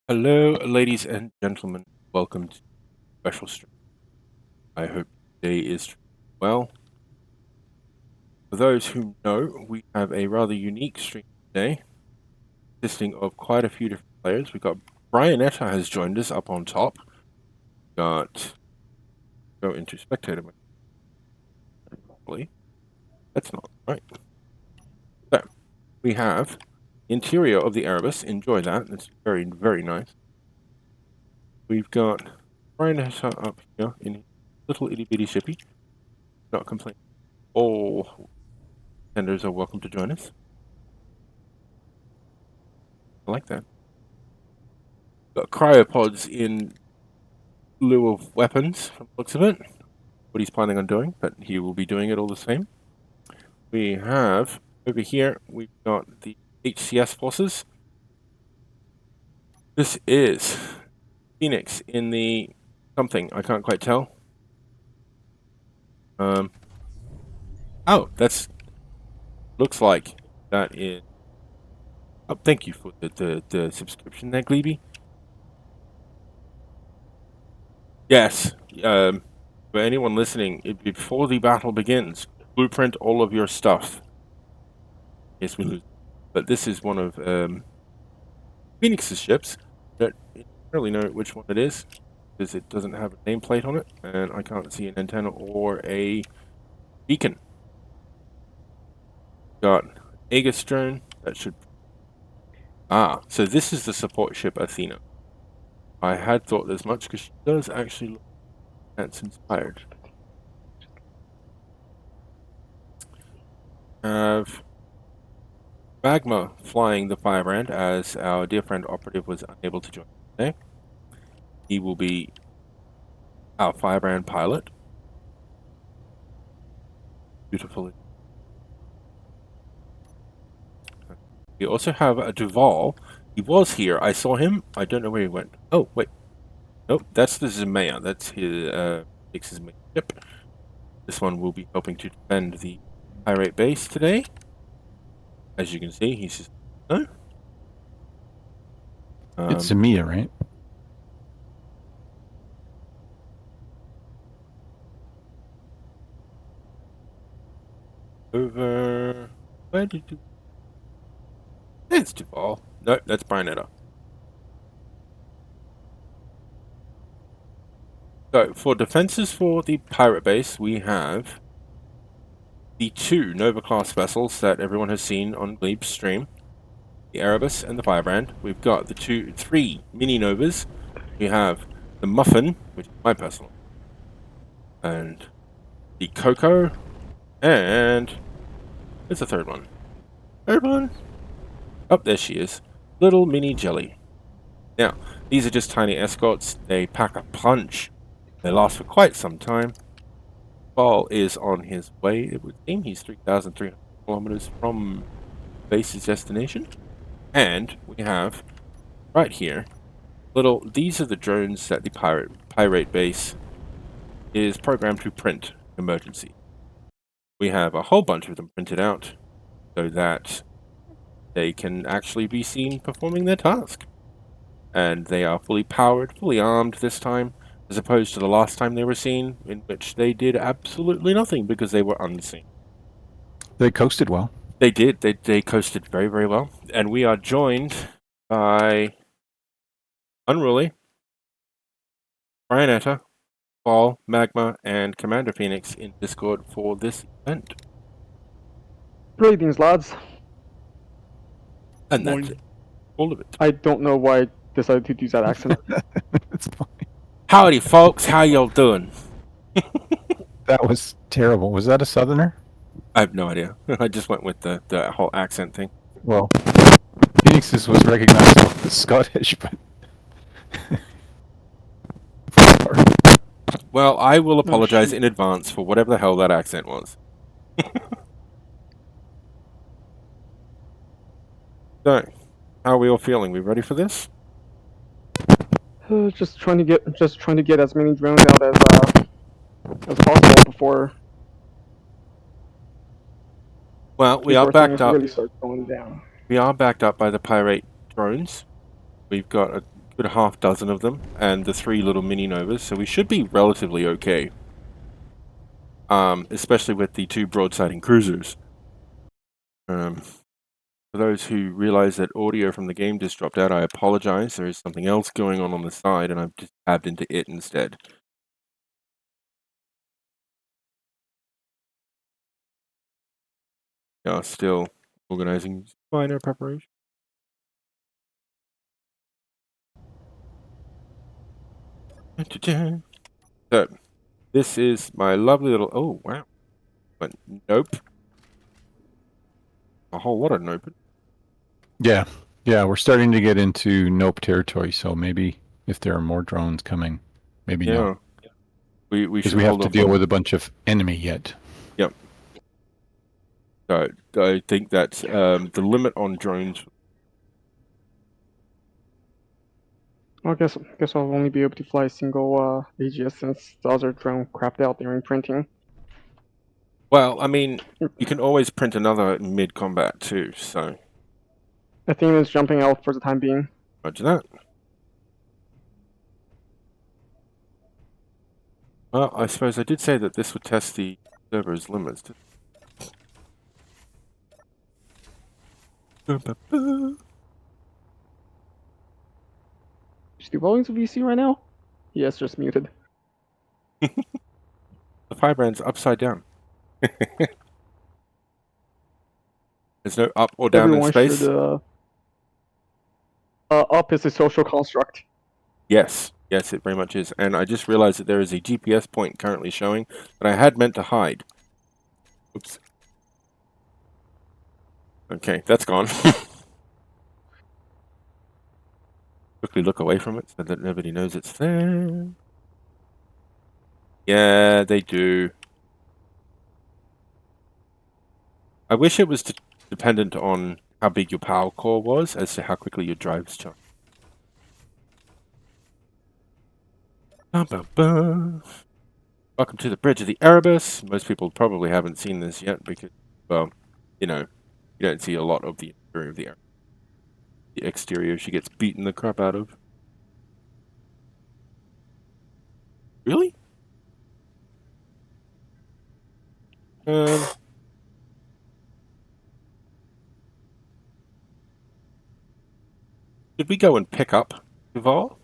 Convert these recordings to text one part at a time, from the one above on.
Hello, ladies and gentlemen. Welcome to special stream. I hope today is well. For those who know, we have a rather unique stream today, consisting of quite a few different players. We've got Brian Etta has joined us up on top. Got go into spectator mode. Hopefully, that's not right. So we have the interior of the Erebus. Enjoy that. It's very, very nice. We've got Brian Etta up here in his little itty bitty shippy. Not complaining. All tenders are welcome to join us. I like that. Got cryopods in lieu of weapons, from the looks of it. What he's planning on doing, but he will be doing it all the same. We have over here, we've got the HCS forces. This is Phoenix in the something, I can't quite tell. Oh, that's looks like that is. Oh, thank you for the subscription there, Glebe. Yes. For anyone listening, before the battle begins, blueprint all of your stuff. Yes, we lose. But this is one of Phoenix's ships. Don't really know which one it is because it doesn't have a nameplate on it, and I can't see an antenna or a beacon. Got Aegis drone that should. So this is the support ship Athena. I had thought as much because she does actually look that's inspired. Have Magma flying the Firebrand as our dear friend Operative was unable to join today. He will be our Firebrand pilot. Beautiful. We also have a Duval. He was here. I saw him. I don't know where he went. Oh, wait. Nope, that's the Zemaya. That's his main ship. This one will be helping to defend the pirate base today. As you can see, he's just. Huh? It's Zemia, right? Over. Where did you. It's Duval. Nope, that's Brynetta. So, for defenses for the pirate base, we have the two Nova class vessels that everyone has seen on Glebe's stream, the Erebus and the Firebrand. We've got the three mini Novas. We have the Muffin, which is my personal, and the Coco, and there's the third one. Third one. Oh, there she is. Little mini Jelly. Now, these are just tiny escorts. They pack a punch. They last for quite some time. Paul is on his way. It would seem he's 3,300 kilometers from base's destination. And we have right here these are the drones that the pirate base is programmed to print emergency. We have a whole bunch of them printed out so that they can actually be seen performing their task. And they are fully powered, fully armed this time, as opposed to the last time they were seen, in which they did absolutely nothing because they were unseen. They coasted well. They did. They coasted very, very well. And we are joined by Unruly, Brian Etta, Paul, Magma, and Commander Phoenix in Discord for this event. Greetings, lads. And that's it. All of it. I don't know why I decided to use that accent. It's fine. Howdy, folks. How y'all doing? That was terrible. Was that a southerner? I have no idea. I just went with the whole accent thing. Well, Phoenix's was recognizable as Scottish, but. Well, I will apologize in advance for whatever the hell that accent was. So, how are we all feeling? We ready for this? Just trying to get as many drones out as possible before. Well, we are backed up. Really start going down. We are backed up by the pirate drones. We've got a good half dozen of them, and the 3 little mini novas, so we should be relatively okay. Especially with the 2 broadsiding cruisers. For those who realize that audio from the game just dropped out, I apologize. There is something else going on the side, and I've just tabbed into it instead. Yeah, still organizing minor preparation. So, this is my lovely little... Oh, wow. But nope. A whole lot of nope. Yeah, yeah, we're starting to get into nope territory. So maybe if there are more drones coming, maybe Yeah. no, We because should we have hold to off deal on... with a bunch of enemy yet. Yep. So, I think that's the limit on drones. I guess I'll only be able to fly a single AGS since the other drone crapped out during printing. Well, I mean, you can always print another mid-combat too, so... Athena is jumping out for the time being. Roger that. Well, I suppose I did say that this would test the server's limits. Is the volumes of VC right now? Yes, just muted. The firebrand's upside down. There's no up or down Everyone in space. should. Up is a social construct. Yes, yes, it very much is. And I just realized that there is a GPS point currently showing that I had meant to hide. Oops. Okay, that's gone. Quickly look away from it so that nobody knows it's there. Yeah, they do. I wish it was dependent on how big your power core was as to how quickly your drives charge. Welcome to the Bridge of the Erebus. Most people probably haven't seen this yet because, well, you know, you don't see a lot of the interior of the Erebus. The exterior she gets beaten the crap out of. Really? Should we go and pick up Duval?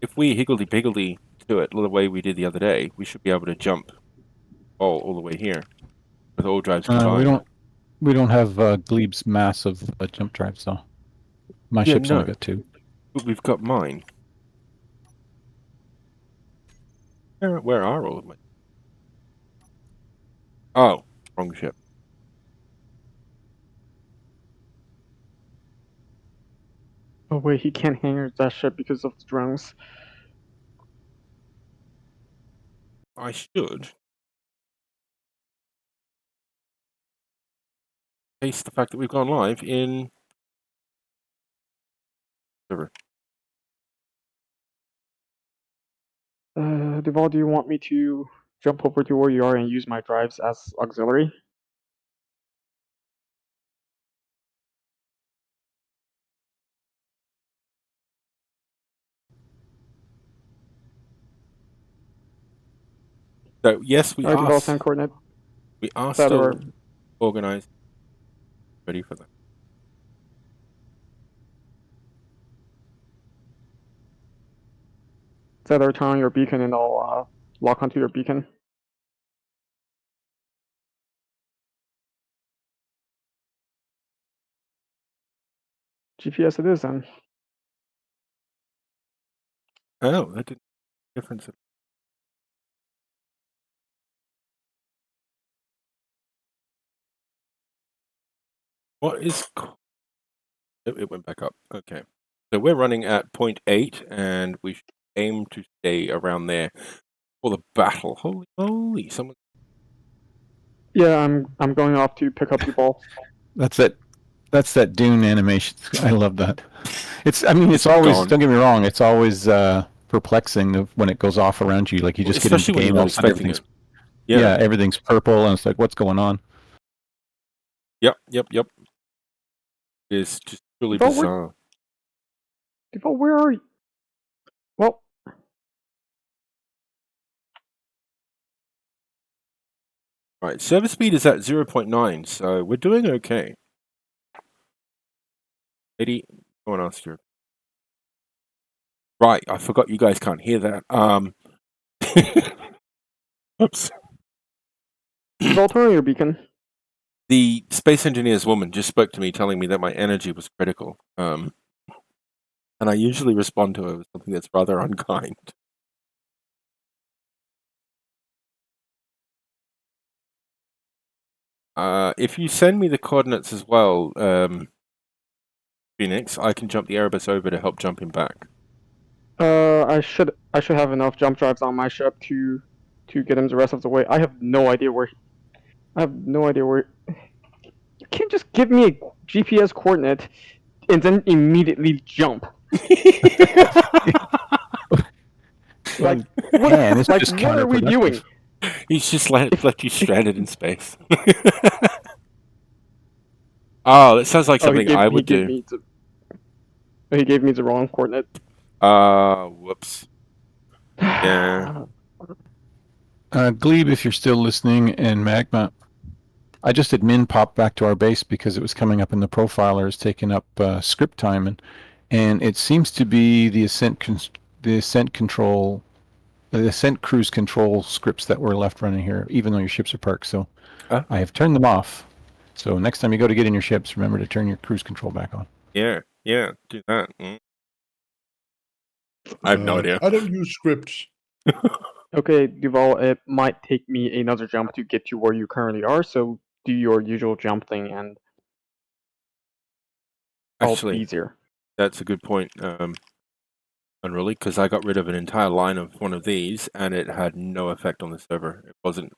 If we higgledy-piggledy do it the way we did the other day, we should be able to jump all the way here with all drives combined. We don't have Gleb's massive jump drive, so my Yeah, ship's only no. got 2. But we've got mine. Where are all of my... Oh, wrong ship. Oh wait, he can't hang that ship because of the drones. I should face the fact that we've gone live in... Duval, do you want me to jump over to where you are and use my drives as auxiliary? So, yes, we Duval, are... send coordinate. We are That still or organized. Ready for that. turn on your beacon and I'll lock onto your beacon. GPS it is then. Oh, that didn't make a difference. What is... It went back up. Okay. So we're running at 0.8, and we should aim to stay around there for the battle. Holy moly! Someone... Yeah, I'm going off to pick up Duval. That's it. That's that Dune animation. I love that. It's It's always, gone. don't get me wrong, it's always perplexing when it goes off around you. Like you just get into Especially the when game, you're all not of a sudden expecting everything's, it. yeah, everything's purple, and it's like, what's going on? Yep. It's just truly Duval, bizarre. Default, where are you? Well, Right, service speed is at 0.9, so we're doing okay. 80. No one asked you. Right, I forgot you guys can't hear that. Oops. Default, turn on your beacon. The space engineer's woman just spoke to me, telling me that my energy was critical. And I usually respond to her with something that's rather unkind. If you send me the coordinates as well, Phoenix, I can jump the Erebus over to help jump him back. I should have enough jump drives on my ship to get him the rest of the way. I have no idea where. You can't just give me a GPS coordinate and then immediately jump. Like, what, Man, it's like, just what are we counterproductive. doing? He's just left you stranded in space. Oh, that sounds like something I would do. He gave me the wrong coordinate. Whoops. Yeah. Glebe, if you're still listening, and Magma, I just admin popped back to our base because it was coming up in the profilers, taking up script time, and it seems to be the ascent cruise control scripts that were left running here, even though your ships are parked. So I have turned them off. So next time you go to get in your ships, remember to turn your cruise control back on. Yeah, do that. I have no idea. I don't use scripts. Okay, Duval, it might take me another jump to get to where you currently are, so do your usual jump thing and I'll Actually, be easier. that's a good point, Unruly, because I got rid of an entire line of one of these, and it had no effect on the server. It wasn't.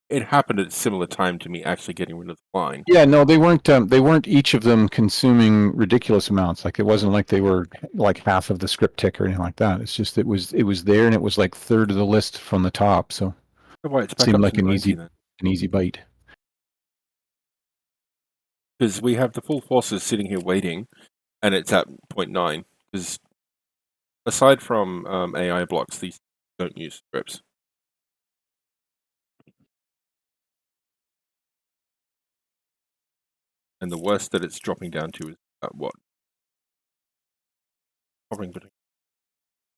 It happened at a similar time to me actually getting rid of the line. Yeah, no, they weren't. They weren't each of them consuming ridiculous amounts. Like it wasn't like they were like half of the script tick or anything like that. It's just it was there, and it was like third of the list from the top. So Why it's it back seemed up like to an 90 then. easy bite. Because we have the full forces sitting here waiting, and it's at 0.9. Because aside from AI blocks, these don't use scripts. And the worst that it's dropping down to is at what? Hovering between.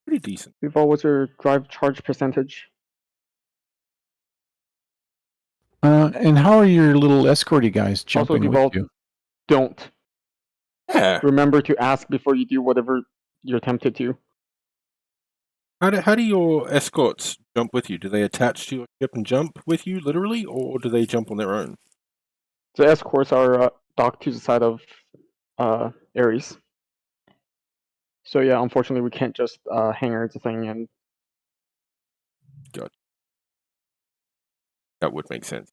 Pretty decent. Duval, what's your drive charge percentage? And how are your little escorty guys Also, jumping Duval, with you? don't. Yeah. Remember to ask before you do whatever you're tempted to. How do your escorts jump with you? Do they attach to your ship and jump with you, literally, or do they jump on their own? The escorts are docked to the side of Ares. So yeah, unfortunately, we can't just hanger the thing and. God. That would make sense.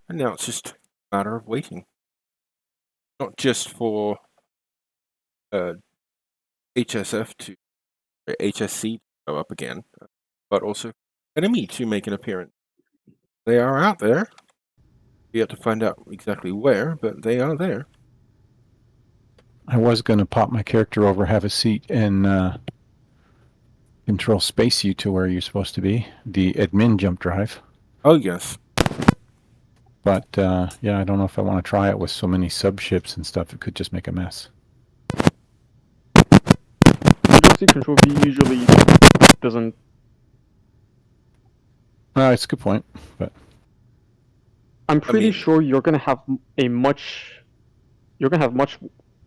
And now it's just a matter of waiting. Not just for HSC to go up again, but also enemy to make an appearance. They are out there. We have to find out exactly where, but they are there. I was going to pop my character over, have a seat, and control space you to where you're supposed to be, the admin jump drive. Oh, yes. But yeah, I don't know if I want to try it with so many subships and stuff. It could just make a mess. Control-C, Control-V usually doesn't. It's a good point, but I'm pretty sure you're gonna have much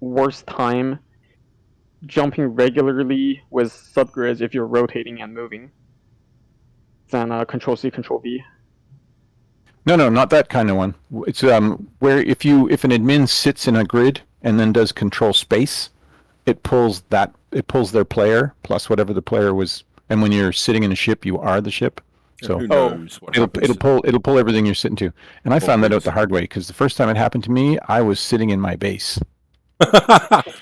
worse time jumping regularly with subgrids if you're rotating and moving than Control-C, Control-V. No, not that kind of one. It's where if an admin sits in a grid and then does control space, it pulls their player plus whatever the player was. And when you're sitting in a ship, you are the ship. So who knows what happens? it'll pull everything you're sitting to. And I found that out the hard way because the first time it happened to me, I was sitting in my base.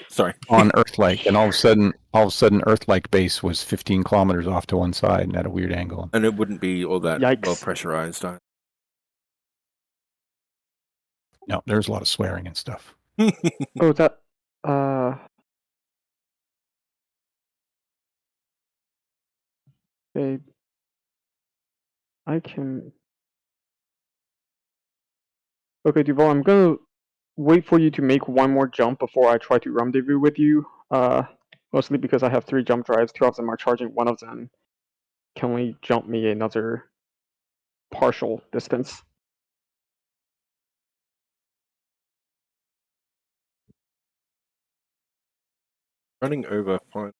Sorry. on Earth-like, and all of a sudden, Earth-like base was 15 kilometers off to one side and at a weird angle. And it wouldn't be all that Yikes. well pressurized. No, there's a lot of swearing and stuff. Oh, is that okay. I can. Okay, Duval, I'm gonna wait for you to make one more jump before I try to rendezvous with you. Mostly because I have 3 jump drives, 2 of them are charging, one of them can only jump me another partial distance. Running over fine.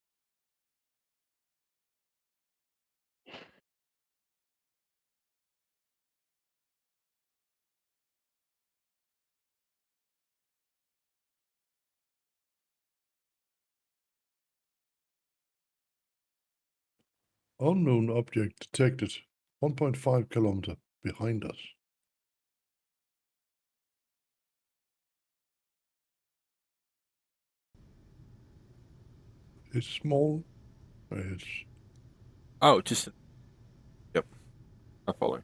Unknown object detected 1.5 kilometer behind us. It's small. It's Oh, just yep. I follow.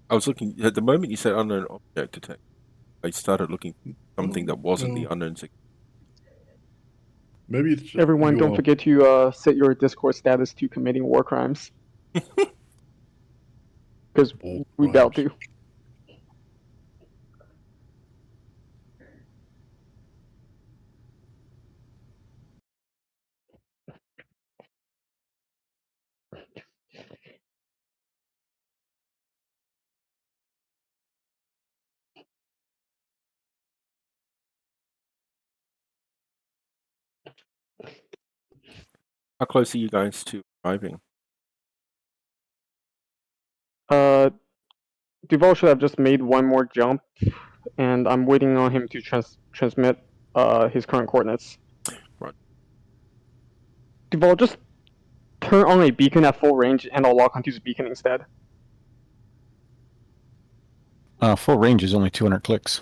I was looking at the moment you said unknown object detect. I started looking for something that wasn't the no. unknown. Maybe it's Everyone, don't your- forget to set your Discord status to committing war crimes. Because War we about crimes. to. How close are you guys to arriving? Duval should have just made one more jump, and I'm waiting on him to transmit his current coordinates. Right. Duval, just turn on a beacon at full range, and I'll lock onto his beacon instead. Full range is only 200 clicks.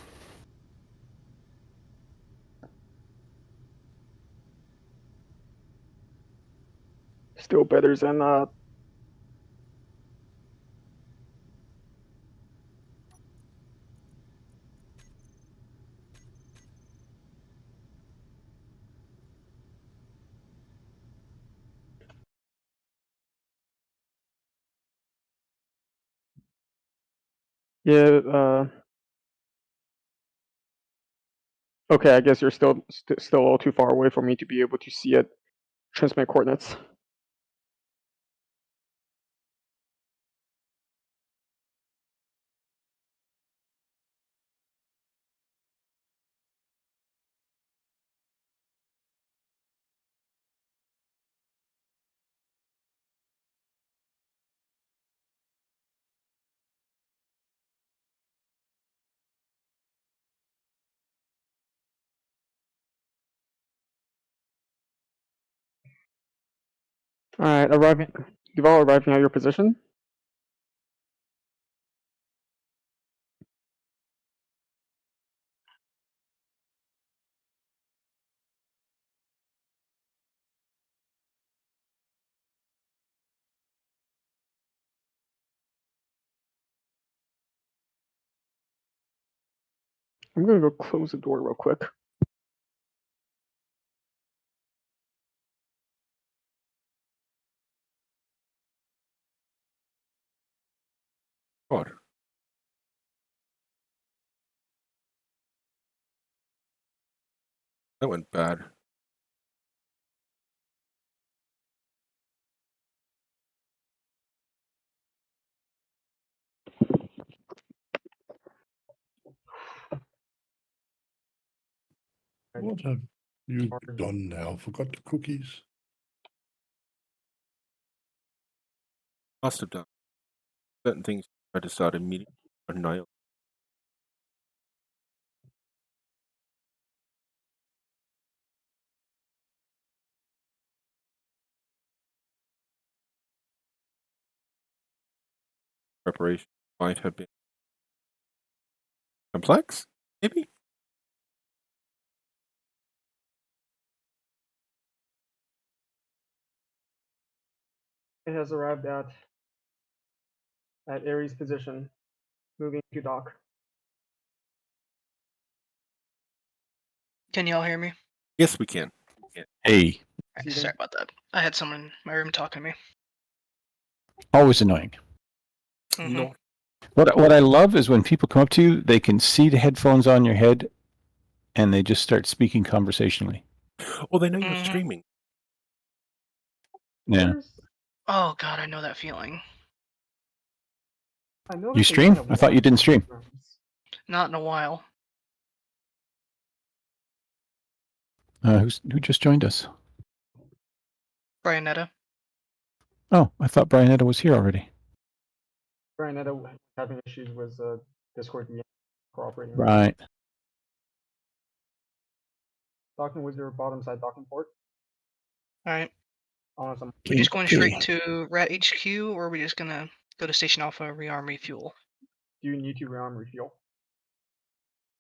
Still better than yeah. Okay, I guess you're still a little too far away for me to be able to see it. Transmit coordinates. All right, Duval arriving at your position. I'm gonna go close the door real quick. God. That went bad. What have you done now? Forgot the cookies? Must have done. Certain things I had to start immediately. Annihilate. Preparation might have been complex, maybe? It has arrived at Ares position, moving to dock. Can y'all hear me? Yes, we can. Hey, Alright, Proceeding. sorry about that. I had someone in my room talking to me. always annoying. Mhm. Not. What I love is when people come up to you, they can see the headphones on your head, and they just start speaking conversationally. Oh, they know you're Mhm. streaming. Yeah. Oh god, I know that feeling. I know You that they stream? kind of I thought you want didn't stream. rooms. Not in a while. Who just joined us? Brianetta. Oh, I thought Brianetta was here already. Brianetta having issues with Discord VM cooperating. Right. Docking with your bottom side docking port. Alright. On some. We just going straight Okay. to Rat HQ, or are we just gonna go to Station Alpha, rearm, refuel? Do you need to rearm refuel?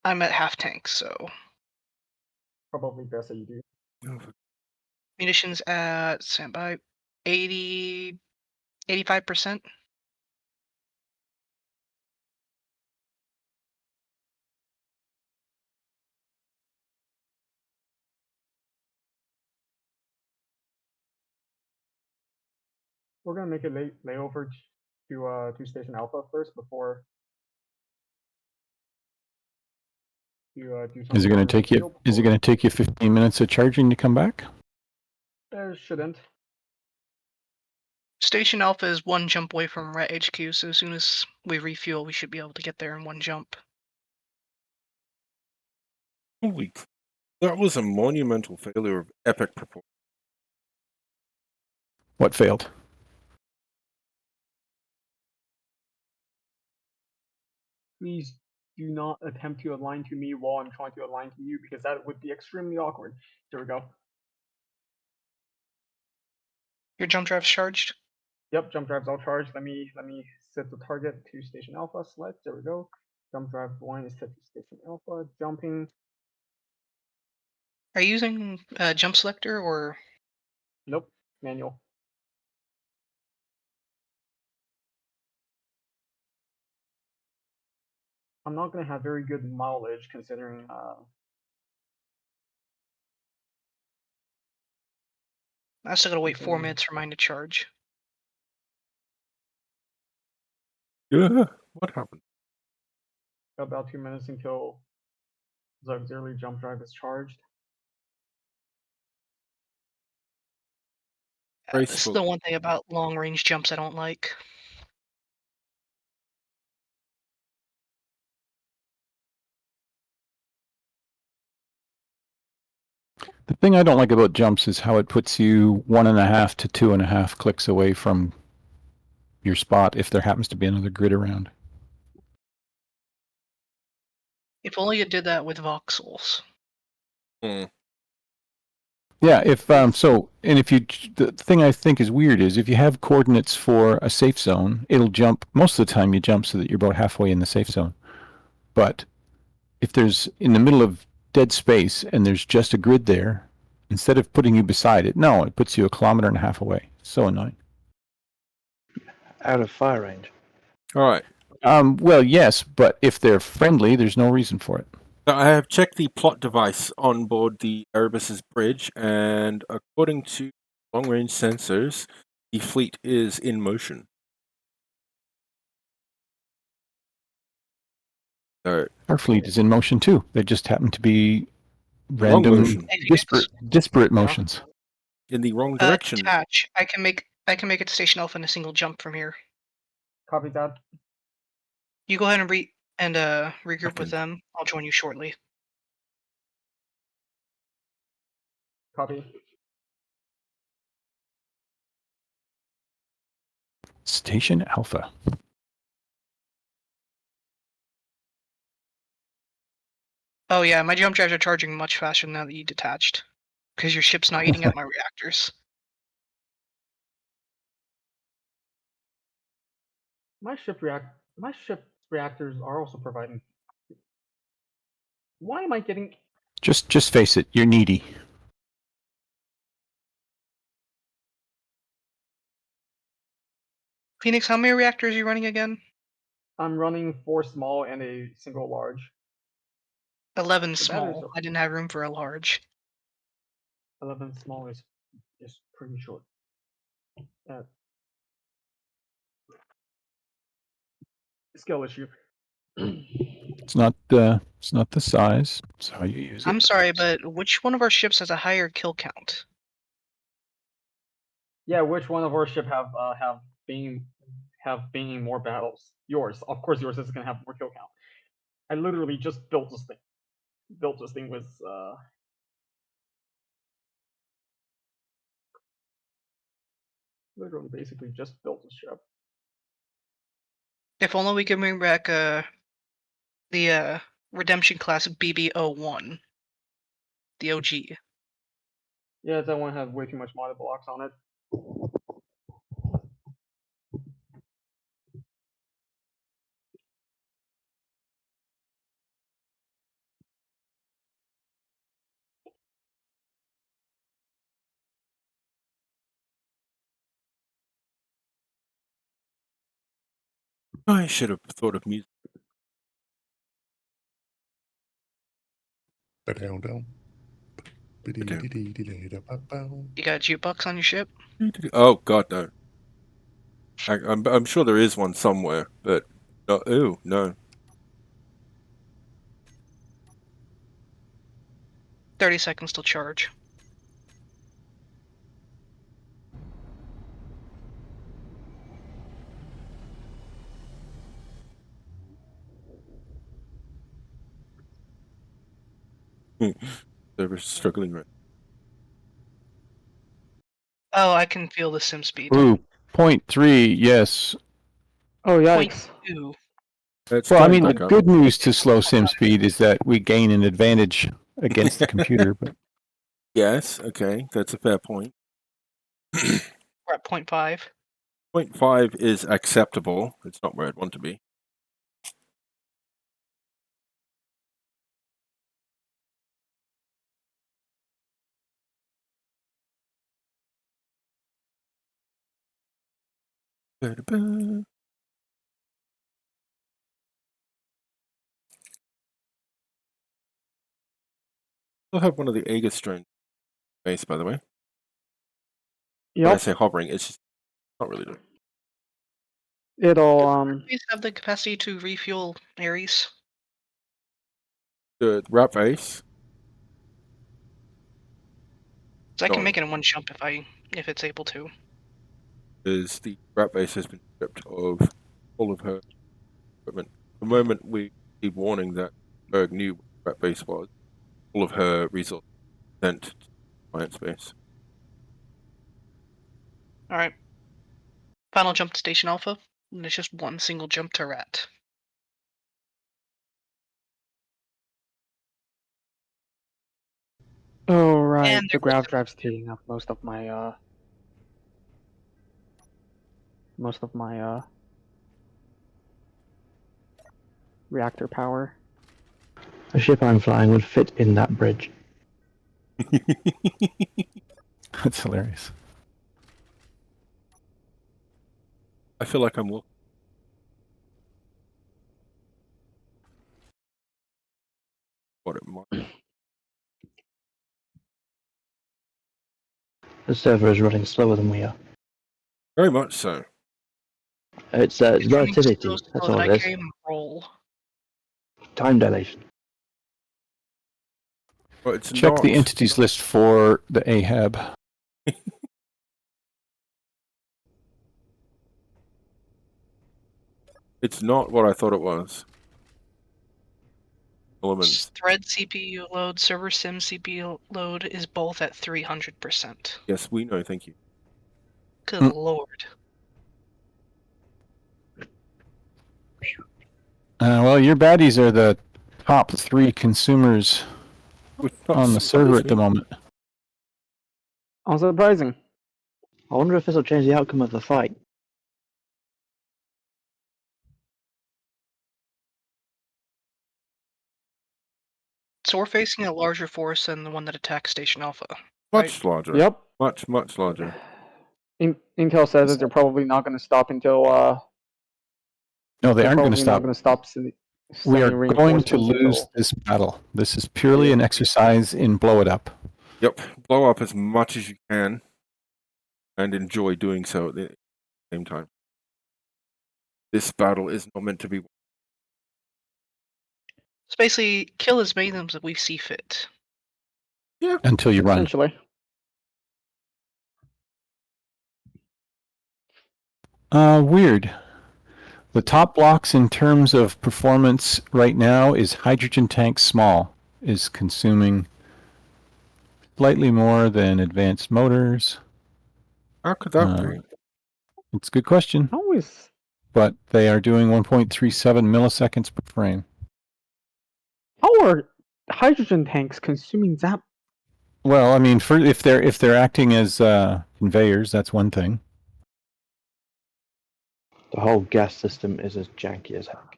I'm at half tank, so Probably best that you do. munitions at standby 80 85%. We're gonna make a layover to Station Alpha first before you do something. Is it going to take you? Is it going to take you 15 minutes of charging to come back? There shouldn't. Station Alpha is one jump away from Rat HQ, so as soon as we refuel, we should be able to get there in one jump. Holy, that was a monumental failure of epic proportion. What failed? Please do not attempt to align to me while I'm trying to align to you because that would be extremely awkward. There we go. Your jump drive's charged? Yep, jump drive's all charged. Let me set the target to Station Alpha. Select. There we go. Jump drive 1 is set to Station Alpha. Jumping. Are you using jump selector or Nope. Manual. I'm not gonna have very good mileage considering I still gotta wait 4 Okay. minutes for mine to charge. Yeah. What happened? about 2 minutes until the auxiliary jump drive is charged. This is Graceful. the one thing about long range jumps I don't like. The thing I don't like about jumps is how it puts you 1.5 to 2.5 clicks away from your spot if there happens to be another grid around. If only it did that with voxels. Hmm. Yeah, if so, and if you, the thing I think is weird is if you have coordinates for a safe zone, it'll jump. Most of the time, you jump so that you're about halfway in the safe zone. But if there's in the middle of dead space and there's just a grid there, instead of putting you beside it, no, it puts you 1.5 kilometers away. So annoying. Out of fire range. All right. Well, yes, but if they're friendly, there's no reason for it. So I have checked the plot device on board the Erebus's bridge, and according to long-range sensors, the fleet is in motion. So, Our fleet is in motion too. They just happen to be wrong random, motion. disparate motions. In the wrong direction. Detach. I can make it to Station Alpha in a single jump from here. Copy that. You go ahead and regroup with Second. them. I'll join you shortly. Copy. Station Alpha. Oh yeah, my jump drives are charging much faster now that you detached. Because your ship's not eating up my reactors. My ship reactors are also providing. Why am I getting? Just face it, you're needy. Phoenix, how many reactors are you running again? I'm running 4 small and a single large. 11 The batteries small. are- I didn't have room for a large. 11 small is pretty short. Skill issue. It's not the size. It's how you use it. I'm sorry, but which one of our ships has a higher kill count? Yeah, which one of our ship have been in more battles? Yours, of course. Yours is gonna have more kill count. I literally just built this thing. Built this thing with literally basically just built this ship. If only we could bring back the Redemption class BB-01. The OG. Yeah, that one has way too much modded blocks on it. I should have thought of music. Ba-down, down. Ba-dee-dee-dee-dee-dee-da-ba-bow. You got a jukebox on your ship? Oh God, no. I'm sure there is one somewhere, but ooh, no. 30 seconds till charge. They're struggling right. Oh, I can feel the sim speed. Ooh, 0.3, yes. Oh Point yikes! 2. It's Well, I going mean, the back up. good news to slow sim speed is that we gain an advantage against the computer. But Yes, okay, that's a fair point. We're at 0.5. 0.5 is acceptable. It's not where I'd want to be. Ba-da-ba. We'll have one of the Aegis drones base, by the way. When I Yep. say hovering, it's just not really doing. It'll These have the capacity to refuel Ares. The Rat Base So I can No. make it in one jump if it's able to. is the Rat Base has been stripped of all of her equipment. The moment we received warning that Berg knew what the Rat Base was, all of her resources sent to Alliance Base. Alright. Final jump to Station Alpha. And it's just one single jump to Rat. Oh right, And the there grav goes drive's taking up most of my reactor power. The ship I'm flying would fit in that bridge. that's hilarious. I feel like I'm looking. What it might. The server is running slower than we are. Very much so. It's running relativity. so That's slow all that it I is. can't even roll. Time dilation. But it's Check not. the entities list for the Ahab. It's not what I thought it was. Elements. Thread CPU load, server sim CPU load is both at 300%. Yes, we know. Thank you. Good Mm. lord. Well, your baddies are the top 3 consumers on the server at the moment. Unsurprising. I wonder if this will change the outcome of the fight. So we're facing a larger force than the one that attacked Station Alpha. Much larger. Yep. Much larger. Intel says that they're probably not going to stop until No, they they're aren't going probably to not stop. going to stop We are sending going to reinforcements lose until this battle. This is purely an exercise in blow it up. Yep. Blow up as much as you can and enjoy doing so at the same time. This battle is not meant to be. So basically, kill as many of them as we see fit. Until you run. essentially. Weird. The top blocks in terms of performance right now is Hydrogen Tank Small is consuming slightly more than Advanced Motors. How could that be? It's a good question, How is but they are doing 1.37 milliseconds per frame. how are hydrogen tanks consuming that? Well, I mean, if they're acting as conveyors, that's one thing. The whole gas system is as janky as heck.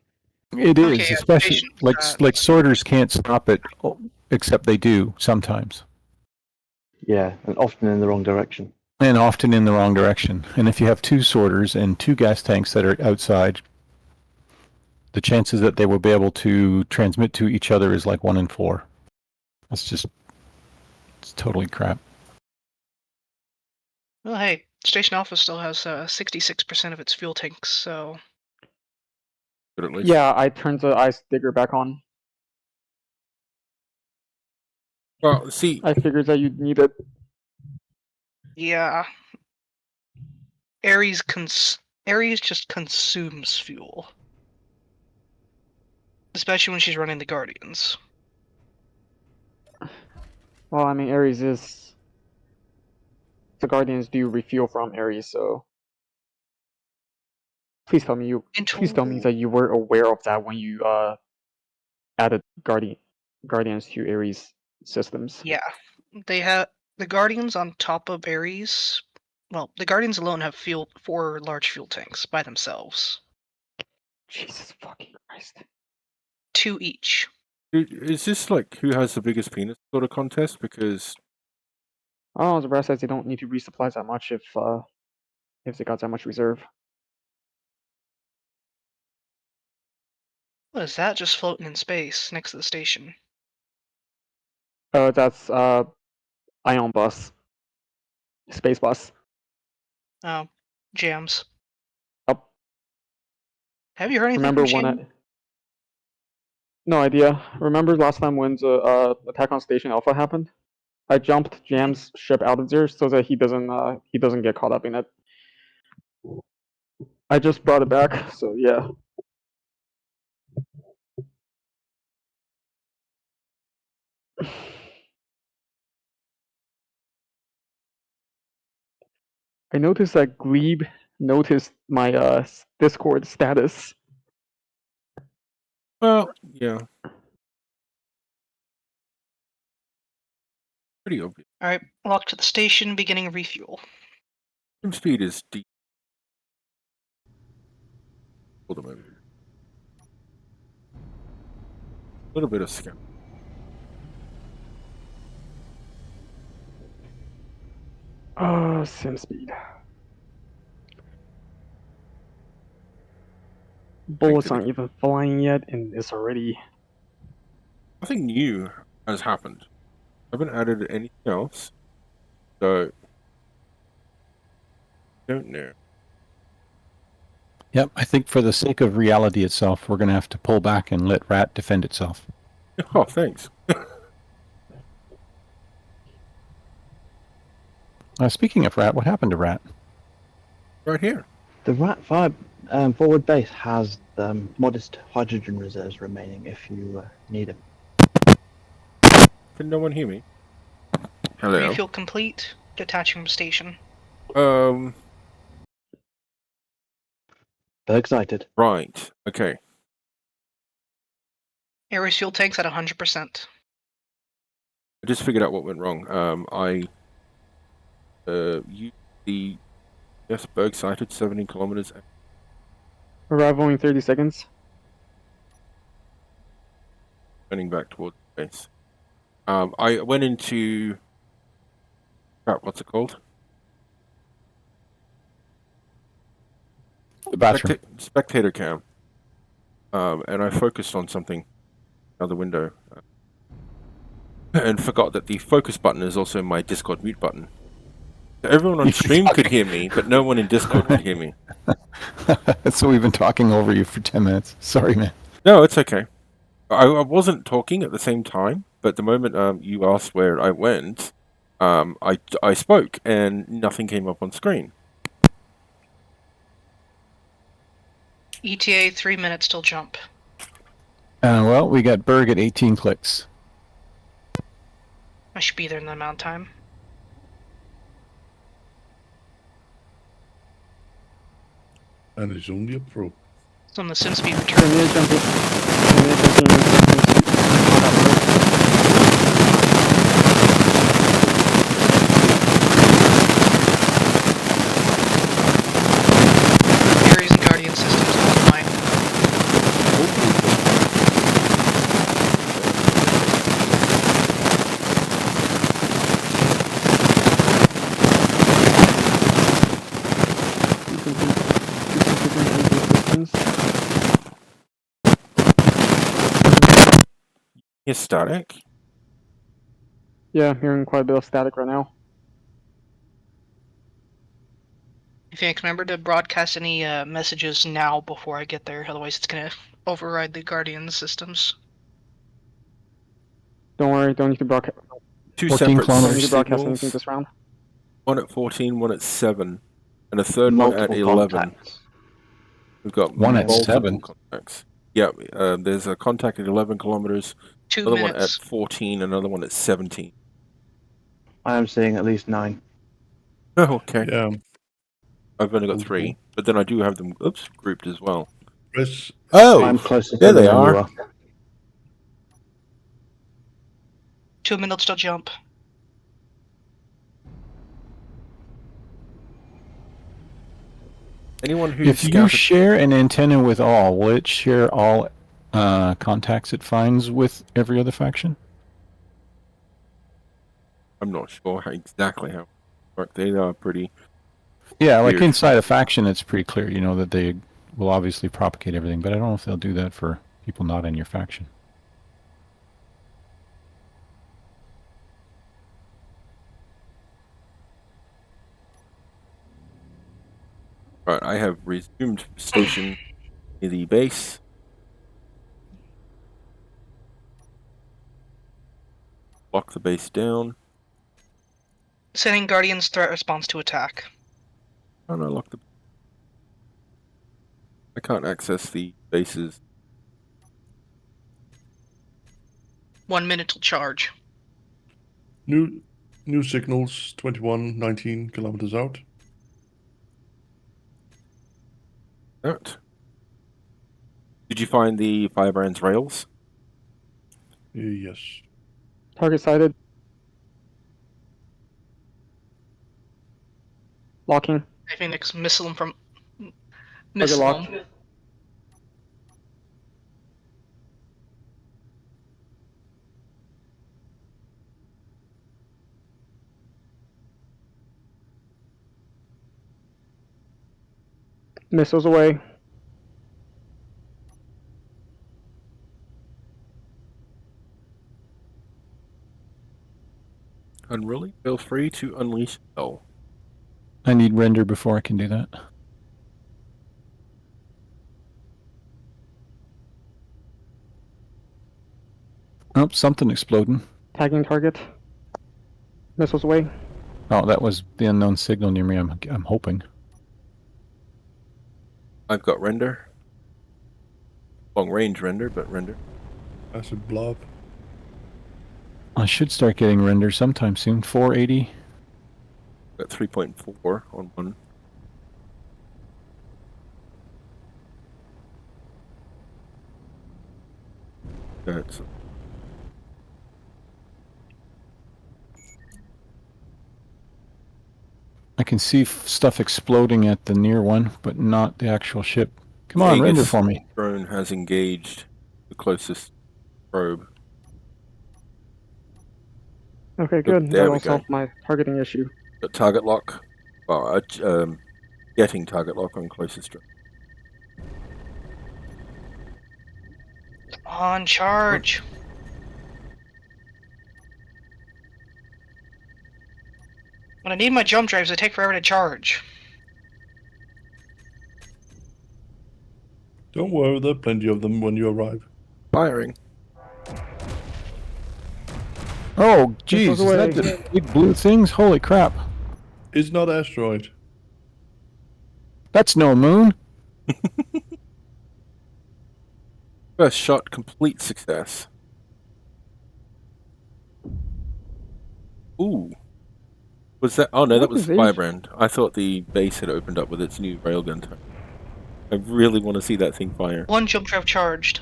It Okay, is, yeah, especially patience, like sorters can't stop it, except they do sometimes, Yeah, and often in the wrong direction. and often in the wrong direction. And if you have two sorters and two gas tanks that are outside, the chances that they will be able to transmit to each other is like 1 in 4. It's totally crap. Well, hey, Station Alpha still has 66% of its fuel tanks, so Good at least. Yeah, I turned the ice digger back on. Well, see, I figured that you'd need it. yeah. Ares just consumes fuel, especially when she's running the Guardians. Well, I mean, Ares is the Guardians do refuel from Ares, so please tell me that you were aware of that when you added Guardians to Ares systems. Yeah, they have the Guardians on top of Ares. Well, the Guardians alone have 4 large fuel tanks by themselves, Jesus fucking Christ. 2 each. is this like who has the biggest penis sort of contest? Because Oh, Zabra says they don't need to resupply that much if they got that much reserve. What is that just floating in space next to the station? That's Ion Bus. Space Bus. Oh, jams. Up. Have you heard anything Remember from when Shane? No idea. Remember last time when the attack on Station Alpha happened? I jumped Jam's ship out of there so that he doesn't get caught up in it. I just brought it back, so yeah. I noticed that Glebe noticed my Discord status. well, yeah, pretty obvious. Alright, walk to the station, beginning refuel. Swim speed is deep. Hold on a moment. A little bit of scout. Sim speed. Bullets aren't even flying yet, and it's already. Nothing new has happened. I haven't added anything else, so don't know. Yep, I think for the sake of reality itself, we're going to have to pull back and let Rat defend itself. Oh, thanks. Speaking of Rat, what happened to Rat? Right here. The Rat 5 forward base has modest hydrogen reserves remaining if you need them. Can no one hear me? Hello. Refuel complete, detaching from station. Berg sighted. Right. Okay. Ares fuel tanks at 100%. I just figured out what went wrong. I used the Berg sighted 70 kilometers. Arrival in 30 seconds. Turning back towards the base. I went into crap. What's it called? The bathroom. Spectator cam. And I focused on something, another window, and forgot that the focus button is also my Discord mute button. So everyone on You stream could forgot. hear me, but no one in Discord could hear me. So we've been talking over you for 10 minutes. Sorry, man. No, it's okay. I wasn't talking at the same time, but the moment you asked where I went, I spoke and nothing came up on screen. ETA 3 minutes till jump. Well, we got Berg at 18 clicks. I should be there in that amount of time. And it's only a pro. So on the sim speed Can return. you jump in? Can you jump Ares and Guardian systems online. Is static? Yeah, I'm hearing quite a bit of static right now. Phoenix, remember to broadcast any messages now before I get there, otherwise it's gonna override the Guardian systems. Don't worry, don't need to broadcast. 2 14 separate Don't need kilometers. to broadcast anything signals. this round. One at 14, one at 7, and a third one at Multiple 11. contacts. We've got One at multiple 7. contacts. Yeah, there's a contact at 11 kilometers, 2 another one at minutes. 14, another one at 17. I am seeing at least 9. Oh, okay. Yeah. I've only got Multiple. 3, but then I do have them grouped as well. Press. Oh, I'm closer there to them they than are. you are. 2 minutes till jump. anyone who's If you scouted... share an antenna with all, will it share all contacts it finds with every other faction? I'm not sure exactly how it works. They are pretty... Yeah, like Weird. inside a faction, it's pretty clear, you know, that they will obviously propagate everything, but I don't know if they'll do that for people not in your faction. Right, I have resumed station near the base. Lock the base down. Sending Guardian's threat response to attack. Oh no, lock the... I can't access the bases. 1 minute till charge. New signals 21, 19 kilometers out. Out. Did you find the Firebrand's rails? Yes. Target sighted. Locking. Phoenix, missile them from... Target Missile locked. them. Missiles away. Unruly, feel free to unleash hell. I need render before I can do that. Oh, something exploding. Tagging target. Missiles away. Oh, that was the unknown signal near me, I'm hoping. I've got render. Long range render, but render. As a blob. I should start getting render sometime soon. 480. Got 3.4 on one. That's... I can see stuff exploding at the near one, but not the actual ship. Come on, render Aegis for me. drone has engaged the closest probe. Okay, good. there we That'll go. solve my targeting issue. Got target lock. Well, getting target lock on closest drone. On charge. When I need my jump drives, they take forever to charge. Don't worry, there are plenty of them when you arrive. Firing. Oh, jeez, Missiles is that away. the big blue things? Holy crap. It's not asteroid. That's no moon. First shot, complete success. Ooh. Was that? Oh no, that What was is the Asia? Firebrand. I thought the base had opened up with its new railgun turret. I really want to see that thing fire. One jump drive charged.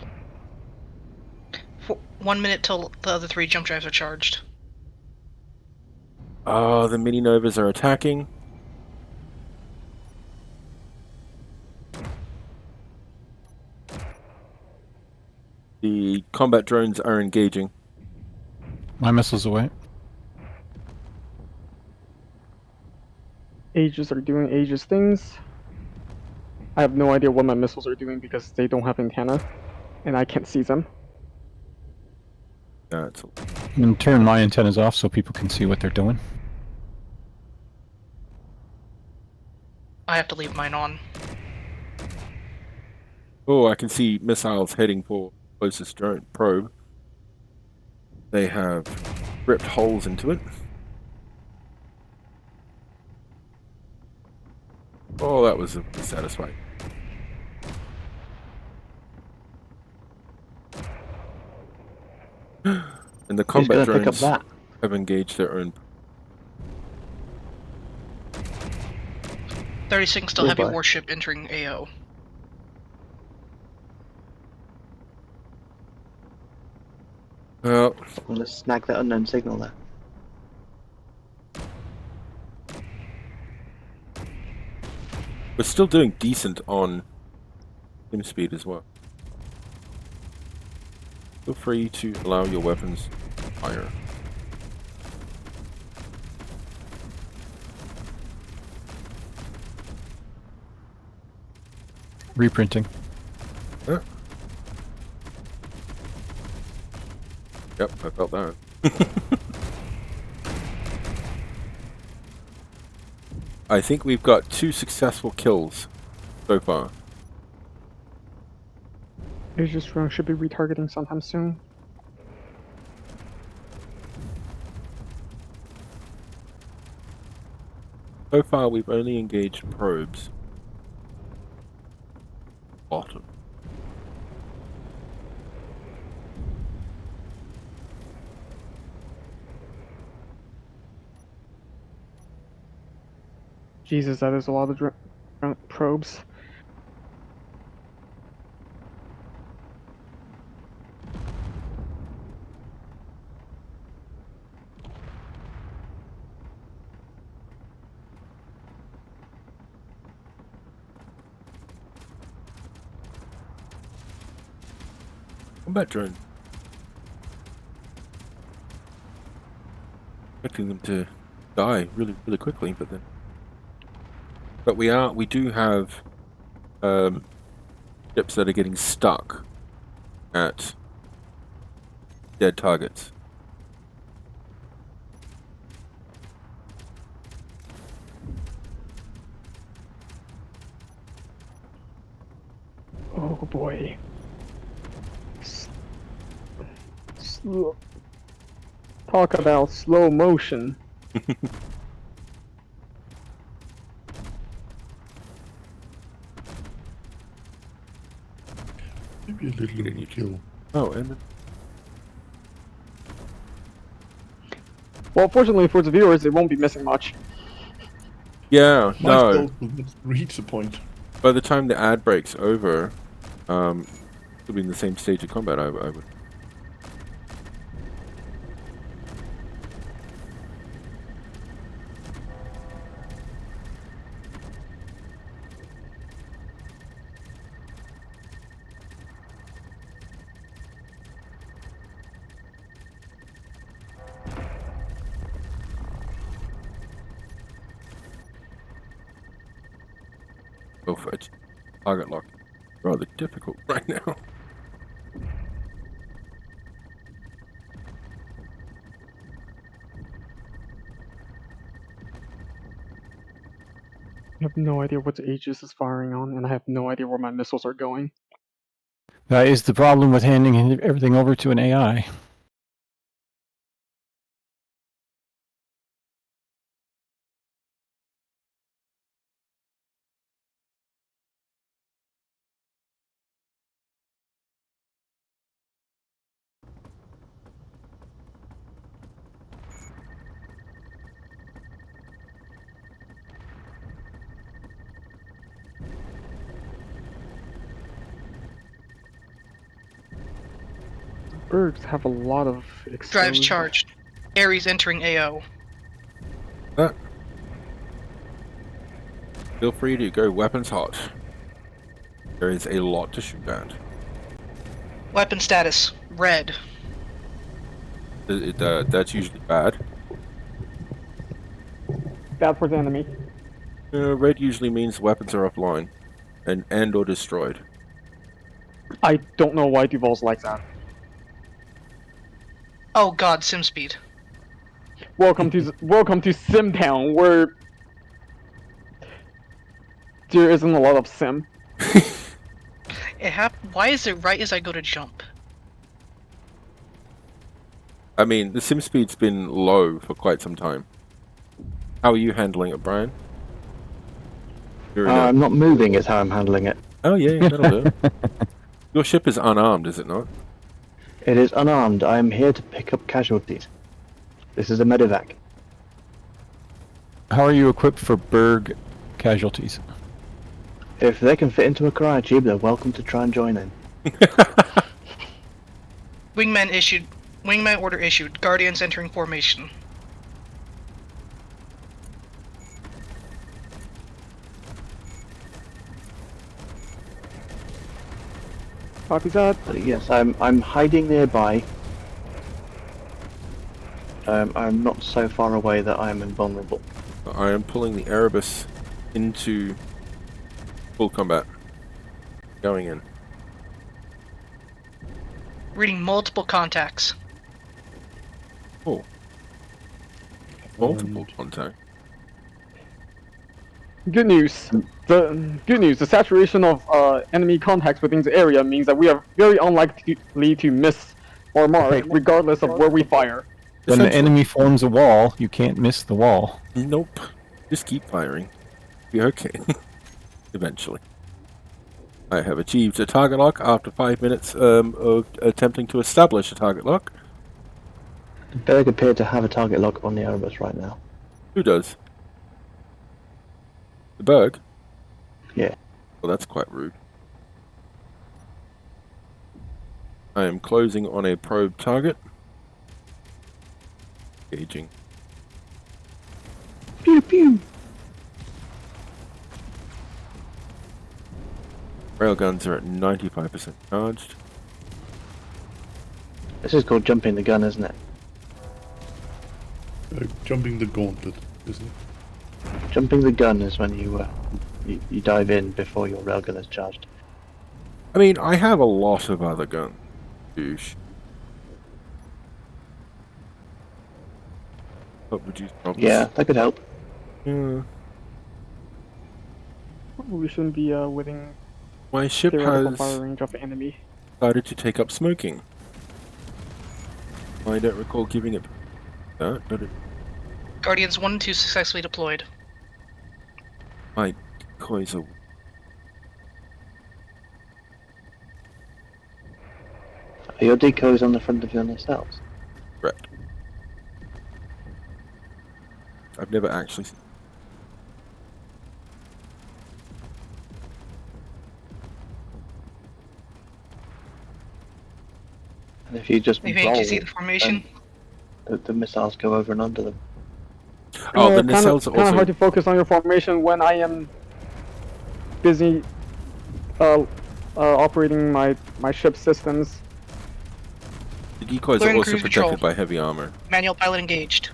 1 minute till the other 3 jump drives are charged. Oh, the mini novas are attacking. The combat drones are engaging. My missile's away. Aegis are doing Aegis things. I have no idea what my missiles are doing because they don't have antenna, and I can't see them. That's And turn my antennas off so people can see what they're doing. I have to leave mine on. Oh, I can see missiles heading for closest drone probe. They have ripped holes into it. Oh, that was satisfying. And the Who's combat gonna pick up drones that? have engaged their own. 36 still heavy Goodbye. warship entering AO. Well, I'm gonna snag that unknown signal there. we're still doing decent on sim speed as well. Feel free to allow your weapons to fire. Reprinting. Yep, I felt that. I think we've got 2 successful kills so far. Aegis drone should be retargeting sometime soon. So far, we've only engaged probes. Bottom. Jesus, that is a lot of probes. Combat drone. Expecting them to die really, really quickly, but then. But we do have ships that are getting stuck at dead targets. Oh boy. Slow. Talk about slow motion. Maybe a little overkill. Oh, and then Well, fortunately for the viewers, they won't be missing much. yeah, My no. stealth will not reach the point. By the time the ad breaks over, we'll be in the same stage of combat. I would. Go for it. Target lock. Rather difficult right now. have no idea what Aegis is firing on, and I have no idea where my missiles are going. That is the problem with handing everything over to an AI. Bergs have a lot of Drives exposed... charged. Ares entering AO. Feel free to go weapons hot. There is a lot to shoot at. Weapon status red. That's usually bad. Bad for the enemy. Red usually means weapons are offline and or destroyed. I don't know why Duval's like that. Oh god, sim speed. Welcome to Simtown, where there isn't a lot of sim. Why is it right as I go to jump? I mean, the sim speed's been low for quite some time. How are you handling it, Brian? You're in a- I'm not moving is how I'm handling it. Oh yeah, that'll do. Your ship is unarmed, is it not? It is unarmed. I am here to pick up casualties. This is a medevac. How are you equipped for Berg casualties? If they can fit into a cryotube, they're welcome to try and join in. Wingman order issued. Guardians entering formation. Copy that. Yes, I'm hiding nearby. I'm not so far away that I am invulnerable. I am pulling the Erebus into full combat. Going in. Reading multiple contacts. Oh. Multiple contact. Good news. The saturation of enemy contacts within the area means that we are very unlikely to miss or mark, Okay. regardless of where we fire. When the Essentially. enemy forms a wall, you can't miss the wall. Nope. Just keep firing. Be okay. Eventually. I have achieved a target lock after 5 minutes of attempting to establish a target lock. Berg appear to have a target lock on the Erebus right now. Who does? The Berg? Yeah. Well, that's quite rude. I am closing on a probe target. Engaging. Pew pew! Railguns are at 95% charged. This is called jumping the gun, isn't it? Jumping the gauntlet, isn't it? Jumping the gun is when you dive in before your railgun is charged. I mean, I have a lot of other guns. Douche. But reduce problems. Yeah, that could help. Yeah. We shouldn't be within My ship theoretical has fire range of the enemy. decided to take up smoking. I don't recall giving it that, but it Guardians 1 and 2 successfully deployed. might cause a... Are your decoys on the front of your nacelles? Correct. I've never actually seen... And if you just You think roll, you see the formation? the missiles go over and under them. Oh, the Kind nacelles of are also... hard to focus on your formation when I am busy operating my ship systems. The decoys are Clearing also cruise protected control. by heavy armor. Manual pilot engaged.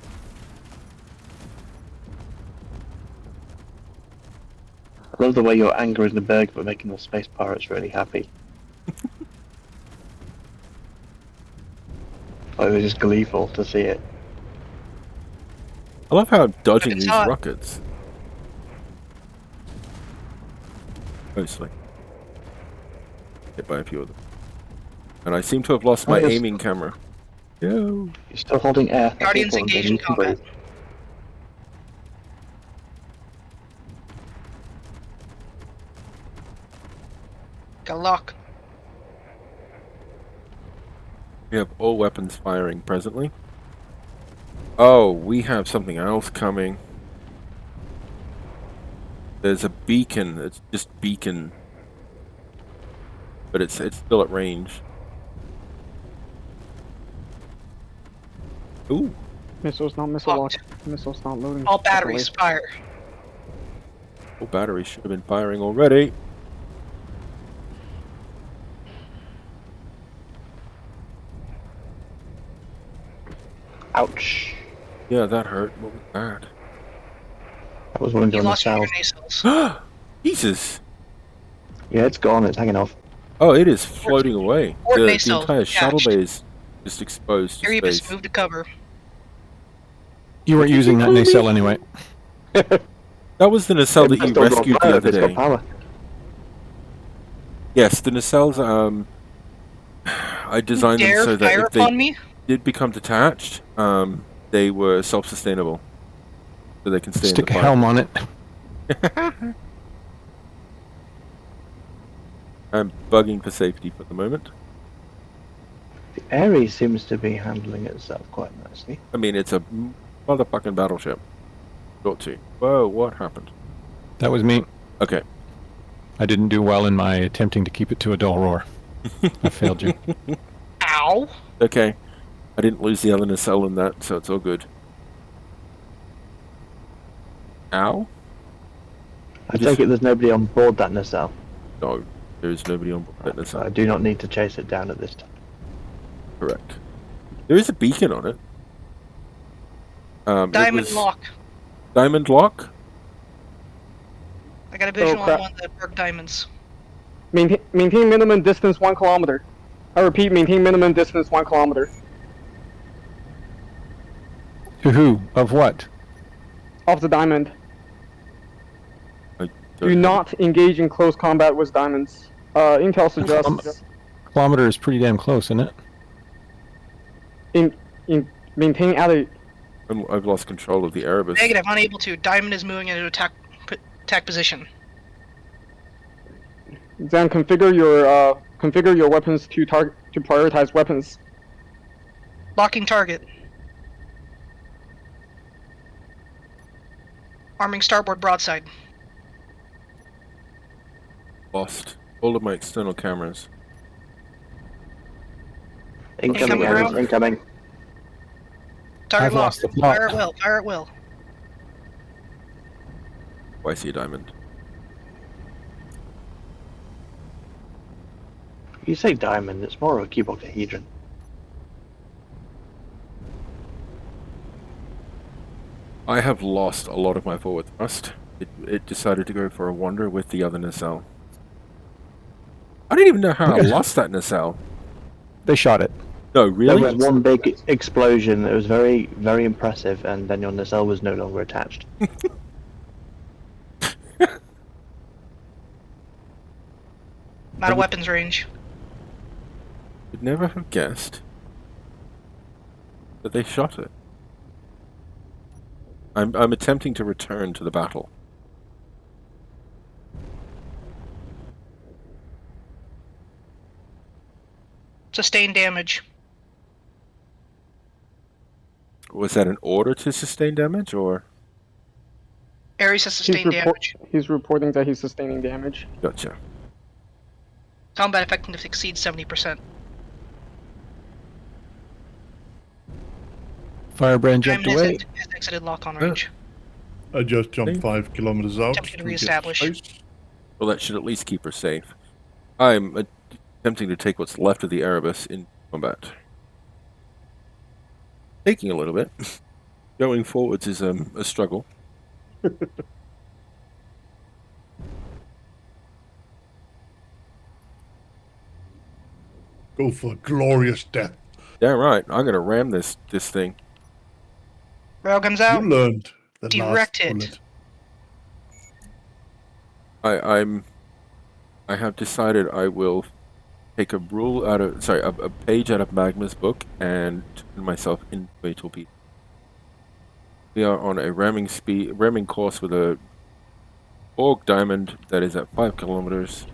I love the way your anger is the Berg, but making the space pirates really happy. I was just gleeful to see it. I love how I'm dodging It's these not- rockets. Mostly. Hit by a few of them. And I seem to have lost my yes. aiming camera. Yo. You're still holding air. That's Guardians important, engaged and in you can combat. breathe. Got a lock. We have all weapons firing presently. Oh, we have something else coming. There's a beacon. It's just beacon. But it's still at range. Ooh. Missiles not missile lock. Locked. Missiles not loading. All batteries fire. All batteries should have been firing already. Ouch. Yeah, that hurt. What was that? That was one You on the lost one of south. your nacelles. Jesus! Yeah, it's gone. It's hanging off. Oh, it is floating away. Or The nacelle entire shuttle attached. bay is just exposed to Erebus, space. move to cover. You weren't using that nacelle anyway. That was the nacelle that you It's still got rescued power the if other it's got day. power. Yes, the nacelles, I designed them Dare so that fire if they upon me? did become detached, they were self-sustainable. So they can stay Stick in a the helm on it. I'm bugging for safety for the moment. The Ares seems to be handling itself quite nicely. I mean, it's a motherfucking battleship. Got to. Whoa, what happened? That was me. Okay. I didn't do well in my attempting to keep it to a dull roar. I failed you. Ow! Okay. I didn't lose the other nacelle in that, so it's all good. Ow? I take it there's nobody on board that nacelle, No, there is nobody on board that so nacelle. I do not need to chase it down at this time. Correct. There is a beacon on it. It Diamond was lock. Diamond lock? I got a visual crap. on one of the Berg diamonds. Maintain minimum distance 1 kilometer. I repeat, maintain minimum distance 1 kilometer. To who? Of what? Off the diamond. I Do don't know. not engage in close combat with diamonds. Intel suggests Kilometer is pretty damn close, isn't it? maintain at a I've lost control of the Erebus. Negative, unable to. Diamond is moving into attack position. then configure your weapons to prioritize weapons. Locking target. Arming starboard broadside. Lost all of my external cameras. Incoming, Incoming Ares, round. incoming. Target I've locked. lost the plot. Fire at will. Fire at will. Oh, I see a diamond. You say diamond, it's more of a cuboctahedron. I have lost a lot of my forward thrust. It decided to go for a wander with the other nacelle. I don't even know how I Okay. lost that nacelle. They shot it. No, There really? was one big explosion that was very, very impressive, and then your nacelle was no longer attached. Not a weapons range. Would never have guessed that they shot it. I'm attempting to return to the battle. Sustained damage. Was that an order to sustain damage, or Ares has sustained damage. He's reporting that he's sustaining damage. gotcha? Combat effectiveness exceeds 70%. Firebrand jumped Diamond away. has exited lock-on range. I just jumped Okay. 5 kilometers out. Attempting to get reestablish. space. Well, that should at least keep her safe. I'm attempting to take what's left of the Erebus in combat. Taking a little bit. Going forwards is a struggle. Go for glorious death. Damn right. I'm gonna ram this thing. Railguns You out. learned the Direct last it. bullet. I'm I have decided I will take a rule out of a page out of Magma's book and turn myself into a torpedo. We are on a ramming course with a Borg diamond that is at 5 kilometers,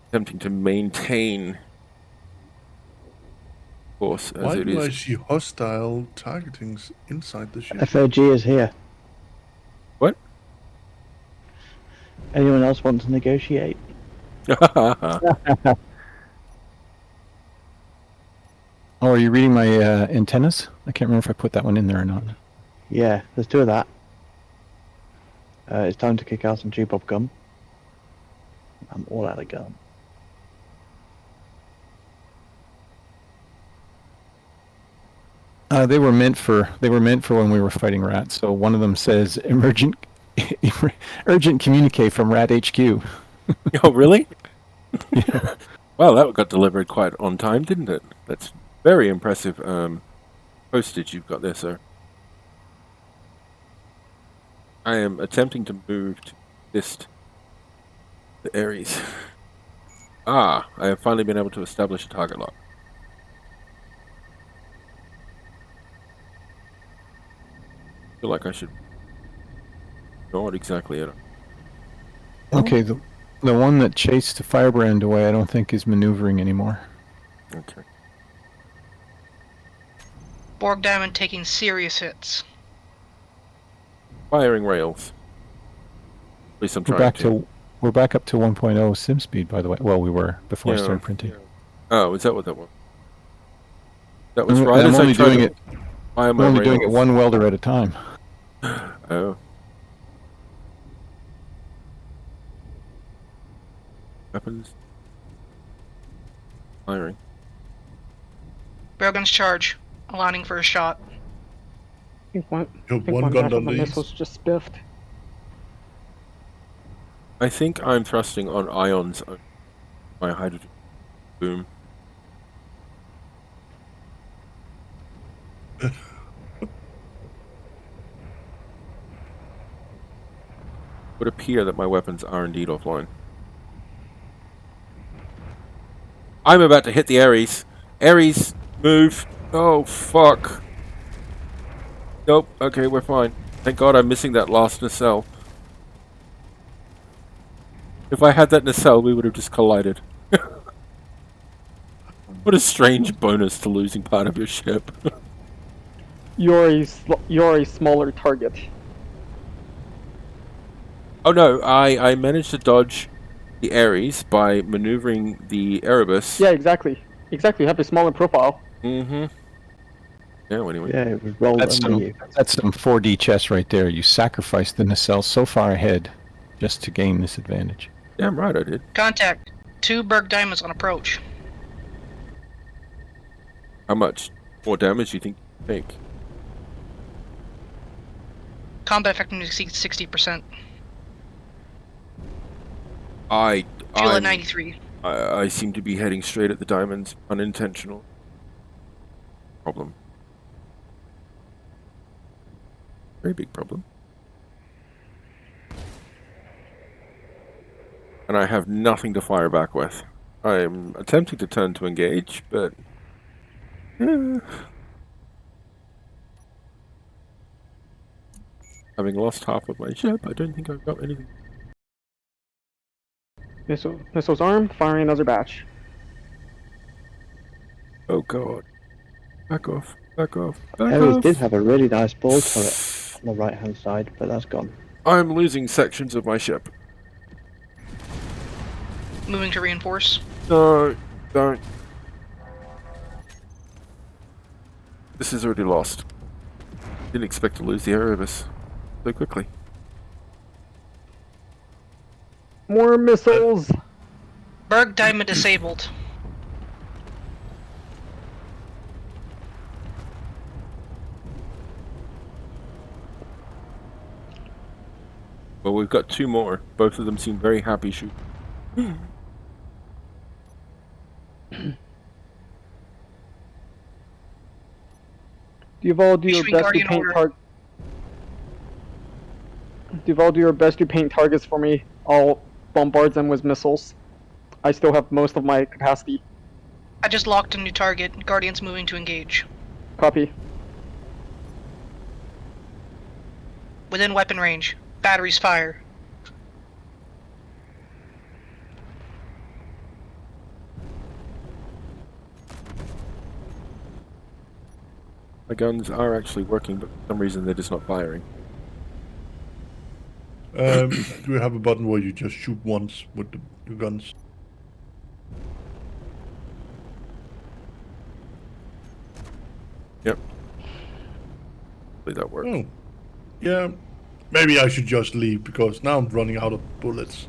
attempting to maintain course as Why it do I is. see hostile targetings inside the ship? FOG is here. What? Anyone else want to negotiate? Oh, are you reading my antennas? I can't remember if I put that one in there or not. Yeah, there's two of that. It's time to kick out some G-pop gum. I'm all out of gum. They were meant for when we were fighting rats. So one of them says urgent communique from Rat HQ. Oh, really? Well, that got delivered quite on time, didn't it? That's very impressive postage you've got there, sir. I am attempting to move to the Ares. Ah, I have finally been able to establish a target lock. I feel like I should know what exactly it. Okay, the one that chased the Firebrand away, I don't think is maneuvering anymore. Okay. Borg Diamond taking serious hits. Firing rails. At least I'm We're trying back up to 1.0 sim speed, by the way. Well, we were before I started printing. Oh, is that what that was? That was And right I'm as only I tried doing to it. fire I'm my only doing it rails. one welder at a time. Oh. Weapons. Firing. Railgun's charge. Aligning for a shot. I think one, You I have think one one gun half of on the these. missiles just spiffed. I think I'm thrusting on ions on my hydrogen boom. Would appear that my weapons are indeed offline. I'm about to hit the Ares. Ares, move. Oh, fuck. Nope. Okay, we're fine. Thank God I'm missing that last nacelle. If I had that nacelle, we would have just collided. What a strange bonus to losing part of your ship. You're a smaller target. Oh no, I managed to dodge the Ares by maneuvering the Erebus. Yeah, exactly. Exactly. You have a smaller profile. Mm-hmm. Yeah, well, anyway. Yeah, it was roll That's under some you. 4D chess right there. You sacrificed the nacelle so far ahead just to gain this advantage. Damn right I did. Contact. 2 Berg Diamonds on approach. How much more damage do you think you take? Combat effectiveness exceeds 60%. I Fuel at I'm- 93. I seem to be heading straight at the diamonds. Unintentional. Problem. Very big problem. And I have nothing to fire back with. I'm attempting to turn to engage, but... Having lost half of my ship, I don't think I've got anything. Missiles armed, firing another batch. Oh god. Back off. Back off. Back Ares off. did have a really nice ball turret on the right hand side, but that's gone. I'm losing sections of my ship. Moving to reinforce. No, don't. This is already lost. Didn't expect to lose the Erebus so quickly. More missiles. Berg Diamond disabled. Well, we've got 2 more. Both of them seem very happy shooting. Duval, do your Issuing best to Guardian paint order. Duval, do your best to paint targets for me. I'll bombards them with missiles. I still have most of my capacity. I just locked a new target. Guardians moving to engage. Copy. Within weapon range. Batteries fire. My guns are actually working, but for some reason they're just not firing. Do you have a button where you just shoot once with the guns? Yep. Hopefully that works. Oh, yeah. Maybe I should just leave because now I'm running out of bullets.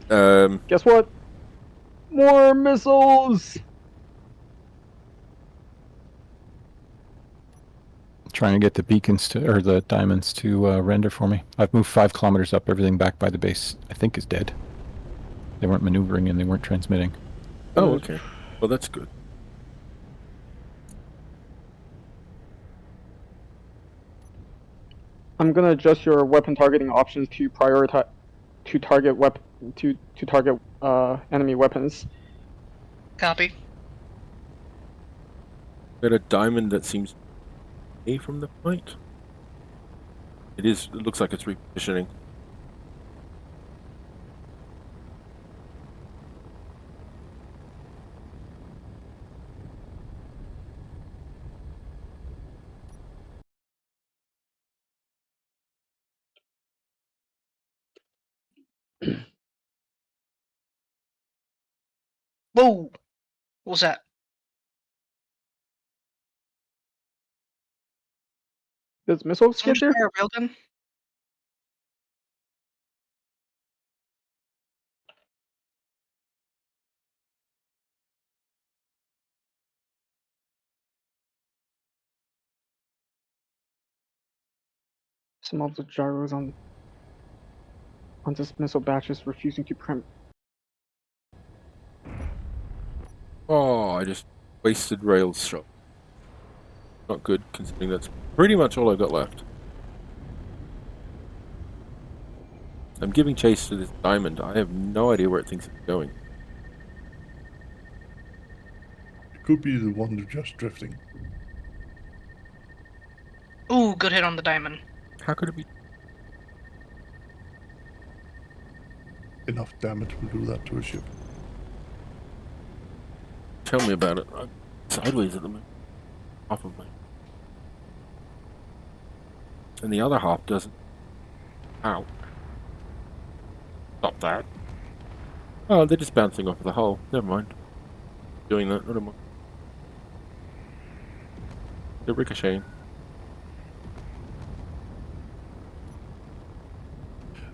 Guess what? More missiles! Trying to get the beacons to, or the diamonds to render for me. I've moved 5 kilometers up. Everything back by the base, I think, is dead. They weren't maneuvering and they weren't transmitting. Oh, okay. Well, that's good. I'm gonna adjust your weapon targeting options to prioritize to target enemy weapons. Copy. Got a diamond that seems away from the fight. It is. It looks like it's repositioning. Whoa! What was that? Does missiles Someone get just there? fire a railgun? Some of the gyros on this missile batch is refusing to print. Oh, I just wasted rails shot. Not good, considering that's pretty much all I've got left. I'm giving chase to this diamond. I have no idea where it thinks it's going. It could be the one that's just drifting. Ooh, good hit on the diamond. How could it be? Enough damage will do that to a ship. Tell me about it. I'm sideways at the moment. Half of me. And the other half doesn't. Ow. Stop that. Oh, they're just bouncing off of the hull. Never mind. Doing that, not a mind. They're ricocheting.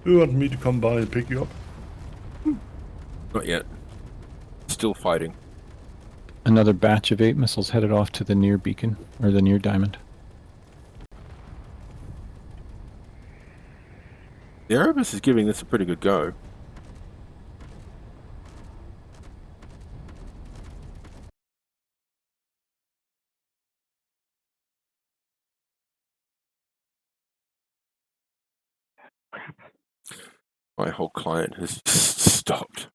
You want me to come by and pick you up? Not yet. Still fighting. Another batch of 8 missiles headed off to the near beacon, or the near diamond. The Erebus is giving this a pretty good go. My whole client has just stopped.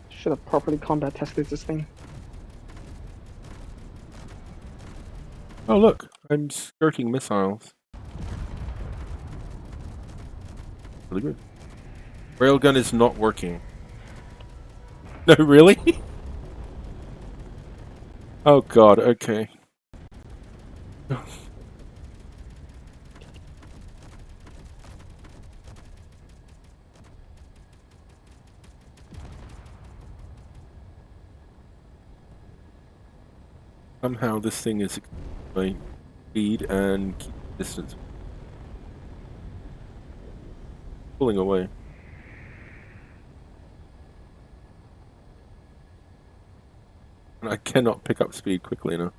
Should have properly combat tested this thing. Oh look, I'm skirting missiles. Really good. Railgun is not working. No, really? Oh god, okay. Somehow this thing is my speed and keep distance. Pulling away. And I cannot pick up speed quickly enough.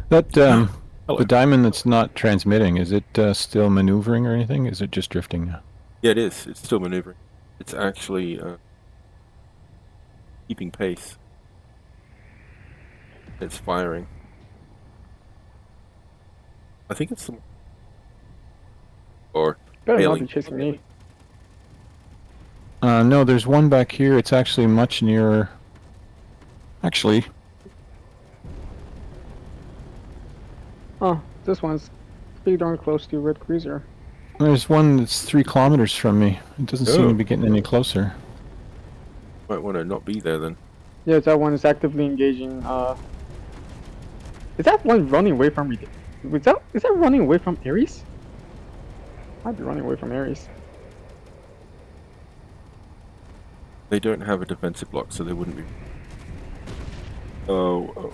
That Hello. the diamond that's not transmitting, is it still maneuvering or anything? Is it just drifting now? Yeah, it is. It's still maneuvering. It's actually keeping pace. It's firing. I think it's some. Or Better not failing. be chasing me. No, there's one back here. It's actually much nearer. Actually, Oh, this one's pretty darn close to Red Cruiser. there's one that's 3 kilometers from me. It doesn't seem Oh. to be getting any closer. Might want to not be there then. Yeah, that one is actively engaging. Is that one running away from me? Is that running away from Ares? Might be running away from Ares. They don't have a defensive block, so they wouldn't be. Oh.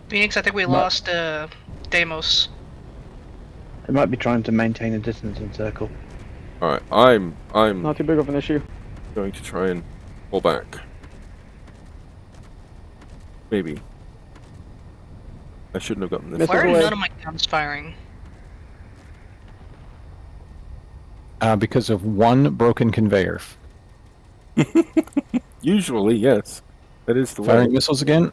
Phoenix, I think we No. lost Deimos. They might be trying to maintain a distance and circle. Alright, I'm Not too big of an issue. going to try and pull back. Maybe. I shouldn't have gotten this. Miss Why are away. none of my guns firing? Because of one broken conveyor. Usually, yes. That is the way. Firing missiles again.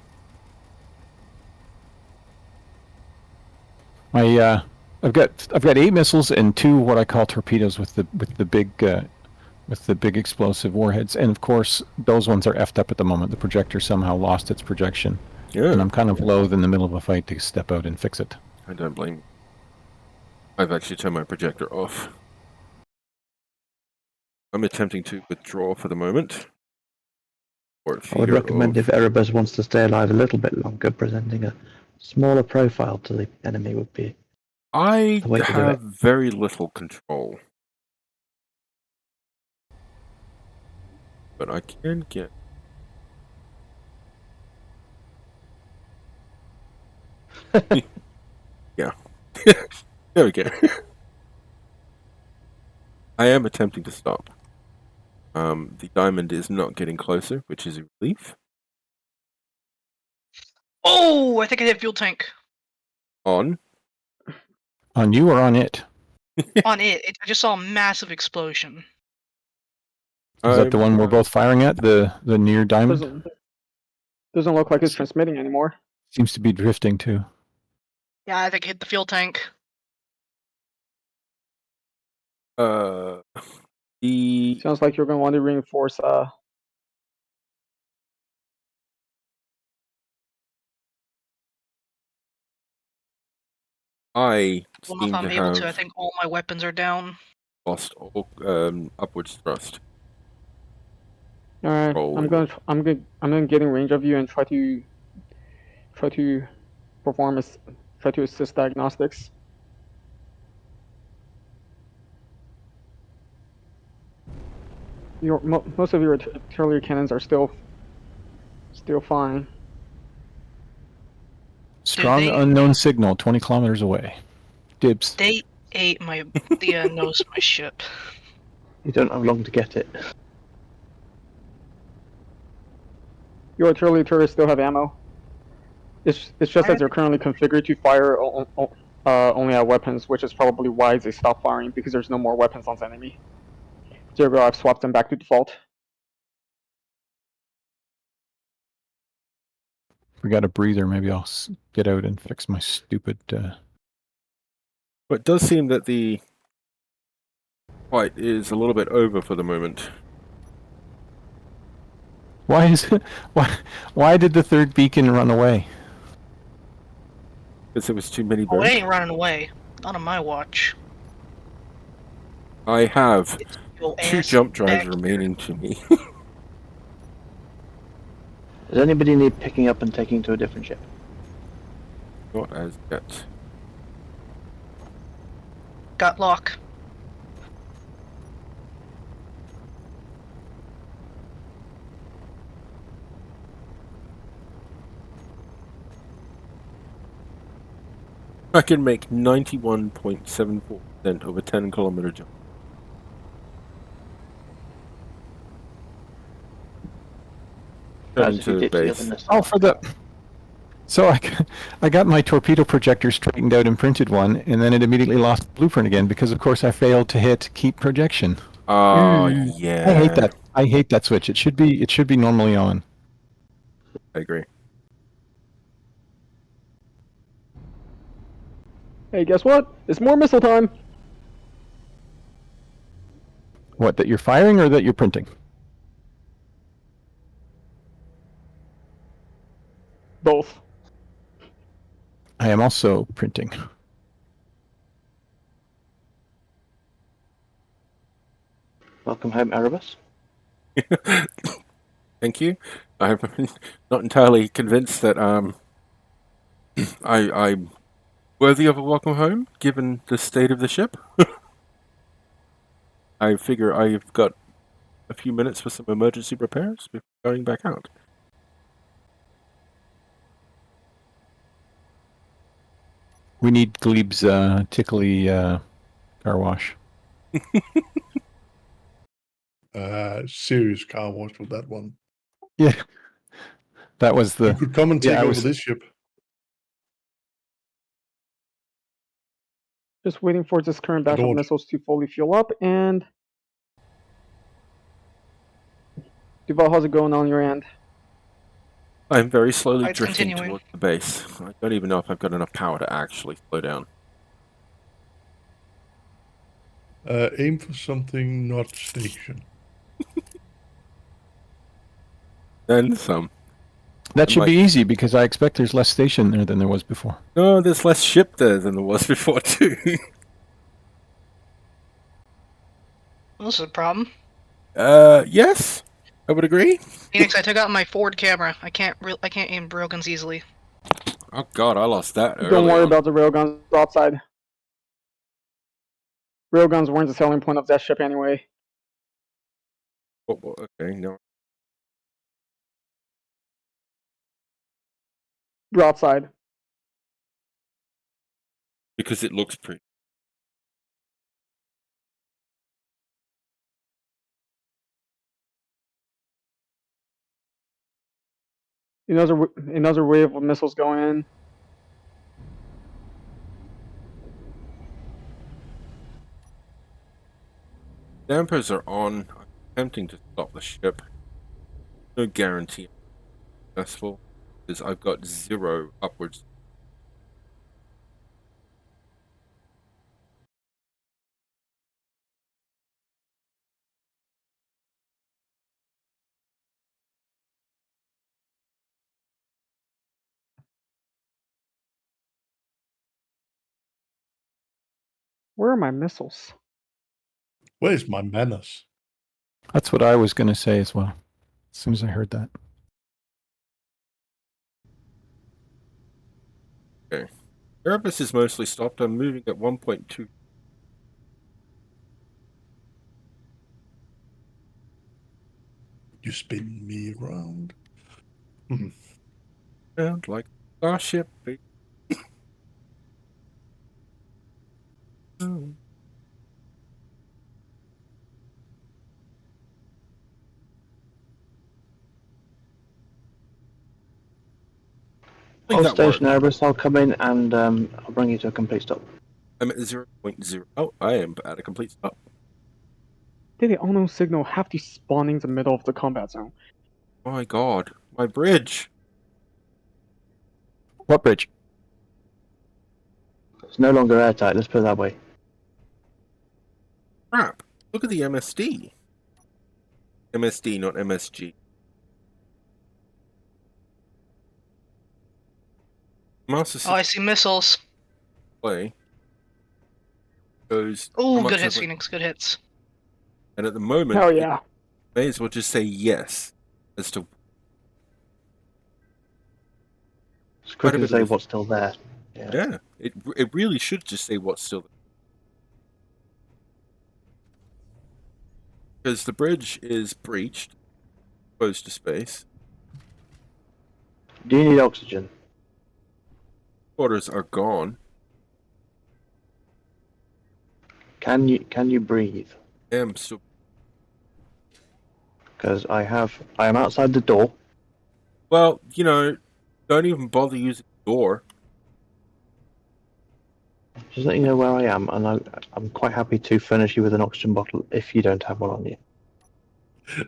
I've got 8 missiles and 2 what I call torpedoes with the big explosive warheads, and of course those ones are effed up at the moment. The projector somehow lost its projection, and Yeah, I'm kind of loath in the middle of a fight to step out and fix it. I don't blame you. I've actually turned my projector off. I'm attempting to withdraw for the moment. Or I would recommend if Erebus wants to stay alive a little bit longer, presenting a smaller profile to the enemy would be. I the way to do have it. very little control. But I can get... Yeah. There we go. I am attempting to stop. The diamond is not getting closer, which is a relief. Oh, I think I hit fuel tank. On. On you or on it? On it. I just saw a massive explosion. Is that the one we're both firing at? The near diamond? Doesn't look like it's transmitting anymore. Seems to be drifting too. Yeah, I think I hit the fuel tank. The... Sounds like you're going to want to reinforce. I Well, seem if I'm to able have to, I think all my weapons are down. lost all upwards thrust. All right, Rolling. I'm gonna get in range of you and try to try to assist diagnostics. Most of your artillery cannons are still fine. Strong they- unknown signal 20 kilometers away. Dibs. They ate the nose of my ship. You don't have long to get it. Your artillery turrets still have ammo. It's just that they're currently configured to fire only at weapons, which is probably why they stopped firing, because there's no more weapons on the enemy. There you go, I've swapped them back to default. If we got a breather, maybe I'll get out and fix my stupid. But it does seem that the fight is a little bit over for the moment. Why is it? Why did the third beacon run away? Because there was too many Oh, it birds. ain't running away. Not on my watch. I have Your 2 ass jump drives back. remaining to me. Does anybody need picking up and taking to a different ship? Not as yet. Got lock. I can make 91.74% of a 10-kilometer jump. Turn As if you to did the base. other missile. Oh, for the. So I got my torpedo projector straightened out and printed one, and then it immediately lost the blueprint again because, of course, I failed to hit keep projection. Oh, yeah. I hate that. I hate that switch. It should be normally on. I agree. Hey, guess what? It's more missile time. What, that you're firing or that you're printing? Both. I am also printing. Welcome home, Erebus. Thank you. I'm not entirely convinced that I'm worthy of a welcome home, given the state of the ship. I figure I've got a few minutes for some emergency repairs before going back out. We need Gleb's tickly car wash. Serious car wash with that one. Yeah. That was You the... could come and yeah, take I over was- this ship. Just waiting for this current batch of Lord. missiles to fully fuel up. And Duval, how's it going on your end? I'm very slowly Fight's drifting continuing. towards the base. I don't even know if I've got enough power to actually slow down. Aim for something not station. Then some. That should might- be easy because I expect there's less station there than there was before. No, there's less ship there than there was before, too. Well, this is a problem. Yes, I would agree. Phoenix, I took out my forward camera. I can't aim railguns easily. Oh god, I lost that early Don't worry on. about the railguns broadside. Railguns weren't the selling point of that ship anyway. Okay, no. Broadside. Because it looks pretty. Another wave of missiles going in. Dampers are on. I'm attempting to stop the ship. No guarantee I'm successful. Because I've got 0 upwards. Where are my missiles? Where's my manners? That's what I was going to say as well, as soon as I heard that. Erebus is mostly stopped. I'm moving at 1.2. You spin me around. Sound like a starship. Oh. I think Hold that station, worked. Erebus. I'll come in and I'll bring you to a complete stop. I'm at 0.0. Oh, I am at a complete stop. Did the unknown signal have to spawn in the middle of the combat zone? My god, my bridge. What bridge? It's no longer airtight, let's put it that way. Crap. Look at the MSD. MSD, not MSG. Master Oh, I see missiles. play goes. how Oh, much good hits, of it- Phoenix. Good hits. And at the moment, Hell it yeah. may as well just say yes as to It's Quite a quicker to bit say of- what's still there. yeah. It really should just say what's still there. Because the bridge is breached, exposed to space. Do you need oxygen? Quarters are gone. Can you breathe? Am still. Because I am outside the door. Well, don't even bother using the door. Just let you know where I am, and I'm quite happy to furnish you with an oxygen bottle if you don't have one on you.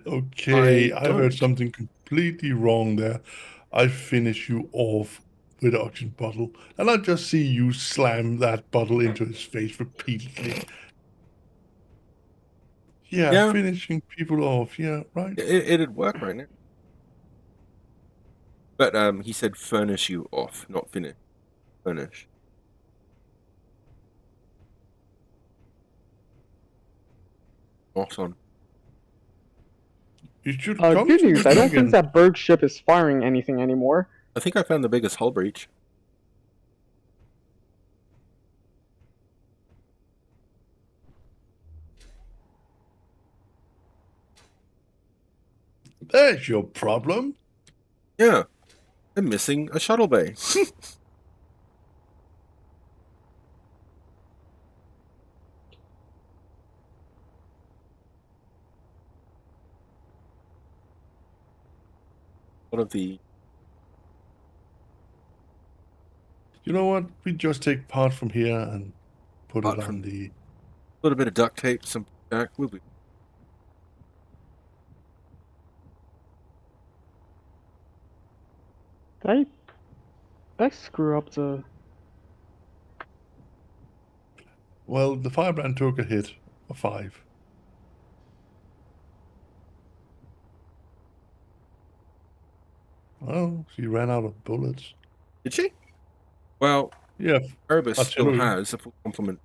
Okay, I I heard don't. something completely wrong there. I finish you off with the oxygen bottle, and I just see you slam that bottle into his face repeatedly. Yeah, Yeah. finishing people off. Yeah, right. It'd work right now. But he said furnish you off, not finish. Furnish. Not on. You should come Good to news. the I don't think dragon. that Berg ship is firing anything anymore. I think I found the biggest hull breach. There's your problem. Yeah. I'm missing a shuttle bay. One of the You know what? We just take part from here and put Part it from- on the. little bit of duct tape, some back. We'll be. Did I screw up the? Well, the firebrand took a hit of 5. Well, she ran out of bullets. Did she? Well, Yeah, Erebus still artillery. has a full complement.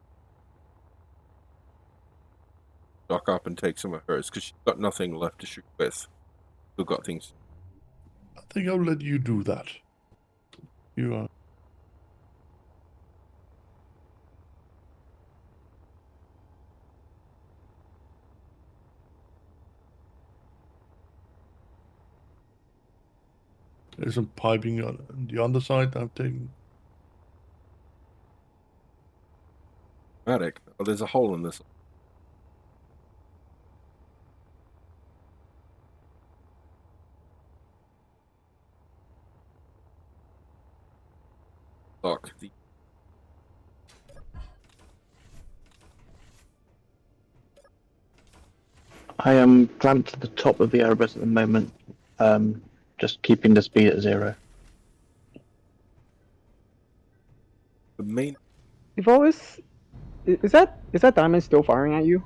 Dock up and take some of hers because she's got nothing left to shoot with. Still got things. I think I'll let you do that. You are. There's some piping on the underside. I'm taking. Dramatic. Oh, there's a hole in this. Dock. The I am clamped to the top of the Erebus at the moment, just keeping the speed at 0. main. Evo, is that diamond still firing at you?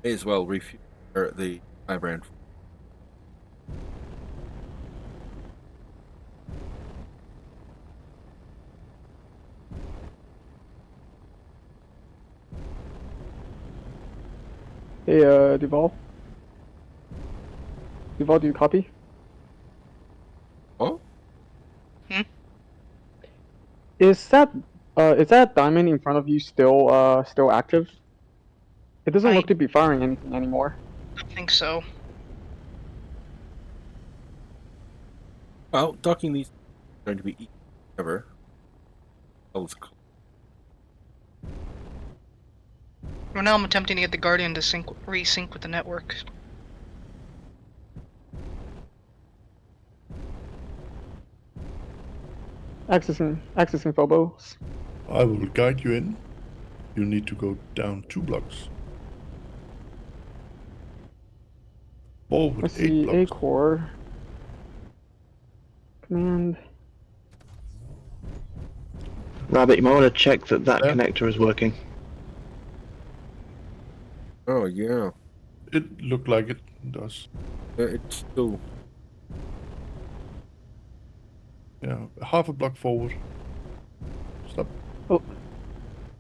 May as well refuse the firebrand. Hey, Duval. Duval, do you copy? Oh, Is that diamond in front of you still active? It doesn't look to be firing anything anymore. I think so. well, docking these is going to be easy ever. Well, now I'm attempting to get the Guardian to resync with the network. Accessing Phobos. I will guide you in. You need to go down 2 blocks. Forward Let's 8 see, A blocks. core. Command. Rabbit, you might want to check that Yeah. connector is working. Oh yeah, It looked like it does. it's still. Yeah, half a block forward. Stop.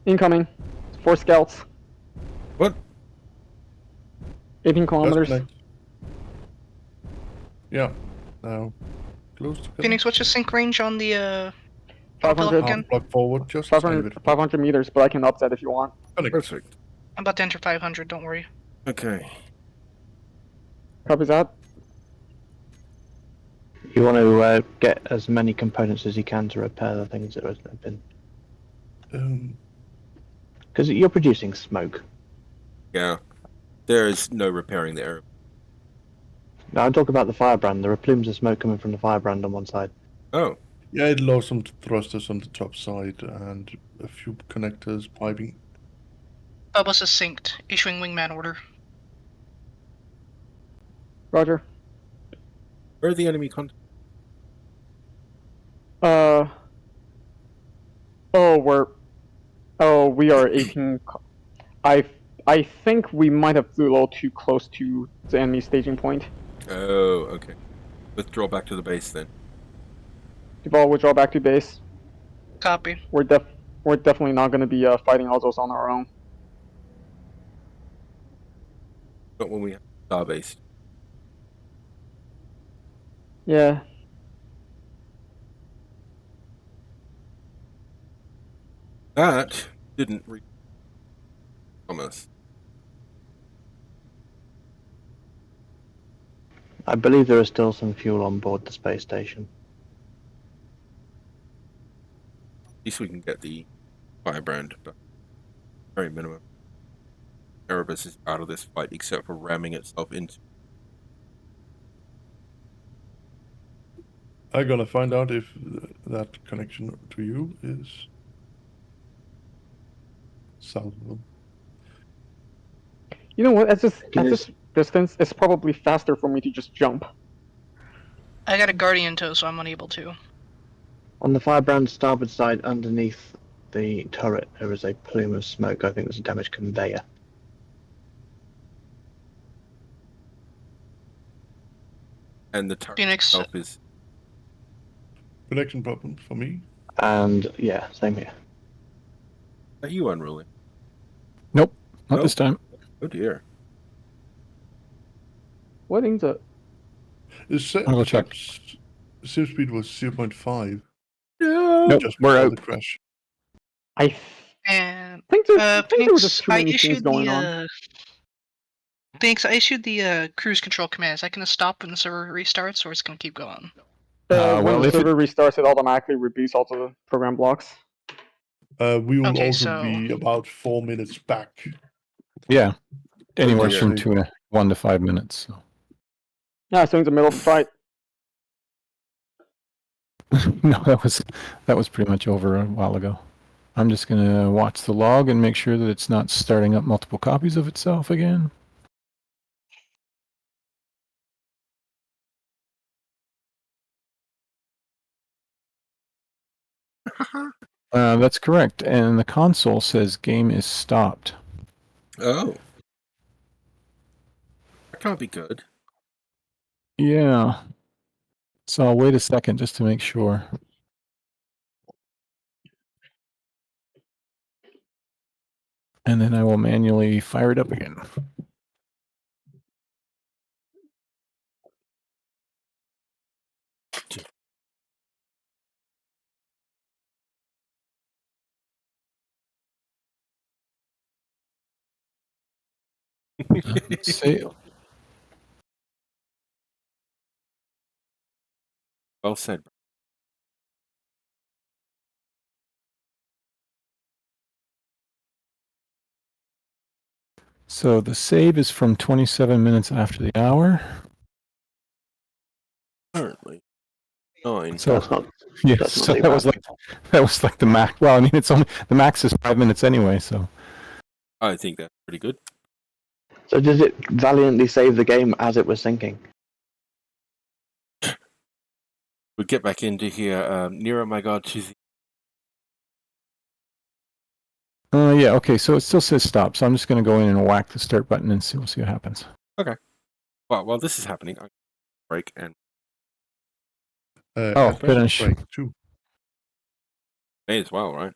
Incoming. 4 scouts. What? 18 kilometers. Just connect. Yeah. Now, close to connect. Phoenix, what's your sync range on the 500. Half again? a block forward. Just a tiny 500, bit. 500 meters, but I can upset if you want. Connect. Perfect. I'm about to enter 500, don't worry. Okay. Copy that. You want to get as many components as you can to repair the things that have been... Because you're producing smoke. Yeah. There is no repairing the error. Now I'm talking about the firebrand. There are plumes of smoke coming from the firebrand on one side. Oh, Yeah, it lost some thrusters on the top side and a few connectors, piping. Phobos is synced, issuing wingman order. Roger. Where are the enemy contacts? We are 18. I think we might have flew a little too close to the enemy staging point. Oh, okay. Withdraw back to the base then. Duval, withdraw back to base. Copy. We're definitely not going to be fighting all those on our own. Not when we have star base. Yeah. That didn't reach Thomas. I believe there is still some fuel on board the space station. At least we can get the firebrand, but very minimum. Erebus is out of this fight except for ramming itself into. I'm gonna find out if that connection to you is salvable. You know what? At this distance, it's probably faster for me to just jump. I got a guardian tow, so I'm unable to. On the Firebrand's starboard side, underneath the turret, there is a plume of smoke. I think there's a damaged conveyor. And the turret Phoenix. itself is. Connection problem for me. And yeah, same here. Are you unruly? Nope, not Nope. this time. Oh dear. What is it? I'll go check. Sim speed was 0.5. No. Nope, Just we're before out. the crash. I And think there were Phoenix, just too I many things issued going the. on. Phoenix, I issued the cruise control command. Is that going to stop when the server restarts, or it's going to keep going? When well, the if it- server restarts, it automatically reboots all the program blocks. We will Okay, also so- be about 4 minutes back. Yeah, anywhere dear. from 1 to 5 minutes. So. Yeah, so in the middle of the fight. No, that was pretty much over a while ago. I'm just gonna watch the log and make sure that it's not starting up multiple copies of itself again. That's correct, and the console says game is stopped. Oh. That can't be good. Yeah. So I'll wait a second just to make sure. And then I will manually fire it up again. Say, Well said. so the save is from 27 minutes after the hour. Currently. 9. So That's not. yes, That's not so too that was bad. like the max. Well, I mean, it's only the max is 5 minutes anyway. So I think that's pretty good. So does it valiantly save the game as it was sinking? We get back into here. Nero, my god, she's. yeah, okay. So it still says stop. So I'm just going to go in and whack the start button and we'll see what happens. Well, while this is happening, I break and Oh, Advance finish. break too. may as well, right?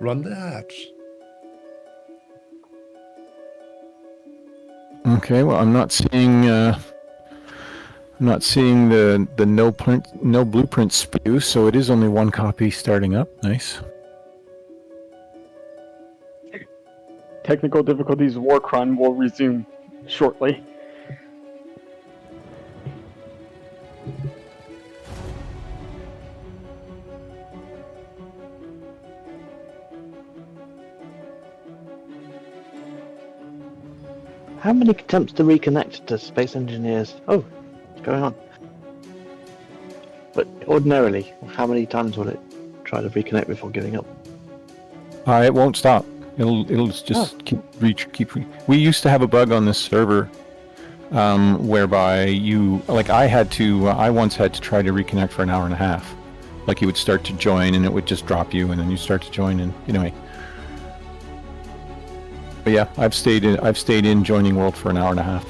Run the ads. Okay. Well, I'm not seeing. I'm not seeing the no blueprint spew. So it is only one copy starting up. Nice. Technical difficulties Warcrun will resume shortly. How many attempts to reconnect to Space Engineers? Oh, what's going on? But ordinarily, how many times will it try to reconnect before giving up? It won't stop. It'll just keep. We used to have a bug on this server, whereby I once had to try to reconnect for an hour and a half. Like you would start to join and it would just drop you, and then you start to join, and anyway. But yeah, I've stayed in Joining World for an hour and a half.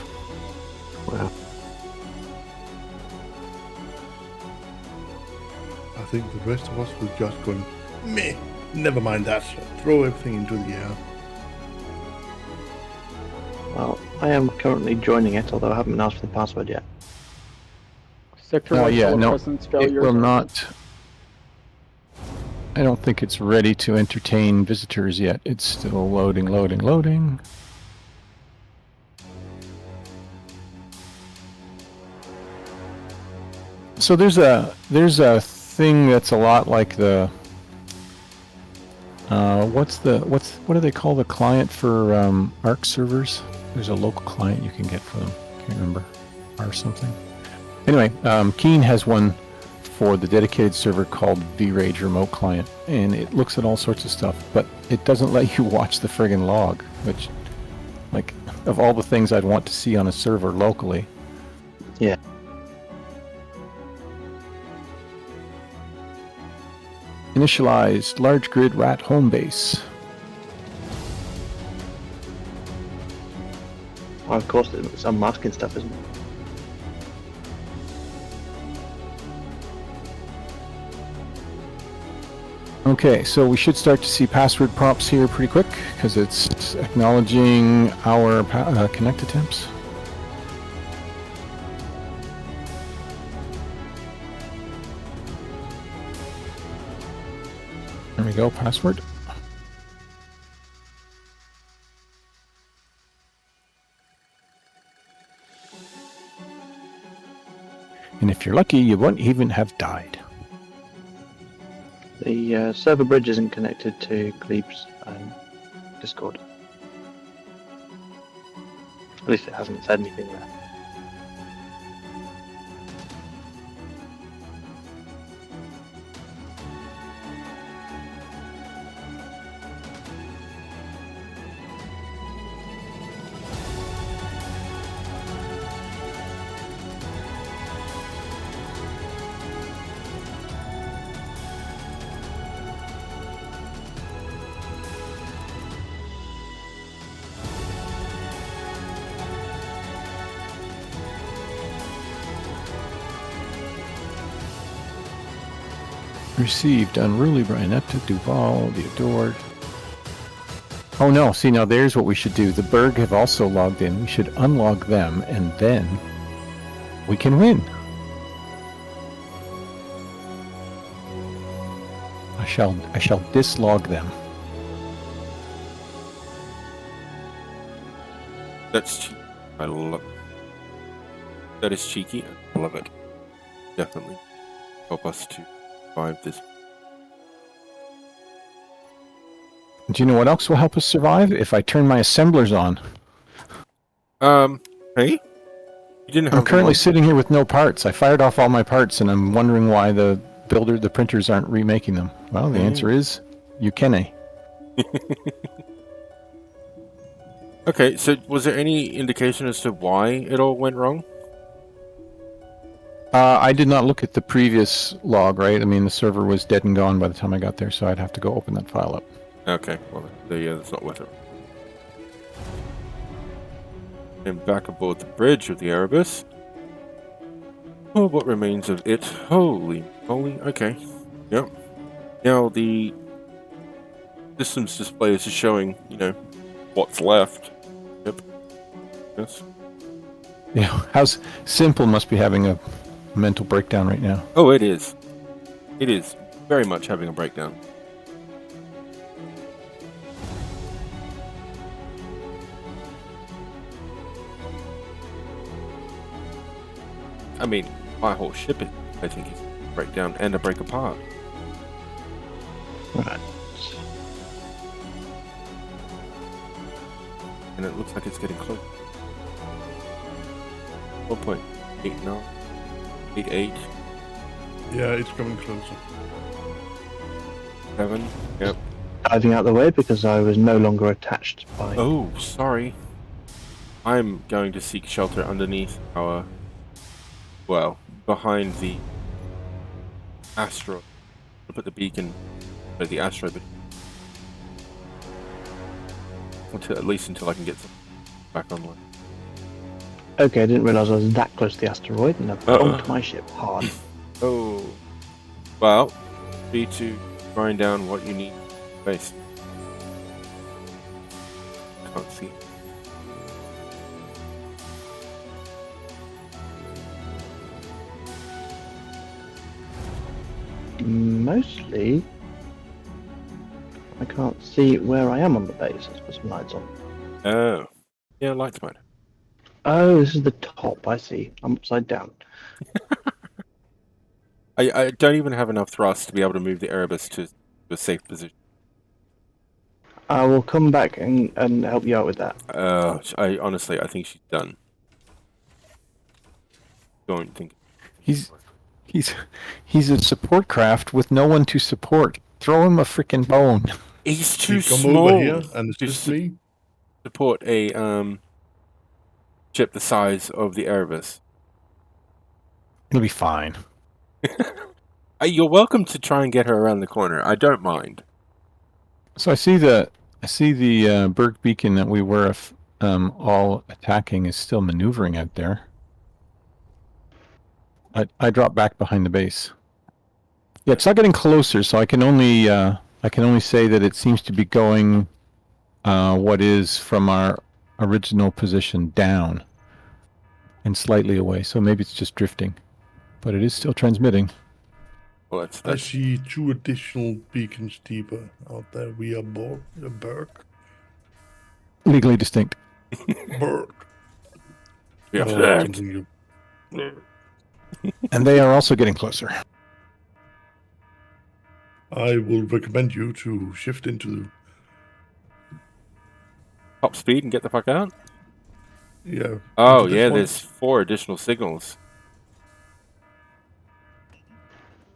Wow. I think the rest of us were just going, meh, never mind that. Throw everything into the air. Well, I am currently joining it, although I haven't been asked for the password yet. Sector-wide yeah, no, presence It failure. will not. I don't think it's ready to entertain visitors yet. It's still loading. So there's a thing that's a lot like the what do they call the client for ARC servers? There's a local client you can get for them. Can't remember, or something. Anyway, Keen has one for the dedicated server called VRage Remote Client, and it looks at all sorts of stuff, but it doesn't let you watch the friggin' log, which, like, of all the things I'd want to see on a server locally. Yeah. Initialized large grid rat home base. Well, of course, there's some masking stuff, isn't it? Okay, so we should start to see password prompts here pretty quick, because it's acknowledging our connect attempts. There we go, password. And if you're lucky, you won't even have died. The server bridge isn't connected to Gleb's Discord. At least it hasn't said anything there. Received unruly by Inepta, Duval, the Adored. Oh no, see now there's what we should do. The Berg have also logged in. We should unlog them and then we can win. I shall dislog them. That's cheeky. I love it. That is cheeky. I love it. Definitely help us to survive this. Do you know what else will help us survive? If I turn my assemblers on. Hey? You didn't have I'm currently one? sitting here with no parts. I fired off all my parts and I'm wondering why the printers aren't remaking them. Well, the answer is you can. Okay, so was there any indication as to why it all went wrong? I did not look at the previous log, right? I mean, the server was dead and gone by the time I got there, so I'd have to go open that file up. Okay, well, that's not worth it. And back aboard the bridge of the Erebus. Oh, what remains of it? Holy moly. Okay. Yep. Now the systems display is just showing, what's left. Yep. Yes. Yeah, how's Simple must be having a mental breakdown right now. Oh, it is. It is very much having a breakdown. I mean, my whole ship, I think, is a breakdown and a break apart. Right. And it looks like it's getting close. 1.89, 88, Yeah, it's coming closer. 7. Yep. diving out the way because I was no longer attached by. Oh, sorry. I'm going to seek shelter underneath our... Well, behind the asteroid. I'll put the beacon... the asteroid... At least until I can get some back online. Okay, I didn't realise I was that close to the asteroid, and I bumped my ship hard. Oh. Well, be to grind down what you need base. Can't see. Mostly, I can't see where I am on the base. Let's put some lights on. Oh. Yeah, lights mode. Oh, this is the top. I see. I'm upside down. I don't even have enough thrust to be able to move the Erebus to a safe position. I will come back and help you out with that. I honestly, I think she's done. Don't think. He's a support craft with no one to support. Throw him a freaking bone. He's too You come small over here and to assist me. support a ship the size of the Erebus. He'll be fine. You're welcome to try and get her around the corner. I don't mind. So I see the Berg beacon that we were all attacking is still maneuvering out there. I drop back behind the base. Yeah, it's not getting closer, so I can only say that it seems to be going what is from our original position down and slightly away. So maybe it's just drifting, but it is still transmitting. Well, I that's see 2 additional beacons deeper out there. We are Berg. Legally distinct. Berg. yeah. Oh, continue. And they are also getting closer. I will recommend you to shift into Top speed and get the fuck out. yeah. Oh into this yeah, one. there's 4 additional signals.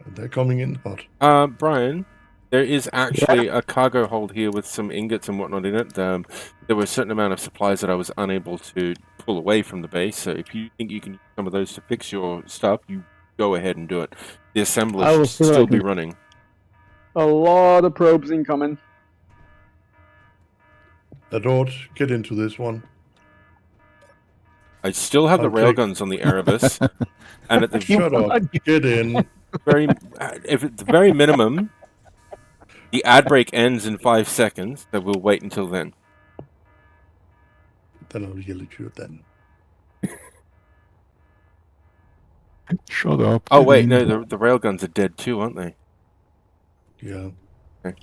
And they're coming in hot. Brian, there is actually a cargo hold here with some ingots and whatnot in it. There were a certain amount of supplies that I was unable to pull away from the base. So if you think you can use some of those to fix your stuff, you go ahead and do it. The assembler I will should see what I still be can- running. A lot of probes incoming. Adort, get into this one. I still have the I'll take- railguns on the Erebus, and at the Shut up. Get in. very, if at the very minimum, the ad break ends in 5 seconds. So we'll wait until then. Then I'll yell at you then. Shut up. Oh wait, no, the railguns are dead too, aren't they? Yeah. All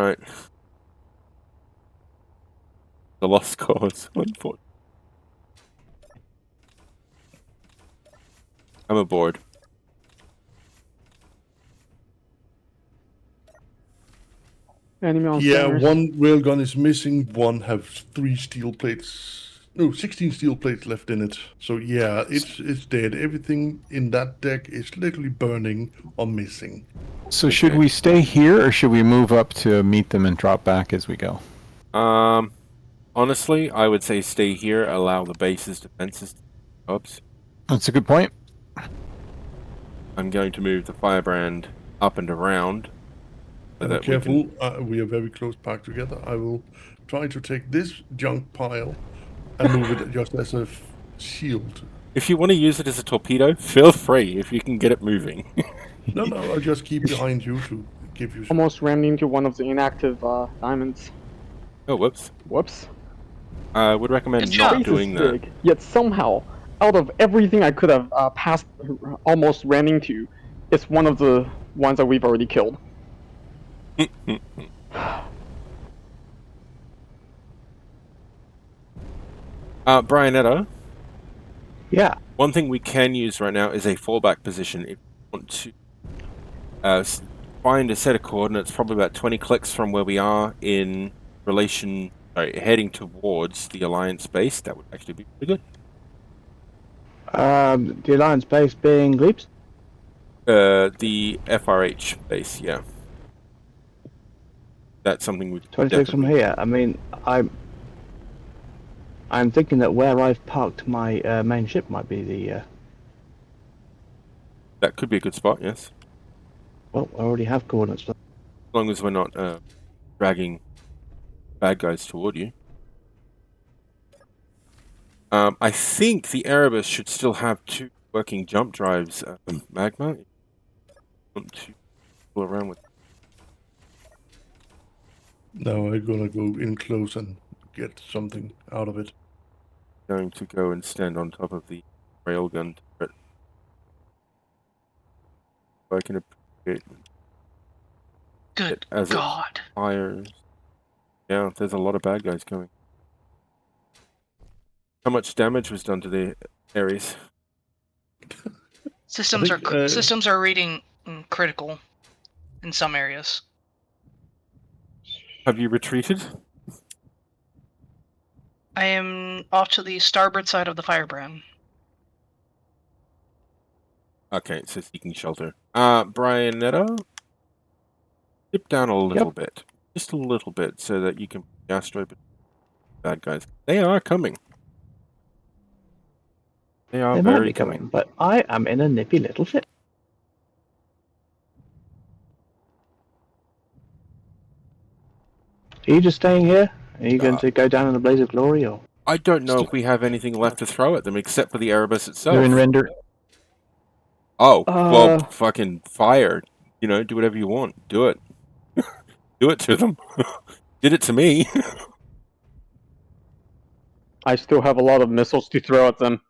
right. The lost cause. Unfortunately. I'm aboard. Enemy on Yeah, scanners. one railgun is missing. One have 3 steel plates. No, 16 steel plates left in it. So yeah, it's dead. Everything in that deck is literally burning or missing. So should Okay. we stay here or should we move up to meet them and drop back as we go? Honestly, I would say stay here. Allow the base's defenses. Oops. That's a good point. I'm going to move the firebrand up and around. So And that we careful, can- we are very close packed together. I will try to take this junk pile and move it just as a shield. If you want to use it as a torpedo, feel free. If you can get it moving. No, I'll just keep behind you to give you some. Almost rammed into one of the inactive diamonds. Oh, whoops. Whoops. I would recommend Good not job. Space doing is that. big, yet somehow, out of everything I could have passed, almost ran into, it's one of the ones that we've already killed. Brian Edo, Yeah. one thing we can use right now is a fallback position. If you want to find a set of coordinates, probably about 20 clicks from where we are in relation, heading towards the Alliance base, that would actually be pretty good. The Alliance base being Gleeps. The FRH base, yeah. That's something we 26 from definitely- here. I mean, I'm thinking that where I've parked my main ship might be the. That could be a good spot, yes. Well, I already have coordinates for. As long as we're not dragging bad guys toward you. I think the Erebus should still have 2 working jump drives. Magma. Want to pull around with. Now I'm gonna go in close and get something out of it. Going to go and stand on top of the railgun turret. I can appreciate Good as it God. fires. Yeah, there's a lot of bad guys coming. How much damage was done to the Ares? Systems think, are systems are reading critical in some areas. Have you retreated? I am off to the starboard side of the Firebrand. Okay, so seeking shelter. Brian Netto? Dip down a little bit. Just a little bit so that you can asteroid bad guys. They are coming. They are They might very be coming, but I am in a nippy little ship. Are you just staying here? Are you going to go down in a blaze of glory, or? I don't know if we have anything left to throw at them except for the Erebus itself. They're in render. Oh, well, Uh, fucking fire. You know, do whatever you want. Do it. Do it to them. Did it to me. I still have a lot of missiles to throw at them.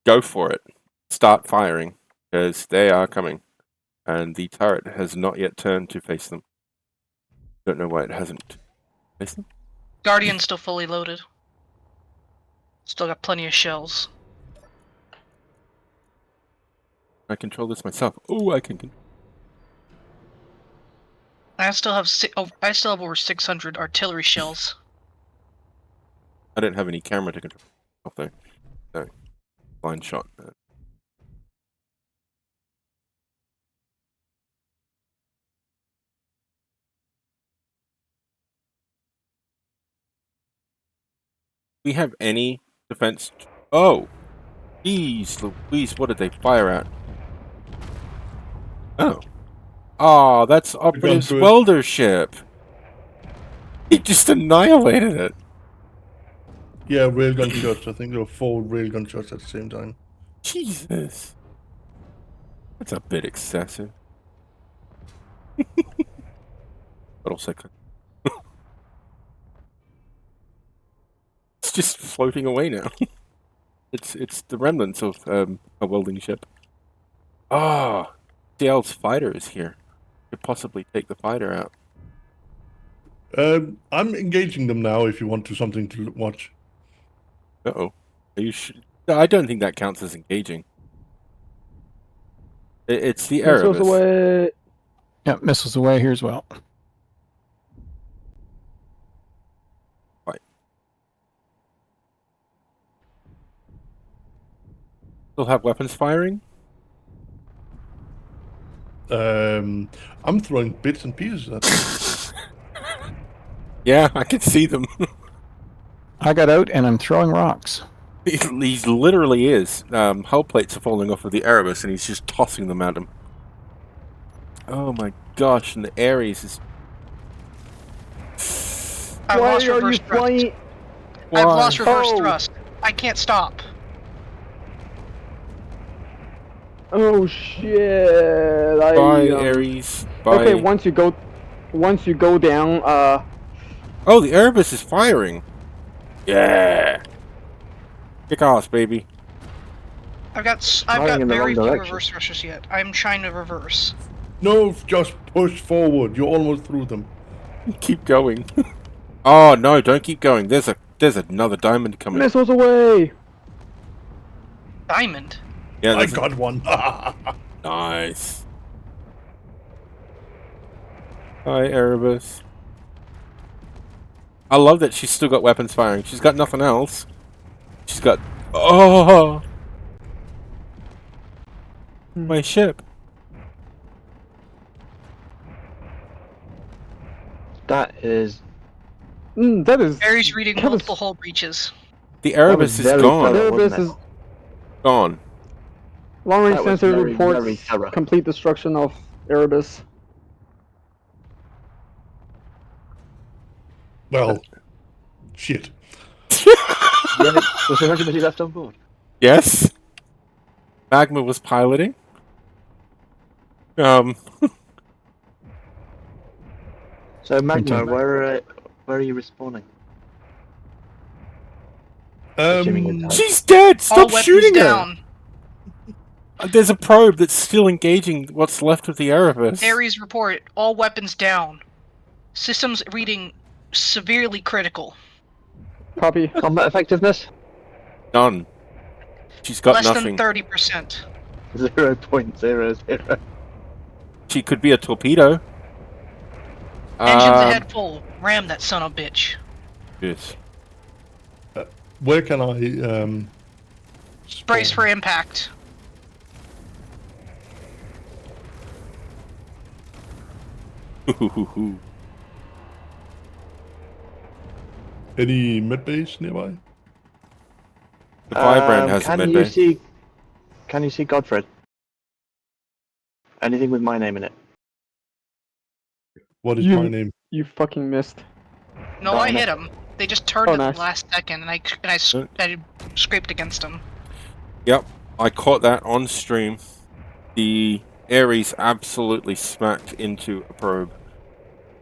Go for it. Start firing, because they are coming. And the turret has not yet turned to face them. Don't know why it hasn't faced them. Guardian's still fully loaded. Still got plenty of shells. I control this myself. Oh, I can. I still have I still have over 600 artillery shells. I don't have any camera to control myself, though. So, blind shot. We have any defense? Oh, jeez, Louise, what did they fire at? Oh, that's Operative's through it. welder ship. He just annihilated it. Yeah, railgun shots. I think there were 4 railgun shots at the same time. Jesus, that's a bit excessive. But also, it's just floating away now. It's the remnants of a welding ship. Ah, DL's fighter is here. Could possibly take the fighter out. I'm engaging them now. If you want to something to watch. Uh-oh. Are you No, I don't think that counts as engaging. It's the Missiles Erebus. away. Yeah, missiles away here as well. Still have weapons firing? I'm throwing bits and pieces at them. Yeah, I can see them. I got out and I'm throwing rocks. He literally is. Hull plates are falling off of the Erebus and he's just tossing them at him. Oh my gosh, and the Ares is... I've Why lost are reverse you thrust. flying? I've lost Why? reverse Oh. thrust. I can't stop. Oh shit! Bye, Ares. Bye. Okay, once you go down, Oh, the Erebus is firing. Yeah. Kick ass, baby. I've got Flying in the very wrong few direction. reverse thrusters yet. I'm trying to reverse. No, just push forward. You're almost through them. Keep going. Oh no, don't keep going. There's another diamond coming. missiles away. Diamond. Yeah, I there's got one. nice. Hi, Erebus. I love that she's still got weapons firing. She's got nothing else. She's got... Oh! My ship. That is That is. Ares reading that was- multiple hull breaches. The that was Erebus is very gone. thorough, Erebus wasn't is it? Gone. long range That was sensor very, reports very thorough. complete destruction of Erebus. Well, shit. Yeah, was there anybody left on board? Yes. Magma was piloting. So Magma, Continue. where are you respawning? Assuming you're tired. She's dead. All Stop weapons shooting her. down. There's a probe that's still engaging what's left of the Erebus. Ares report. All weapons down. Systems reading severely critical. Copy. Combat effectiveness? None. She's got Less nothing. than 30%. 0.00. She could be a torpedo. Engines ahead full. Ram that son of a bitch. Yes. Where can I Brace spawn? for impact. Any med base nearby? The Firebrand has a Can med you bay. see? Can you see Godfred? Anything with my name in it? What is You- my name? You fucking missed. No, I hit him. They just turned Oh, at nice. the last second, and I scraped against them. Yep, I caught that on stream. The Ares absolutely smacked into a probe.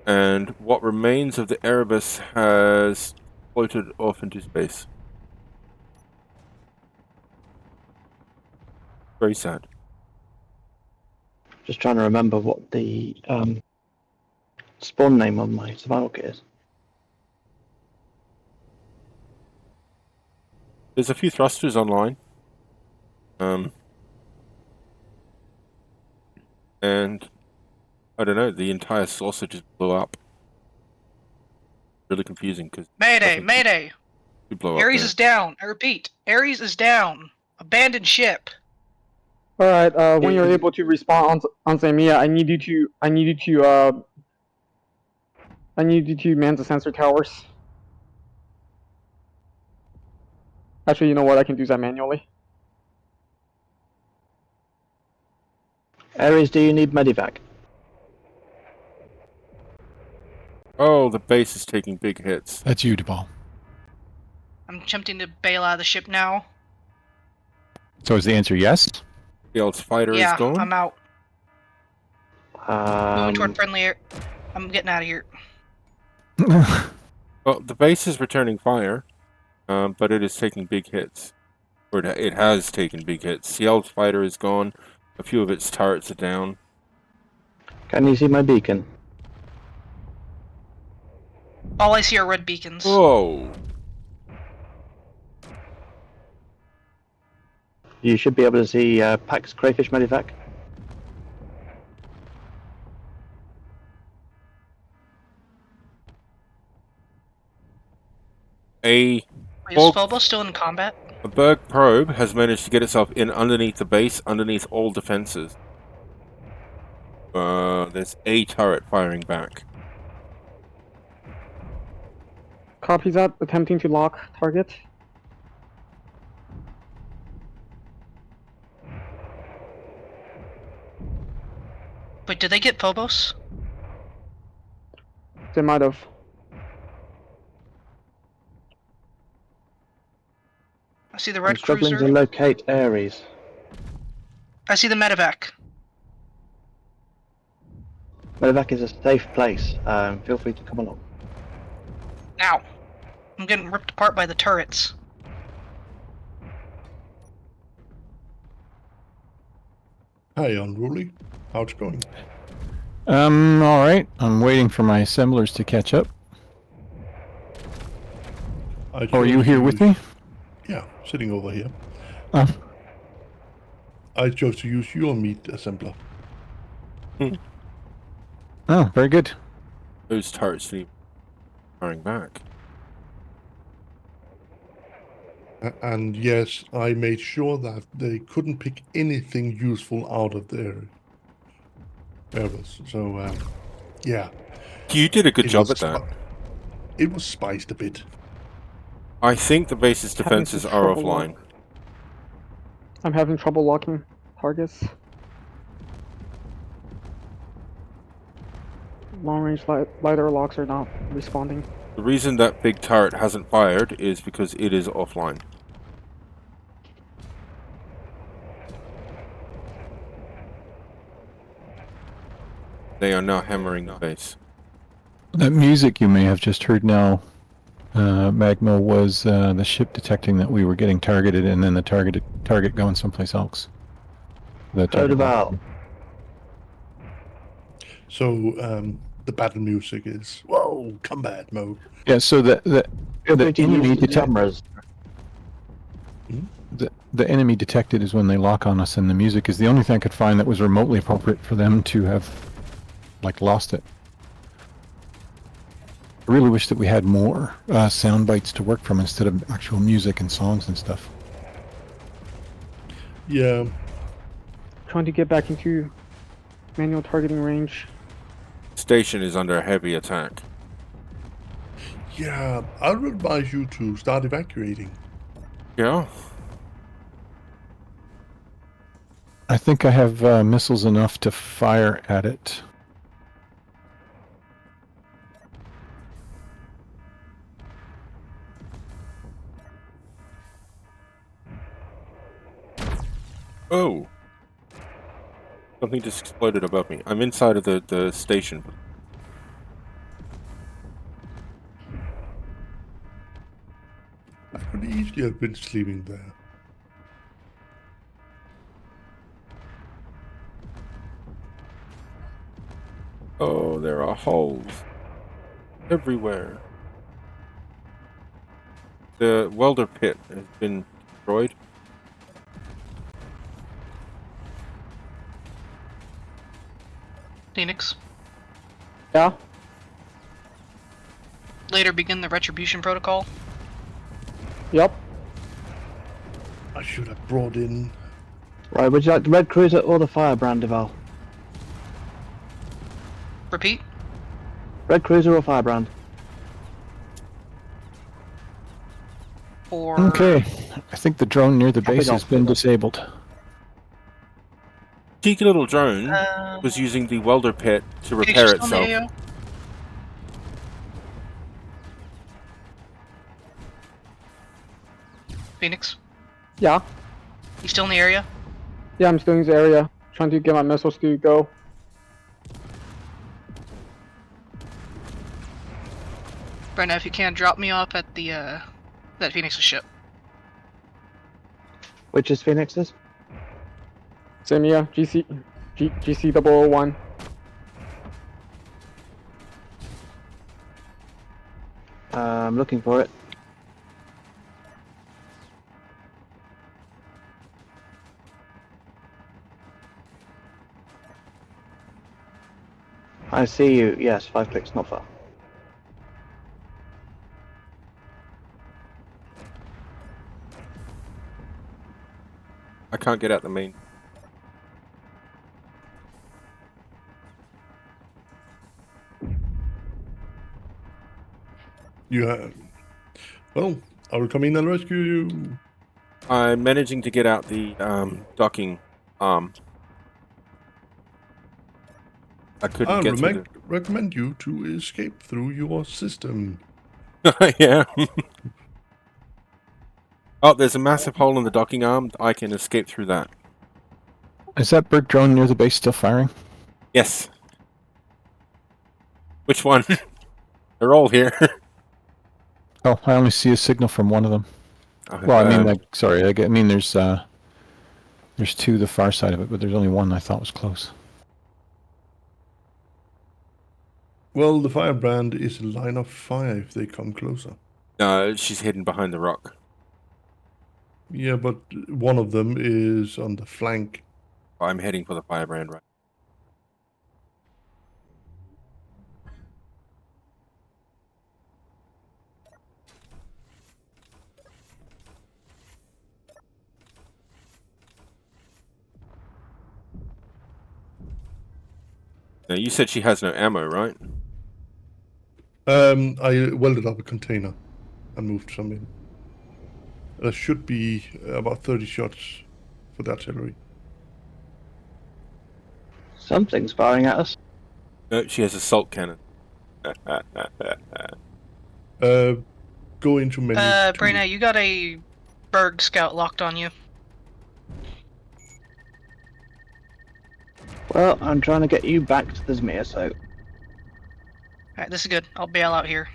And what remains of the Erebus has floated off into space. Very sad. Just trying to remember what the spawn name on my survival kit is. There's a few thrusters online. And I don't know, the entire saucer just blew up. Really confusing because Mayday! Mayday! you blow up. Ares there. is down. I repeat, Ares is down. Abandoned ship. All right. When you're able to respawn on Zamia, I need you to man the sensor towers. Actually, you know what? I can do that manually. Ares, do you need medevac? Oh, the base is taking big hits. That's you, Duvall. I'm attempting to bail out of the ship now. So is the answer yes? The old fighter Yeah, is gone. I'm out. Moving toward friendly air. I'm getting out of here. Well, the base is returning fire, but it is taking big hits. Or it has taken big hits. The old fighter is gone. A few of its turrets are down. Can you see my beacon? All I see are red beacons. Whoa! You should be able to see Pax Crayfish medevac. A Wait, is Phobos still in combat? Berg probe has managed to get itself in underneath the base, underneath all defenses. There's a turret firing back. Copy that. Attempting to lock target. Wait, did they get Phobos? They might have. I see the I'm red struggling cruiser. to locate Ares. I see the medevac. Medevac is a safe place. Feel free to come along. Ow. I'm getting ripped apart by the turrets. Hi, Unruly. How's it going? All right. I'm waiting for my assemblers to catch up. I Oh, are you chose here to with use- me? Yeah, sitting over here. Oh. I chose to use your meat assembler. Oh, very good. Those turrets need firing back. And yes, I made sure that they couldn't pick anything useful out of their Erebus. So, yeah. You did a good It job was at that. It was spiced a bit. I think the base's Having defenses some are trouble offline. I'm having trouble locking targets. Long range lighter locks are not responding. The reason that big turret hasn't fired is because it is offline. They are now hammering the base. That music you may have just heard now, Magma, was the ship detecting that we were getting targeted, and then the target going someplace else. The Heard target about. So the battle music is whoa combat mode. Yeah, so the Feel the free to enemy use the detect cameras. the enemy detected is when they lock on us, and the music is the only thing I could find that was remotely appropriate for them to have like lost it. I really wish that we had more sound bites to work from instead of actual music and songs and stuff. Yeah, Trying to get back into manual targeting range. Station is under heavy attack. yeah. I would advise you to start evacuating. Yeah. I think I have missiles enough to fire at it. Oh. Something just exploded above me. I'm inside of the station. I could easily have been sleeping there. Oh, there are holes everywhere. The welder pit has been destroyed. Phoenix. Yeah? Later begin the retribution protocol. Yep. I should have brought in. Right, would you like the Red Cruiser or the Firebrand, Deval? Repeat. Red Cruiser or Firebrand? For Okay, I think the drone near the base Copy has that. been disabled. Cheeky little drone um, was using the welder pit to Phoenix, repair you still on the itself. AO? Phoenix, Yeah? you still in the area? Yeah, I'm still in this area. Trying to get my missiles to go. Brenda, if you can, drop me off at the that Phoenix's ship. Which is Phoenix's? Same here. GC 001. I'm looking for it. I see you. Yes, 5 clicks, not far. I can't get out the main. You have. Well, I will come in and rescue you. I'm managing to get out the docking arm. I couldn't I get through recommend you to escape through your system. the... Yeah. Oh, there's a massive hole in the docking arm. I can escape through that. Is that Berg drone near the base still firing? Yes. Which one? They're all here. Oh, I only see a signal from one of them. Well, I mean, like, sorry, I mean, there's two the far side of it, but there's only one I thought was close. Well, the Firebrand is a line of fire if they come closer. No, she's hidden behind the rock. Yeah, but one of them is on the flank. I'm heading for the Firebrand right. Now, you said she has no ammo, right? I welded up a container and moved some in. There should be about 30 shots for the artillery. Something's firing at us. No, she has a salt cannon. Go into menu. Brayna, you got a Berg scout locked on you. Well, I'm trying to get you back to the Zmia, so Alright, this is good. I'll bail out here.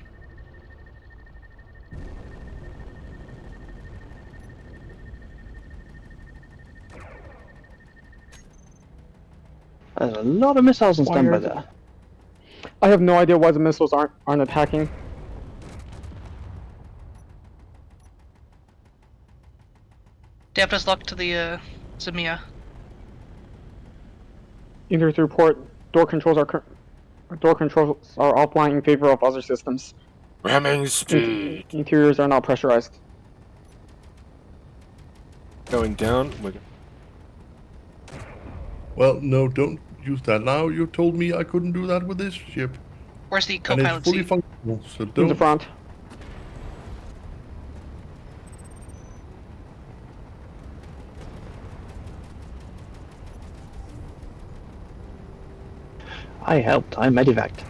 there's a lot of missiles on Why standby is it- there. I have no idea why the missiles aren't attacking. Deputy's locked to the Zamia. Either to report door controls are offline in favor of other systems. Ramming speed. Interiors are not pressurized. Going down. Well, no, don't use that now. You told me I couldn't do that with this ship. Where's the And it's co-pilot fully seat? functional, so In the don't. front. I helped, I medevaced.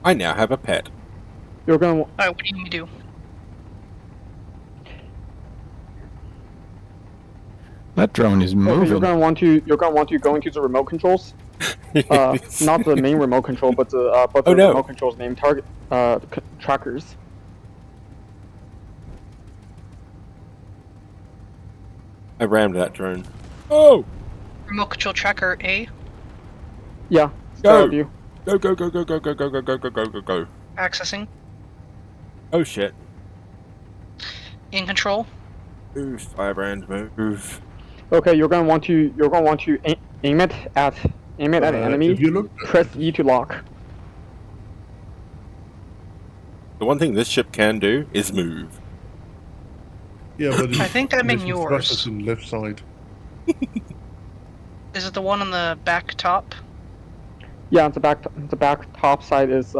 I now have a pet. You're gonna Alright, what do you need me to do? That drone is okay, you're moving. gonna want to go into the remote controls. Not the main remote control, but the Oh, no. remote controls named target trackers. I rammed that drone. Oh! Remote control tracker A. Yeah. Go. Of you. Go, go, go, go, go, go, go, go, go, go, go, go, go. Accessing. Oh shit. In control. Move, Firebrand, move. Okay, you're gonna want to aim it at an enemy. If you look, Press E to lock. The one thing this ship can do is move. yeah, but I think I'm in mission yours. thrusters in left side. Is it the one on the back top? Yeah, the back top side is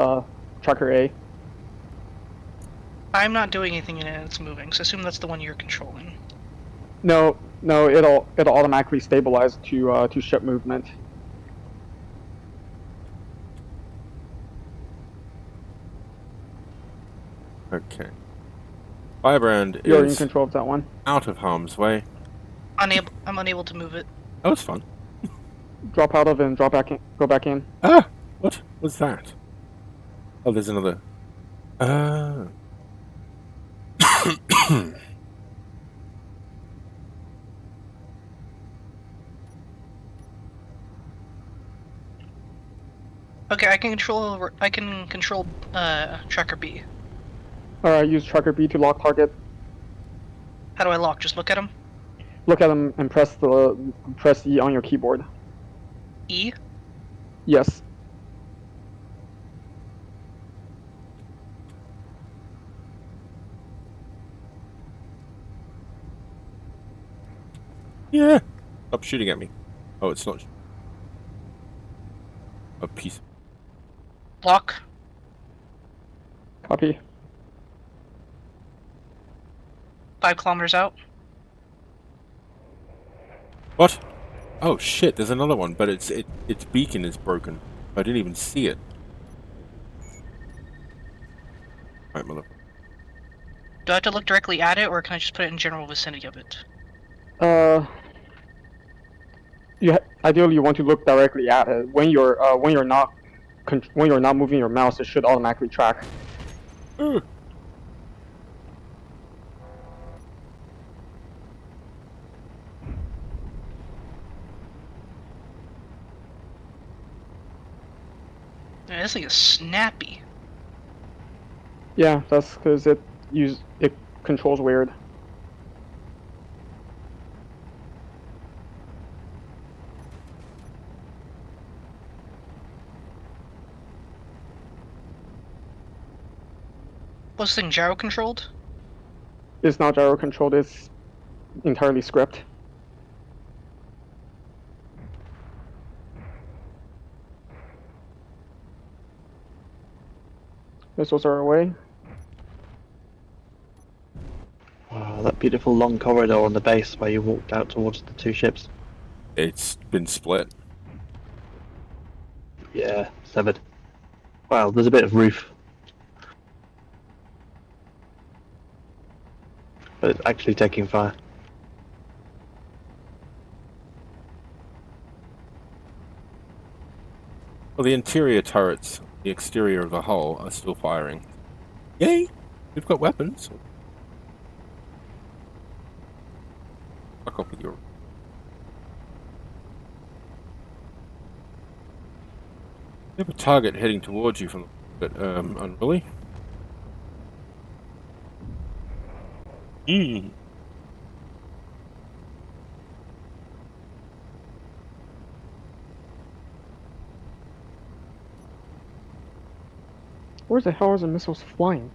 tracker A. I'm not doing anything in it, it's moving, so assume that's the one you're controlling. No, it'll automatically stabilize to ship movement. Okay. Firebrand You're in is control of that one. out of harm's way. I'm unable to move it. That was fun. Drop out of it and drop back in. Go back in. Ah! What was that? Oh, there's another. Ah. Okay, I can control tracker B. Alright, use tracker B to lock target. How do I lock? Just look at him. Look at him and press E on your keyboard. E. Yes. Yeah. Stop shooting at me. Oh, it's not. A piece. Lock. Copy. 5 kilometers out. What? Oh shit! There's another one, but its beacon is broken. I didn't even see it. Right, mother. Do I have to look directly at it, or can I just put it in general vicinity of it? Ideally you want to look directly at it. When you're not moving your mouse, it should automatically track. Ooh. Man, this thing is snappy. Yeah, that's because it controls weird. Was this thing gyro controlled? It's not gyro controlled. It's entirely script. Missiles are away. Wow, that beautiful long corridor on the base where you walked out towards the two ships. It's been split. Yeah, severed. Well, there's a bit of roof. But it's actually taking fire. Well, the interior turrets, the exterior of the hull, are still firing. Yay! We've got weapons. Fuck off with your... You have a target heading towards you from the unruly. Where the hell are the missiles flying?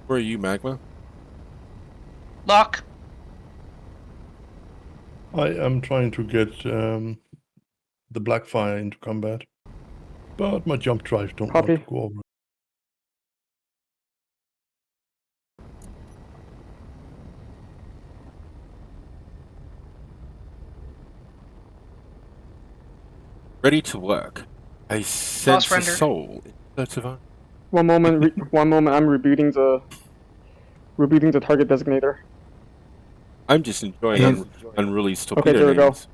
Where are you, Magma? Lock. I am trying to get the Blackfire into combat, but my jump drives don't Copy. want to go over. Ready to work. I sense a render. soul in search of... One moment. One moment. I'm rebooting the target designator. I'm just enjoying Unruly's Okay, torpedo there we go. names.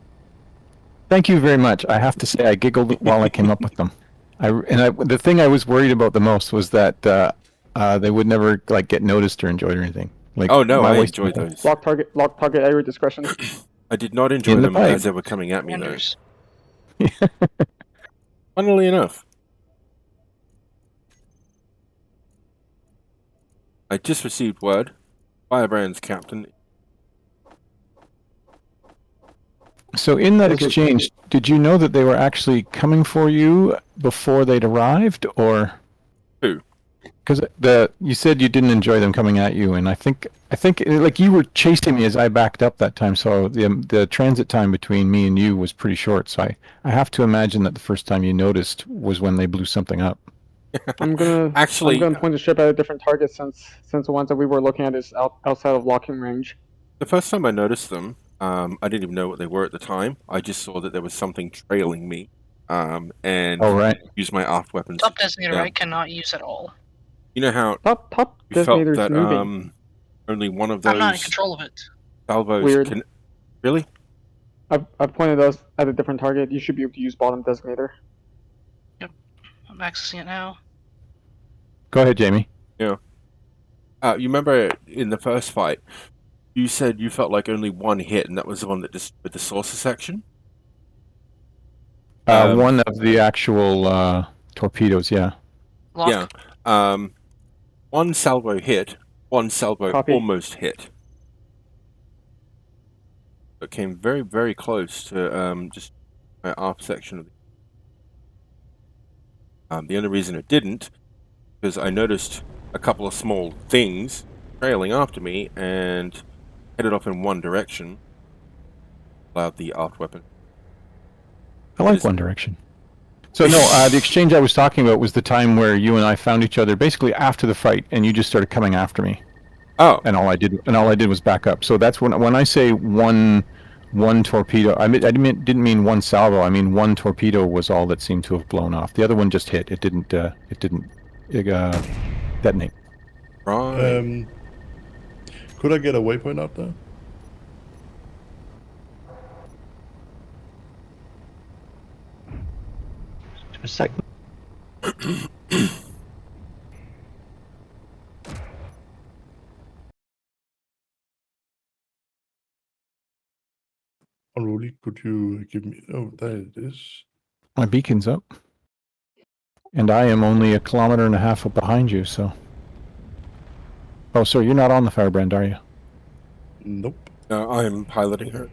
Thank you very much. I have to say, I giggled while I came up with them. The thing I was worried about the most was that they would never like get noticed or enjoyed or anything. Like, Oh no, my I waste- enjoyed those. Lock target at your discretion. I did not enjoy In the them pipe. as they were coming at me, though. Renders. Funnily enough. I just received word. Firebrand's captain. So in that This is- exchange, did you know that they were actually coming for you before they'd arrived, or Who? because you said you didn't enjoy them coming at you, and I think like you were chasing me as I backed up that time, so the transit time between me and you was pretty short. So I have to imagine that the first time you noticed was when they blew something up. I'm gonna Actually, point the ship at a different target since the ones that we were looking at is outside of locking range. the first time I noticed them, I didn't even know what they were at the time. I just saw that there was something trailing me, and Oh right. used my aft weapons. Top designator Yeah. I cannot use at all. You know how Top you felt designator's that moving. only one of I'm not in those control of it. salvos Weird. can... Really? I've pointed those at a different target. You should be able to use bottom designator. I'm accessing it now. Go ahead, Jamie. You remember in the first fight, you said you felt like only one hit, and that was the one that just with the saucer section? One of the actual torpedoes, yeah. Lock. Yeah. One salvo hit, one salvo Copy. almost hit. It came very, very close to just my aft section of the only reason it didn't, because I noticed a couple of small things trailing after me and headed off in one direction. Allowed the aft weapon. I like One Direction. So no, the exchange I was talking about was the time where you and I found each other basically after the fight, and you just started coming after me, Oh, and all I did was back up. So that's when I say one torpedo, I didn't mean one salvo. I mean one torpedo was all that seemed to have blown off. The other one just hit. It didn't detonate. right. Could I get a waypoint out there? A sec. Unruly, could you give me... Oh, there it is. My beacon's up, and I am only 1.5 kilometers up behind you. So. Oh, sorry, you're not on the Firebrand, are you? Nope. No, I'm piloting her.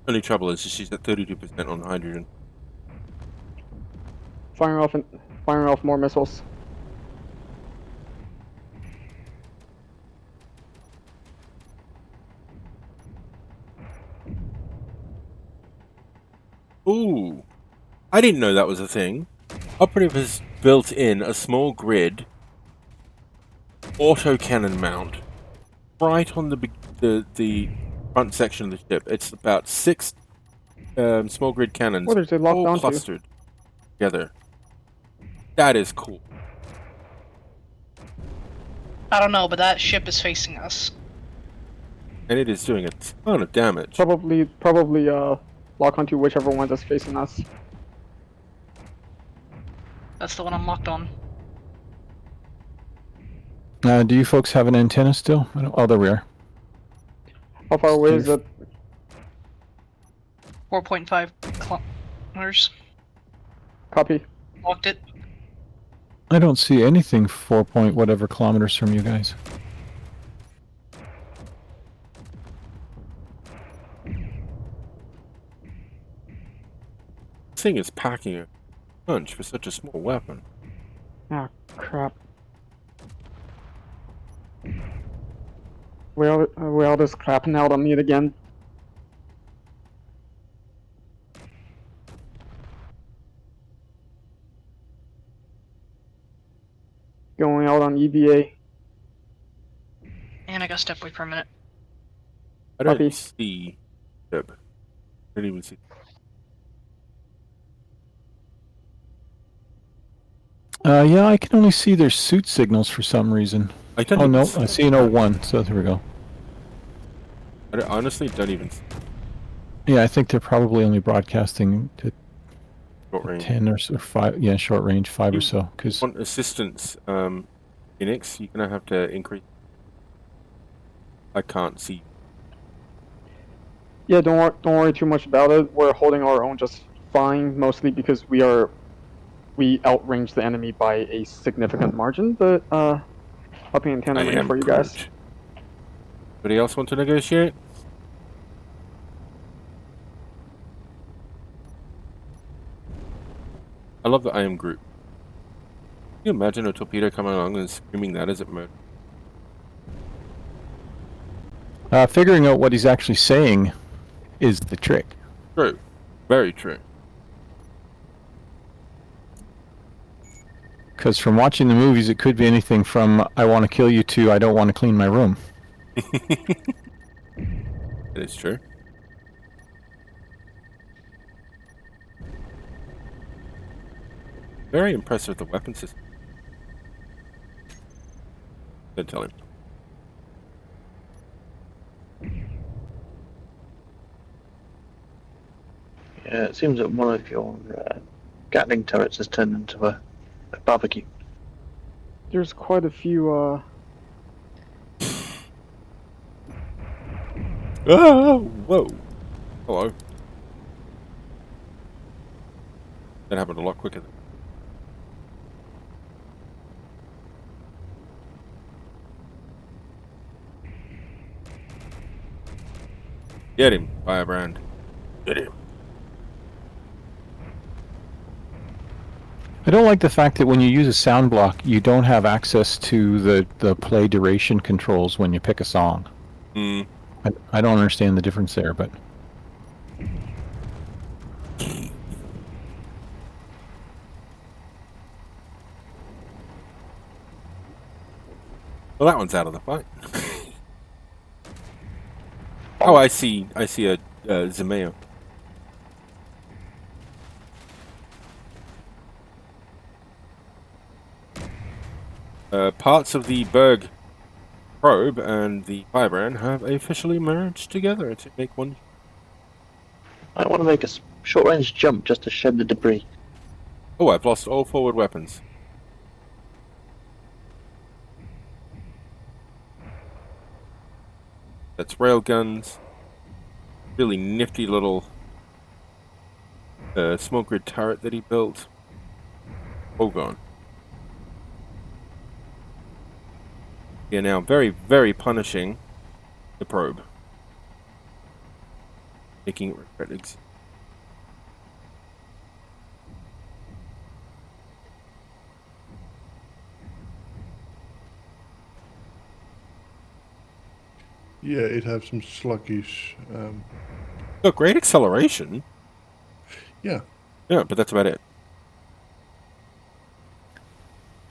Only trouble is she's at 32% on hydrogen. Firing off more missiles. Ooh. I didn't know that was a thing. Operative has built in a small grid autocannon mount right on the front section of the ship. It's about 6 small grid cannons What is it locked all onto? clustered together. That is cool. I don't know, but that ship is facing us. And it is doing a ton of damage. Probably lock onto whichever one that's facing us. That's the one I'm locked on. Do you folks have an antenna still? Oh, there we are. How far away is Steve. it? 4.5 kilometers. Copy. Locked it. I don't see anything 4 point whatever kilometers from you guys. This thing is packing a punch for such a small weapon. Ah, crap. Well, this crapping out on me again. Going out on EVA. And I got step away for a minute. I don't Copy. see ship. I don't even see. Yeah, I can only see their suit signals for some reason. I don't Oh even no, see I see an 01, so there we go. I honestly don't even see Yeah, I think they're probably only broadcasting to short range. 10 or 5, yeah, short range, 5 or You so. Because want assistance, Phoenix, you're gonna have to increase. I can't see. Yeah, don't worry too much about it. We're holding our own just fine, mostly because we outrange the enemy by a significant margin. But upping antenna range for you guys. Groot. Anybody else want to negotiate? I love that I am Groot. Can you imagine a torpedo coming along and screaming that as it murdered? figuring out what he's actually saying is the trick. True. Very true. Because from watching the movies, it could be anything from "I want to kill you" to "I don't want to clean my room." It is true. Very impressed with the weapon system. Don't tell him. Yeah, it seems that one of your Gatling turrets has turned into a barbecue. There's quite a few. Oh, whoa. Hello. That happened a lot quicker than. Get him, Firebrand. Get him. I don't like the fact that when you use a sound block, you don't have access to the play duration controls when you pick a song. Hmm. I don't understand the difference there, but Well, that one's out of the fight. Oh, I see a Zemeo. Parts of the Berg probe and the Firebrand have officially merged together to make one. I want to make a short-range jump just to shed the debris. Oh, I've lost all forward weapons. That's railguns. Really nifty little small grid turret that he built. All gone. We are now very, very punishing the probe. Making it regret existing. Yeah, it has some sluggish. Got great acceleration. Yeah. Yeah, but that's about it.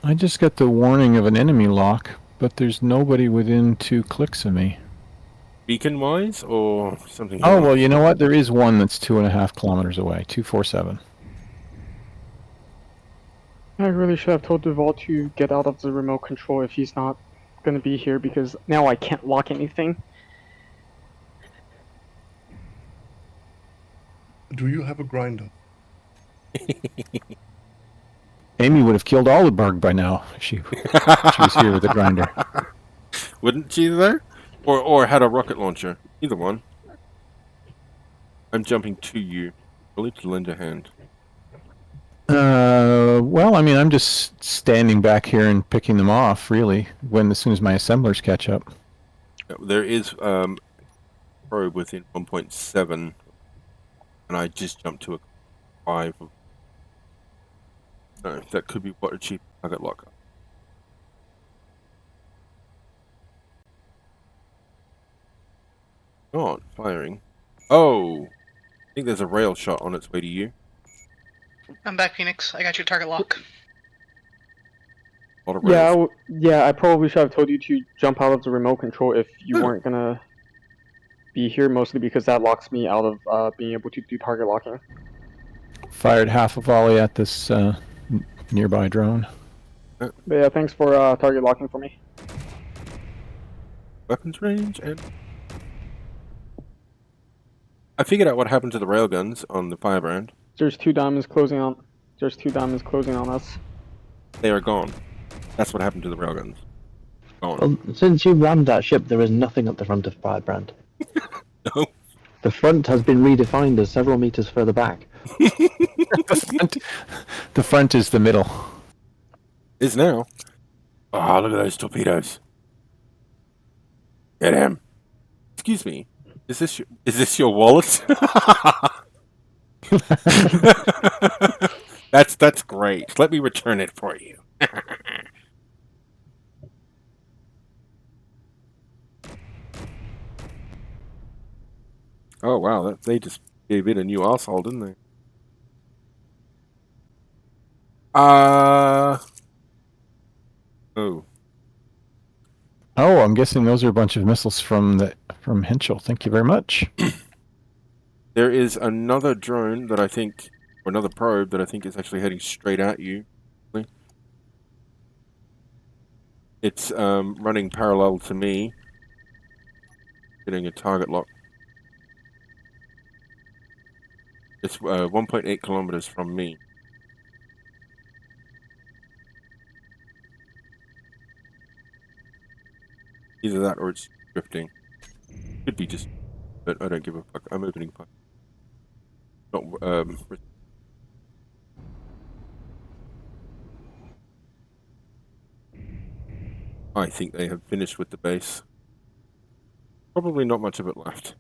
I just got the warning of an enemy lock, but there's nobody within 2 clicks of me. Beacon wise or something Oh, else? well, you know what? There is one that's 2.5 kilometers away. 247. I really should have told Duval to get out of the remote control if he's not gonna be here, because now I can't lock anything. Do you have a grinder? Amy would have killed all the Berg by now if she was here with a grinder. Wouldn't she though? Or had a rocket launcher. Either one. I'm jumping to you. Really to lend a hand. Well, I mean, I'm just standing back here and picking them off, really, as soon as my assemblers catch up. There is probe within 1.7, and I just jumped to a 5. No, that could be what a cheap target lock. Not firing. Oh, I think there's a rail shot on its way to you. I'm back, Phoenix. I got your target lock. A lot of rails. Yeah, I probably should have told you to jump out of the remote control if you Oh. weren't gonna be here, mostly because that locks me out of being able to do target locking. Fired half a volley at this nearby drone. But yeah, thanks for target locking for me. Weapons range and I figured out what happened to the railguns on the Firebrand. There's 2 diamonds closing on. There's 2 diamonds closing on us. They are gone. That's what happened to the railguns. Gone. Well, since you rammed that ship, there is nothing at the front of Firebrand. No. The front has been redefined as several meters further back. The front is the middle. Is now. Ah, look at those torpedoes. Get him. Excuse me. Is this your wallet? That's great. Let me return it for you. Oh wow, they just gave it a new asshole, didn't they? Oh. Oh, I'm guessing those are a bunch of missiles from Henschel. Thank you very much. There is another drone that I think, or another probe that I think is actually heading straight at you. It's running parallel to me, getting a target lock. It's 1.8 kilometers from me. Either that or it's drifting. Could be just, but I don't give a fuck. I'm opening fire. Not, I think they have finished with the base. Probably not much of it left.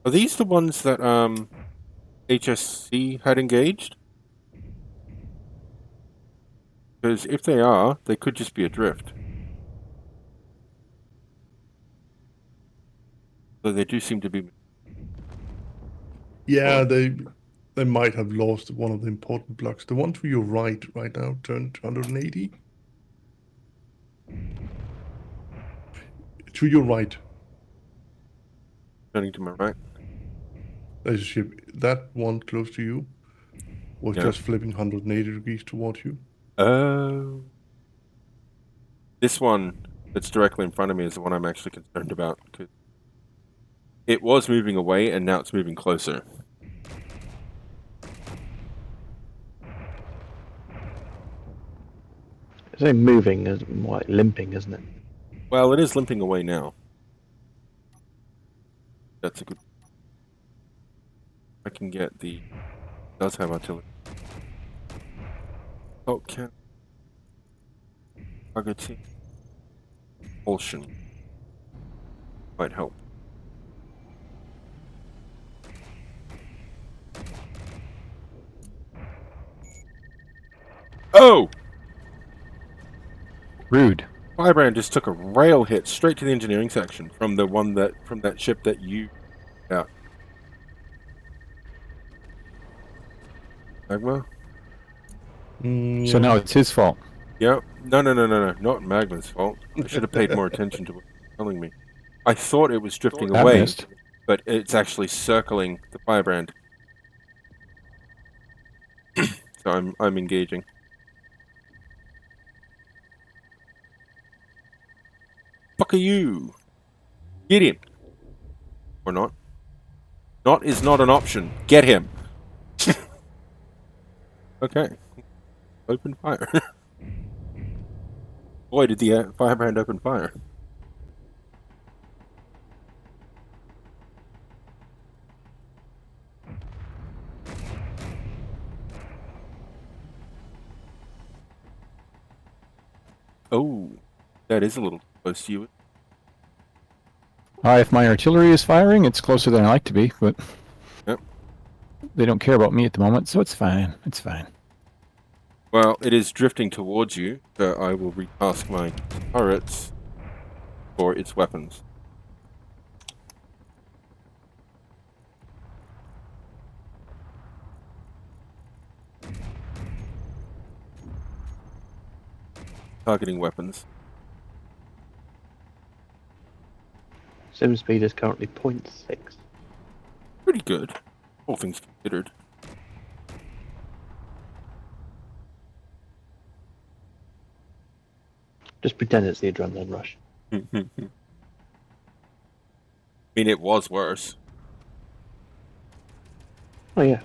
Are these the ones that HSC had engaged? Because if they are, they could just be adrift. So they do seem to be. Yeah, they might have lost one of the important blocks. The one to your right now turned 180. To your right. Turning to my right. There's a ship. That one close to you was just flipping 180 degrees towards you. Oh. This one that's directly in front of me is the one I'm actually concerned about. Cause it was moving away and now it's moving closer. It's like moving, is more like limping, isn't it? Well, it is limping away now. That's a good. I can get the. It does have artillery. Oh, can. Targeting. Propulsion. Might help. Oh! Rude. Firebrand just took a rail hit straight to the engineering section from that ship that you. Yeah. Magma. So now it's his fault. Yeah. No. Not Magma's fault. I should have paid more attention to what you were telling me. I thought it was drifting That away, missed. but it's actually circling the Firebrand. So I'm engaging. Fuck are you? Get him. Or not. Not is not an option. Get him. Okay. Open fire. Boy, did the Firebrand open fire. Oh, that is a little close to you. If my artillery is firing, it's closer than I like to be, but Yep. they don't care about me at the moment, so it's fine. It's fine. Well, it is drifting towards you, so I will retask my turrets for its weapons. Targeting weapons. Sim speed is currently 0.6. Pretty good, all things considered. Just pretend it's the adrenaline rush. I mean, it was worse. Oh yeah.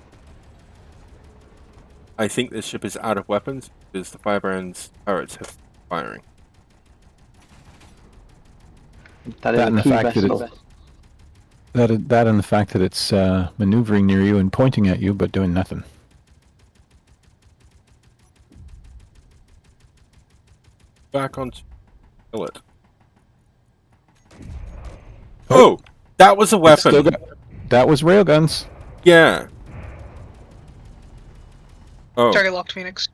I think this ship is out of weapons because the Firebrand's turrets have firing. That is That and a the key fact that vessel. it's- That and the fact that it's maneuvering near you and pointing at you, but doing nothing. Back on kill it. Oh, that was a It's still weapon. that was railguns. Yeah. Oh, Target locked, Phoenix.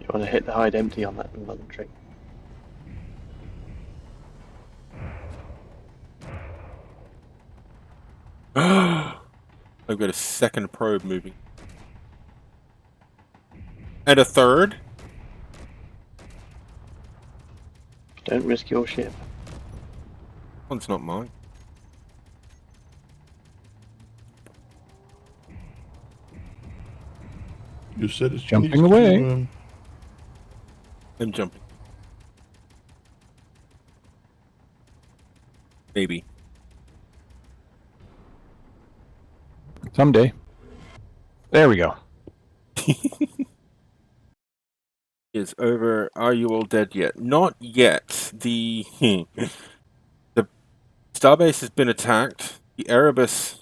You want to hit the hide empty on that inventory. I've got a second probe moving. And a third? Don't risk your ship. One's not mine. You said it's Jumping away. I'm jumping. Maybe. Someday. There we go. Is over. Are you all dead yet? Not yet. The starbase has been attacked. The Erebus.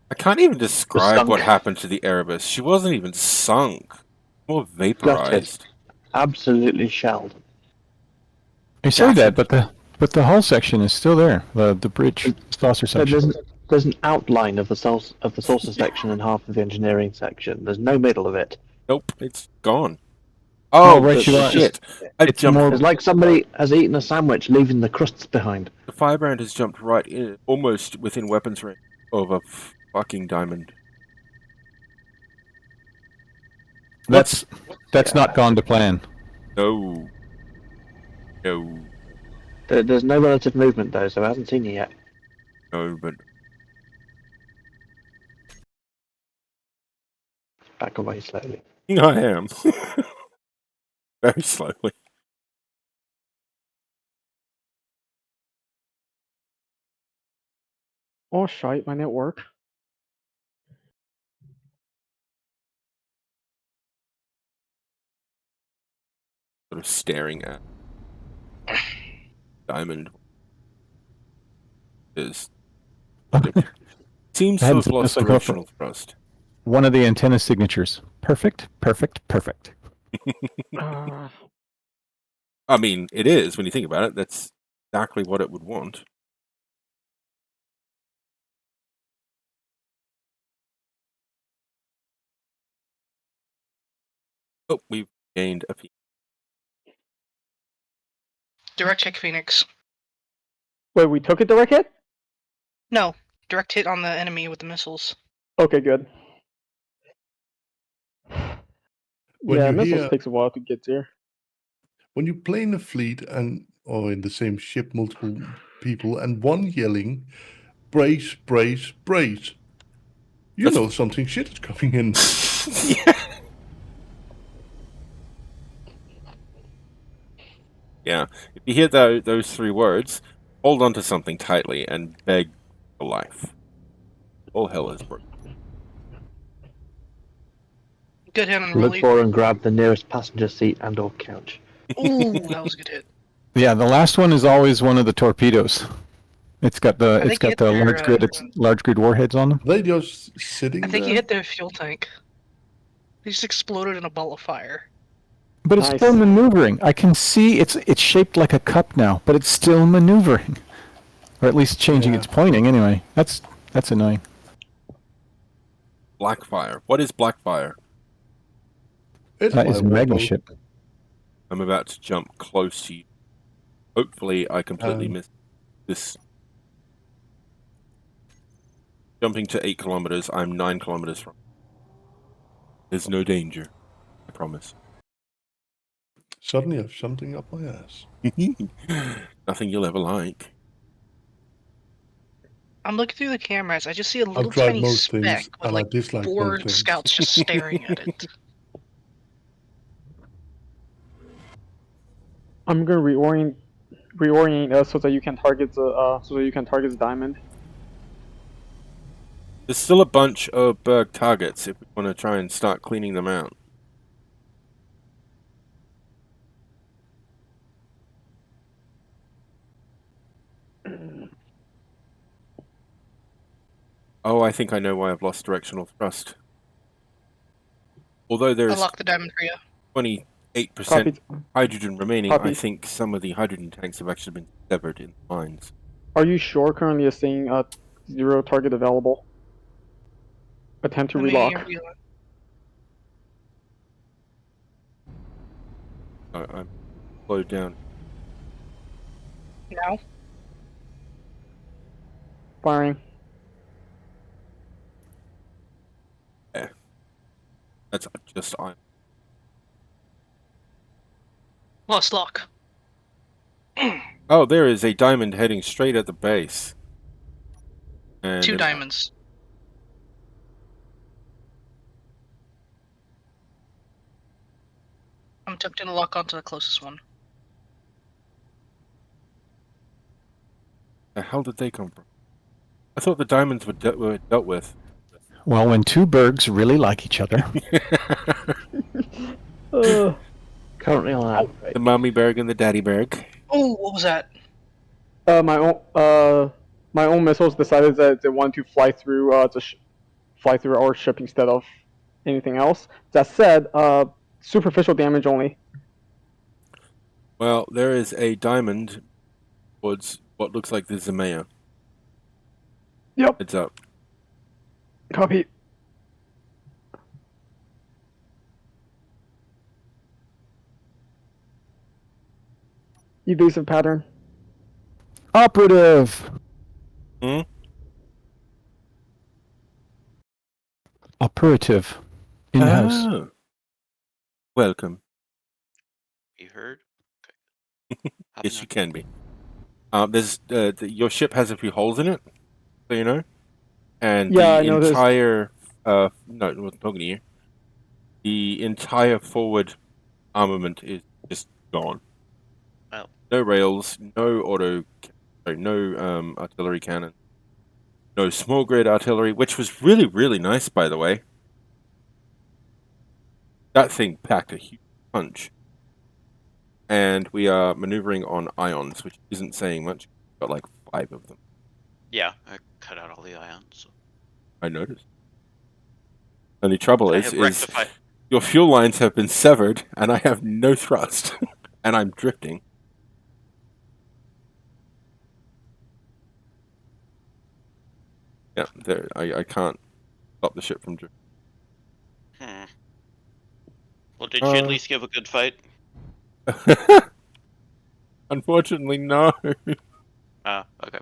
I can't even describe sunk. what happened to the Erebus. She wasn't even sunk. More vaporized. Absolutely shelled. You say Gotcha. that, but the hull section is still there. The bridge saucer So section. there's an outline of the saucer section and half of the engineering section. There's no middle of it. Nope, it's gone. Oh, right, you are. shit. I It's jumped. more- It's like somebody has eaten a sandwich, leaving the crusts behind. The Firebrand has jumped right in, almost within weapons range of a fucking diamond. That's not gone to plan. No. No. There's no relative movement though, so I hasn't seen you yet. No, but Back away slowly. I am. Very slowly. Oh shite, my network. Sort of staring at diamond. Is seems to Had have some- lost it's like a- directional thrust. One of the antenna signatures. Perfect. Uh, I mean, it is when you think about it. exactly what it would want. Oh, we've gained a piece. Direct hit Phoenix. Wait, we took a direct hit? No, direct hit on the enemy with the missiles. Okay, good. When Yeah, you missiles hear- takes a while to get there. When you play in a fleet or in the same ship, multiple people, and one yelling, brace, brace, brace, you That's- know something shit is coming in. Yeah. If you hear those three words, hold on to something tightly and beg for life. All hell is broken. Good hit on Look relief. for and grab the nearest passenger seat and/or couch. Ooh, that was a good hit. Yeah, the last one is always one of the torpedoes. It's got the I think you hit their, large grid warheads on them. They just sitting I think there. you hit their fuel tank. They just exploded in a ball of fire. But it's Nice. still maneuvering. I can see it's shaped like a cup now, but it's still maneuvering, or at least changing Yeah. its pointing. Anyway, that's annoying. Blackfire. What is Blackfire? It's That is a my magma warboat. ship. I'm about to jump close to you. Hopefully, I completely missed this. Jumping to 8 kilometers, I'm 9 kilometers from. There's no danger. I promise. Suddenly I have something up my ass. Nothing you'll ever like. I'm looking through the cameras. I just see a little I've tried tiny most speck things, with and I like dislike 4 most things. scouts just staring at it. I'm gonna reorient us so that you can target the diamond. There's still a bunch of Berg targets if we want to try and start cleaning them out. Oh, I think I know why I've lost directional thrust. Although there's Unlock the diamond for you. 28% Copied. hydrogen remaining, I Copy. think some of the hydrogen tanks have actually been severed in the mines. Are you sure currently is saying 0 target available? Attempt to Let me relock. I'm slowed down. Now? Firing. That's just I. Lost lock. Oh, there is a diamond heading straight at the base. And 2 diamonds. I'm attempting to lock onto the closest one. The hell did they come from? I thought the diamonds were dealt with. Well, when two Bergs really like each other. Currently on outbreak. The mommy Berg and the daddy Berg. Oh, what was that? My own missiles decided that they want to fly through our ship instead of anything else. That said, superficial damage only. Well, there is a diamond towards what looks like the Zemaya. Yep. Heads up. Copy. Evasive pattern. Operative. Hmm? Operative. In-house. Oh. Welcome. You heard? Yes, you can be. There's your ship has a few holes in it, so you know. And Yeah, the I noticed. entire no, I wasn't talking to you. The entire forward armament is just gone. Well. No rails, no artillery cannon, no small grid artillery, which was really, really nice, by the way. That thing packed a huge punch. And we are maneuvering on ions, which isn't saying much. Got like 5 of them. Yeah, I cut out all the ions. So. I noticed. Only trouble I is have rectified. your fuel lines have been severed, and I have no thrust, and I'm drifting. Yeah, I can't stop the ship from drifting. Well, did she at Uh, least give a good fight? Unfortunately, no. Okay.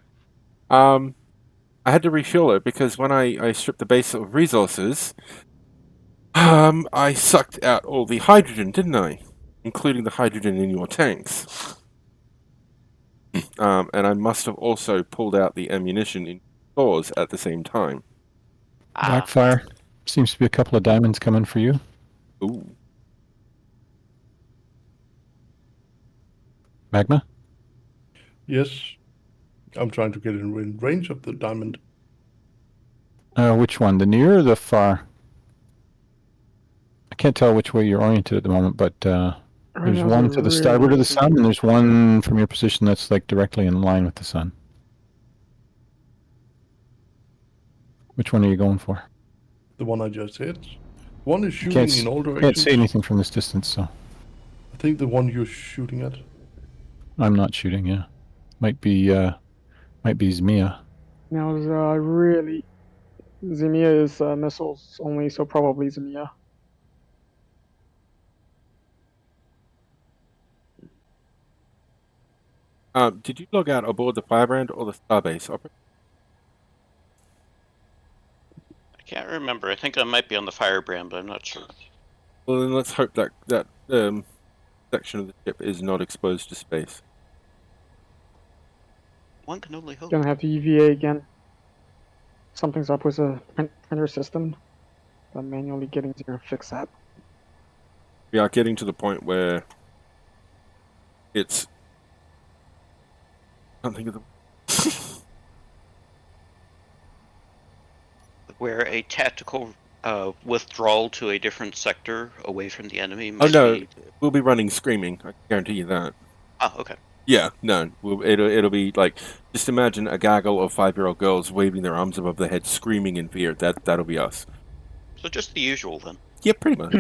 I had to refuel it because when I stripped the base of resources, I sucked out all the hydrogen, didn't I? Including the hydrogen in your tanks. And I must have also pulled out the ammunition in stores at the same time. Blackfire. Seems to be a couple of diamonds coming for you. Ooh. Magma? Yes, I'm trying to get in range of the diamond. Which one? The near or the far? I can't tell which way you're oriented at the moment, but Right there's now is one a to the really starboard of the interesting sun, and time. there's one from your position that's like directly in line with the sun. Which one are you going for? The one I just hit. One is I can't, shooting in all can't directions. see anything from this distance, so I think the one you're shooting at. I'm not shooting. Yeah, might be Zmia. Now is really Zemia is missiles only, so probably Zemia. Did you log out aboard the Firebrand or the Starbase? I can't remember. I think I might be on the Firebrand, but I'm not sure. Well, then let's hope that section of the ship is not exposed to space. One can only hope. Gonna have to EVA again. Something's up with the printer system. I'm manually getting to fix that. We are getting to the point where it's. I can't think of the. Where a tactical withdrawal to a different sector away from the enemy Oh might no, be... we'll be running screaming. I can guarantee you that. Oh, okay. Yeah, no, it'll be like, just imagine a gaggle of 5-year-old girls waving their arms above their head, screaming in fear. That'll be us. So just the usual then. Yeah, pretty much.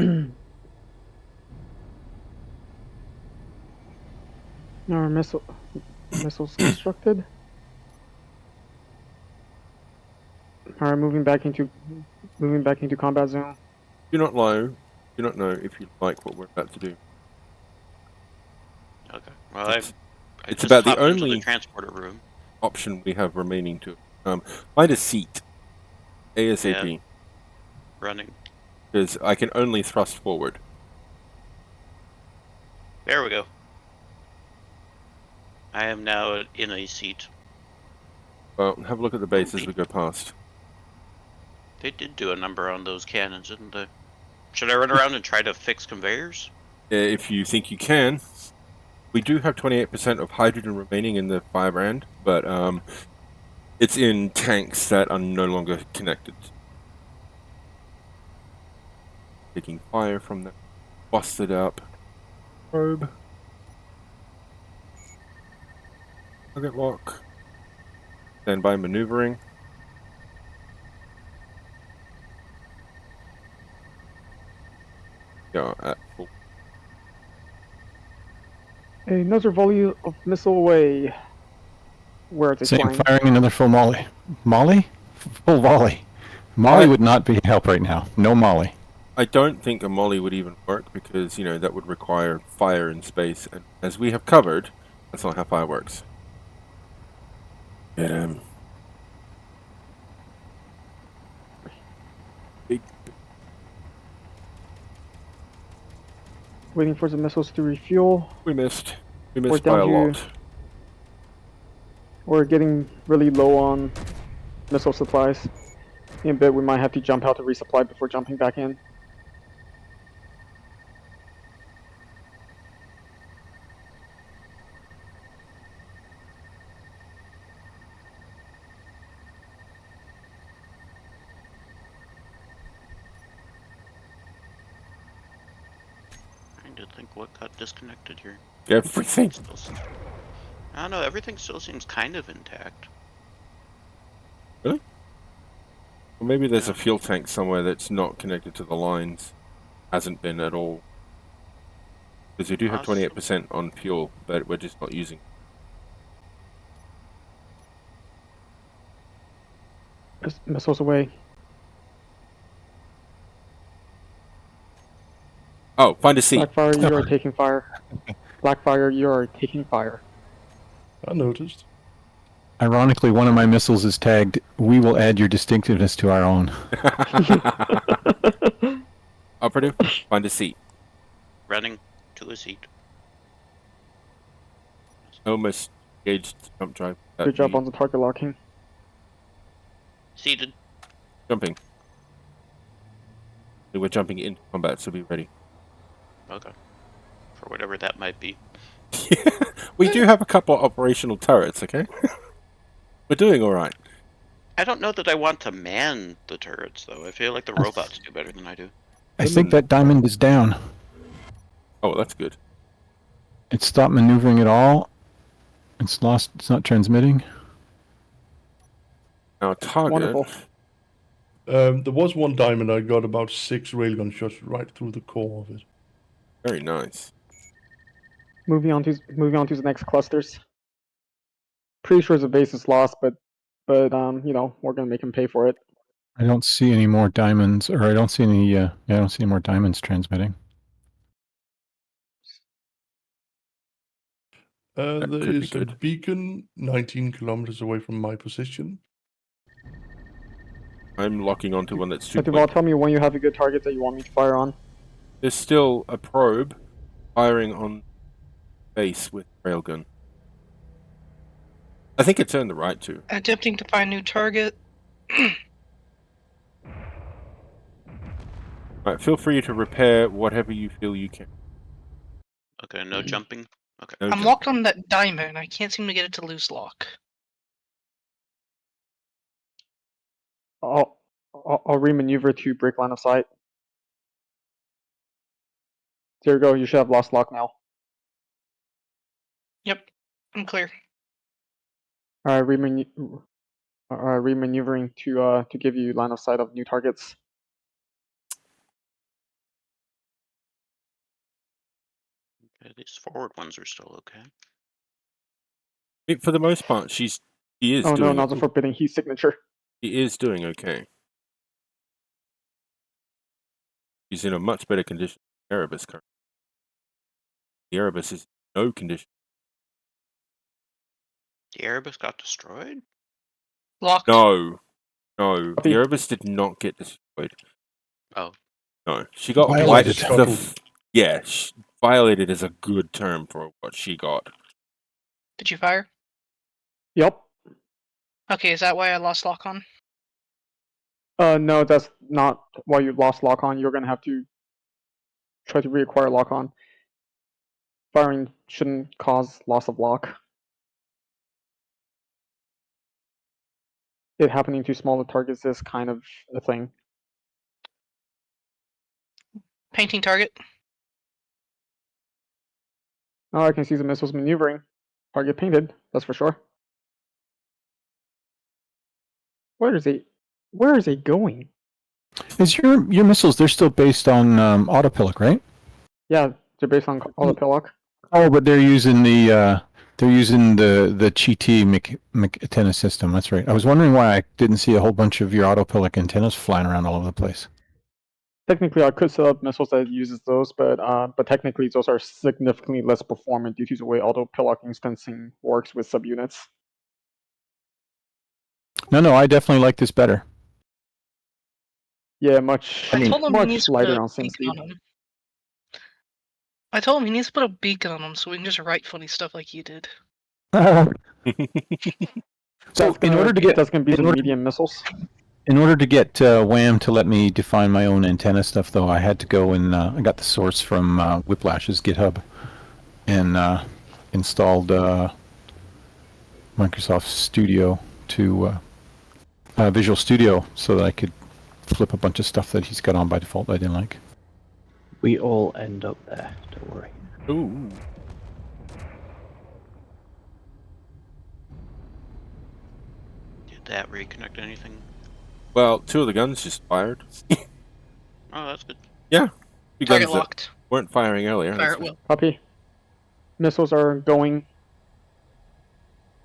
Our missiles constructed. All right, moving back into combat zone. Do not know if you like what we're about to do. Okay. Well, It's- I it's just about the hopped into only- the transporter room. Option we have remaining to find a seat ASAP, Running. because I can only thrust forward. There we go. I am now in a seat. Well, have a look at the base as we go past. They did do a number on those cannons, didn't they? Should I run around and try to fix conveyors? If you think you can. We do have 28% of hydrogen remaining in the Firebrand, but it's in tanks that are no longer connected. Taking fire from the busted up probe. Target lock. Stand by maneuvering. Yeah, at full. Another volley of missile away. Where are they Same flying? firing another full molly. Molly? Full volley. Molly I- would not be help right now. No molly. I don't think a molly would even work because, that would require fire in space, and as we have covered, that's not how fire works. Get him. Big. Waiting for the missiles to refuel. We missed. We We're missed by a down lot. We're getting really low on missile supplies. In a bit, we might have to jump out to resupply before jumping back in. Trying to think what got disconnected here. Everything. I don't know, everything still seems kind of intact. Well, maybe there's Yeah. a fuel tank somewhere that's not connected to the lines. Hasn't been at all. Because we do have Awesome. 28% on fuel, but we're just not using. Missiles away. Oh, find a seat. Blackfire, you are taking fire. Blackfire, you are taking fire. I noticed. Ironically, one of my missiles is tagged, "We will add your distinctiveness to our own." Operative, find a seat. Running to a seat. Almost engaged jump drive. Good job on the target locking. Seated. Jumping. We're jumping into combat, so be ready. Okay. For whatever that might be. We do have a couple of operational turrets, okay? We're doing alright. I don't know that I want to man the turrets, though. I feel like the robots do better than I do. I think that diamond is down. Oh, that's good. It stopped maneuvering at all. It's lost. It's not transmitting. Our target. Wonderful. There was one diamond. I got about 6 railgun shots right through the core of it. Very nice. Moving on to the next clusters. Pretty sure the base is lost, but you know, we're gonna make him pay for it. I don't see any more diamonds, or I don't see any. Yeah, I don't see any more diamonds transmitting. That There could be is a good. beacon 19 kilometers away from my position. I'm locking onto one that's 2 Duval, tell me when you have a good target that you want me to fire on. There's still a probe firing on base with railgun. I think it's earned the right to. Attempting to find new target. Alright, feel free to repair whatever you feel you can. Okay, no jumping. Okay. No I'm jump. locked on that diamond. I can't seem to get it to loose lock. I'll remaneuver to break line of sight. There you go. You should have lost lock now. Yep, I'm clear. All right, remaneuvering to give you line of sight of new targets. Okay, these forward ones are still okay. I think for the most part, he is Oh no, doing not the forbidding heat signature. He is doing okay. He's in a much better condition than Erebus currently. The Erebus is in no condition. The Erebus got destroyed? Locked. No. The Copy. Erebus did not get destroyed. Oh. No. She got Violated. violated is a good term for what she got. Did you fire? Yep. Okay, is that why I lost lock on? No, that's not why you lost lock on. You're gonna have to try to reacquire lock on. Firing shouldn't cause loss of lock. It happening to smaller targets is kind of a thing. Painting target. Oh, I can see the missiles maneuvering. Target painted, that's for sure. Where is he going? Is your missiles? They're still based on autopilot, right? Yeah, they're based on autopilot. Oh, but they're using the Chi-T antenna system. That's right. I was wondering why I didn't see a whole bunch of your autopilot antennas flying around all over the place. Technically, I could set up missiles that uses those, but technically those are significantly less performant due to the way autopilot instancing works with subunits. No, I definitely like this better. Yeah, much I told him he needs to put lighter a on sim beacon speed. on him. I told him he needs to put a beacon on him so we can just write funny stuff like you did. So in order to get that's gonna be the medium missiles. In order to get WAM to let me define my own antenna stuff, though, I had to go and I got the source from Whiplash's GitHub and installed Microsoft Studio to Visual Studio so that I could flip a bunch of stuff that he's got on by default that I didn't like. We all end up there, don't worry. Ooh. Did that reconnect anything? Well, 2 of the guns just fired. Oh, that's good. Yeah. 2 Target guns that locked. weren't firing earlier. Fire That's at will. Copy. Missiles are going.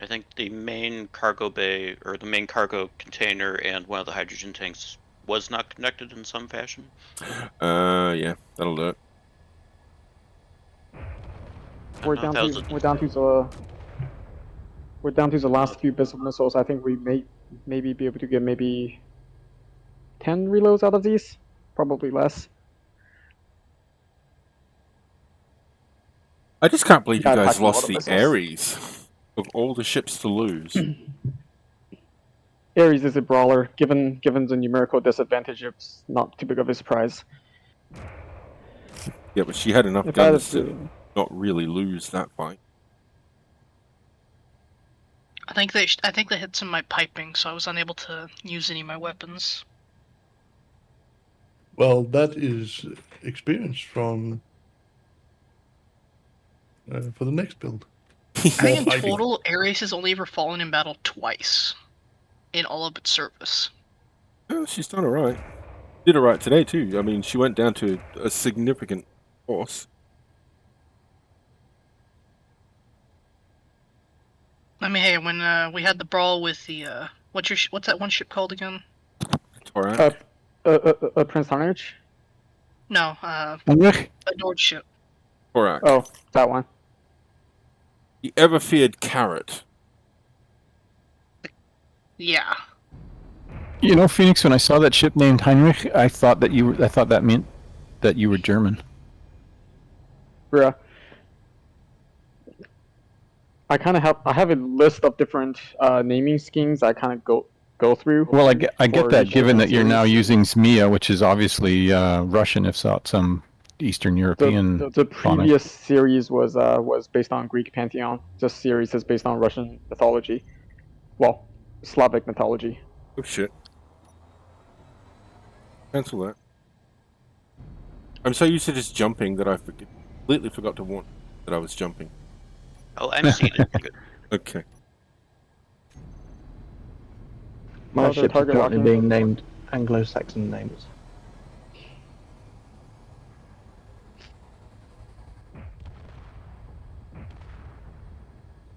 I think the main cargo bay, or the main cargo container, and one of the hydrogen tanks was not connected in some fashion. Yeah, that'll do it. We're No, down that was to a- we're down to the last few bits of missiles. I think we may maybe be able to get maybe 10 reloads out of these, probably less. I just can't believe you Yeah, guys attacking a lot lost of the missiles. Ares of all the ships to lose. Ares is a brawler. Given the numerical disadvantage, it's not too big of a surprise. Yeah, but she had enough If guns that is to not really lose that fight. I think they hit some of my piping, so I was unable to use any of my weapons. Well, that is experience from for the next build. I think in Fighting. total, Ares has only ever fallen in battle twice in all of its service. Oh, she's done alright. Did alright today too. I mean, she went down to a significant force. I mean, hey, when we had the brawl with the what's that one ship called again? Torak. Prince Harnage? No, Heinrich? a Nord ship. Torak. Oh, that one. The ever feared carrot. Yeah. You know, Phoenix, when I saw that ship named Heinrich, I thought that meant that you were German. Bruh. I have a list of different naming schemes I kind of go through. Well, I get for that, each given different that you're now series. using Zmia, which is obviously Russian, if not some Eastern European. The previous series was based on Greek pantheon. This series is based on Russian mythology. Well, Slavic mythology. Oh shit. Cancel that. I'm so used to just jumping that I completely forgot to warn that I was jumping. Oh, I'm seated. You're good. Okay. My Other ships are target currently locking. being named Anglo-Saxon names.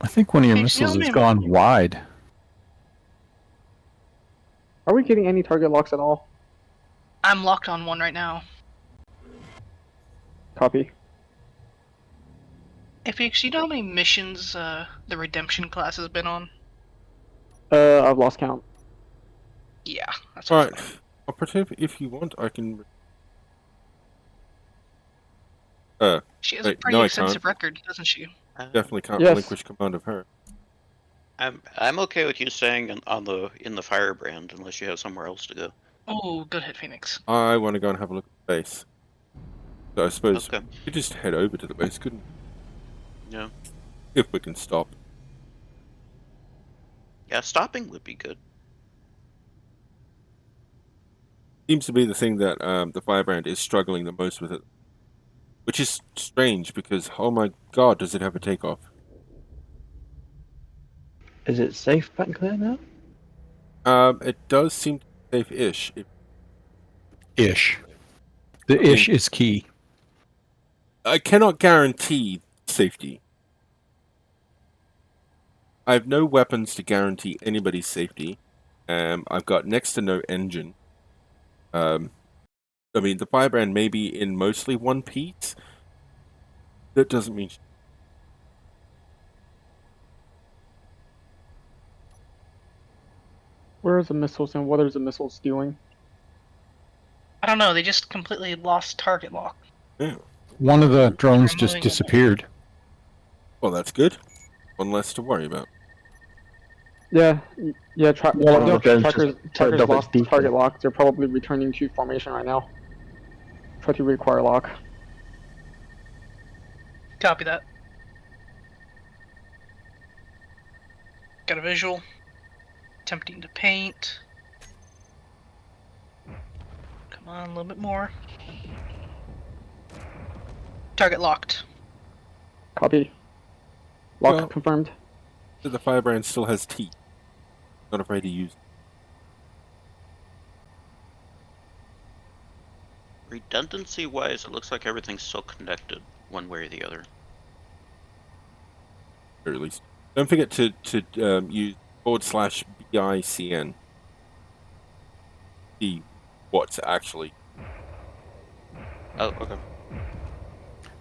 I think one of your Hey, missiles excuse has me. gone wide. Are we getting any target locks at all? I'm locked on one right now. Copy. Hey, Felix, you know how many missions the Redemption class has been on? I've lost count. Yeah, that's what I Alright. thought. Operative, if you want, I can. She has a Wait, pretty no, I extensive can't. record, doesn't she? Definitely can't Yes. relinquish command of her. I'm okay with you staying in the Firebrand unless you have somewhere else to go. Oh, good hit, Phoenix. I want to go and have a look at the base. So I suppose Okay. we could just head over to the base, couldn't we? Yeah. If we can stop. Yeah, stopping would be good. Seems to be the thing that the Firebrand is struggling the most with it. Which is strange because, oh my god, does it have a takeoff? Is it safe back there now? It does seem safe-ish. Ish. The I mean- ish is key. I cannot guarantee safety. I have no weapons to guarantee anybody's safety. I've got next to no engine. I mean, the Firebrand may be in mostly one piece. That doesn't mean... Where are the missiles and what are the missiles doing? I don't know, they just completely lost target lock. Yeah. One of the drones I'm just moving. disappeared. Well, that's good. One less to worry about. Yeah, Well, the drones just trackers turned off its lost beacon. target lock. They're probably returning to formation right now. Try to reacquire lock. Copy that. Got a visual. Attempting to paint. Come on, a little bit more. Target locked. Copy. Lock Well- confirmed. The Firebrand still has teeth. Not afraid to use. Redundancy-wise, it looks like everything's still connected one way or the other. Or at least Don't forget to use /BICN. See what's actually. Oh, okay.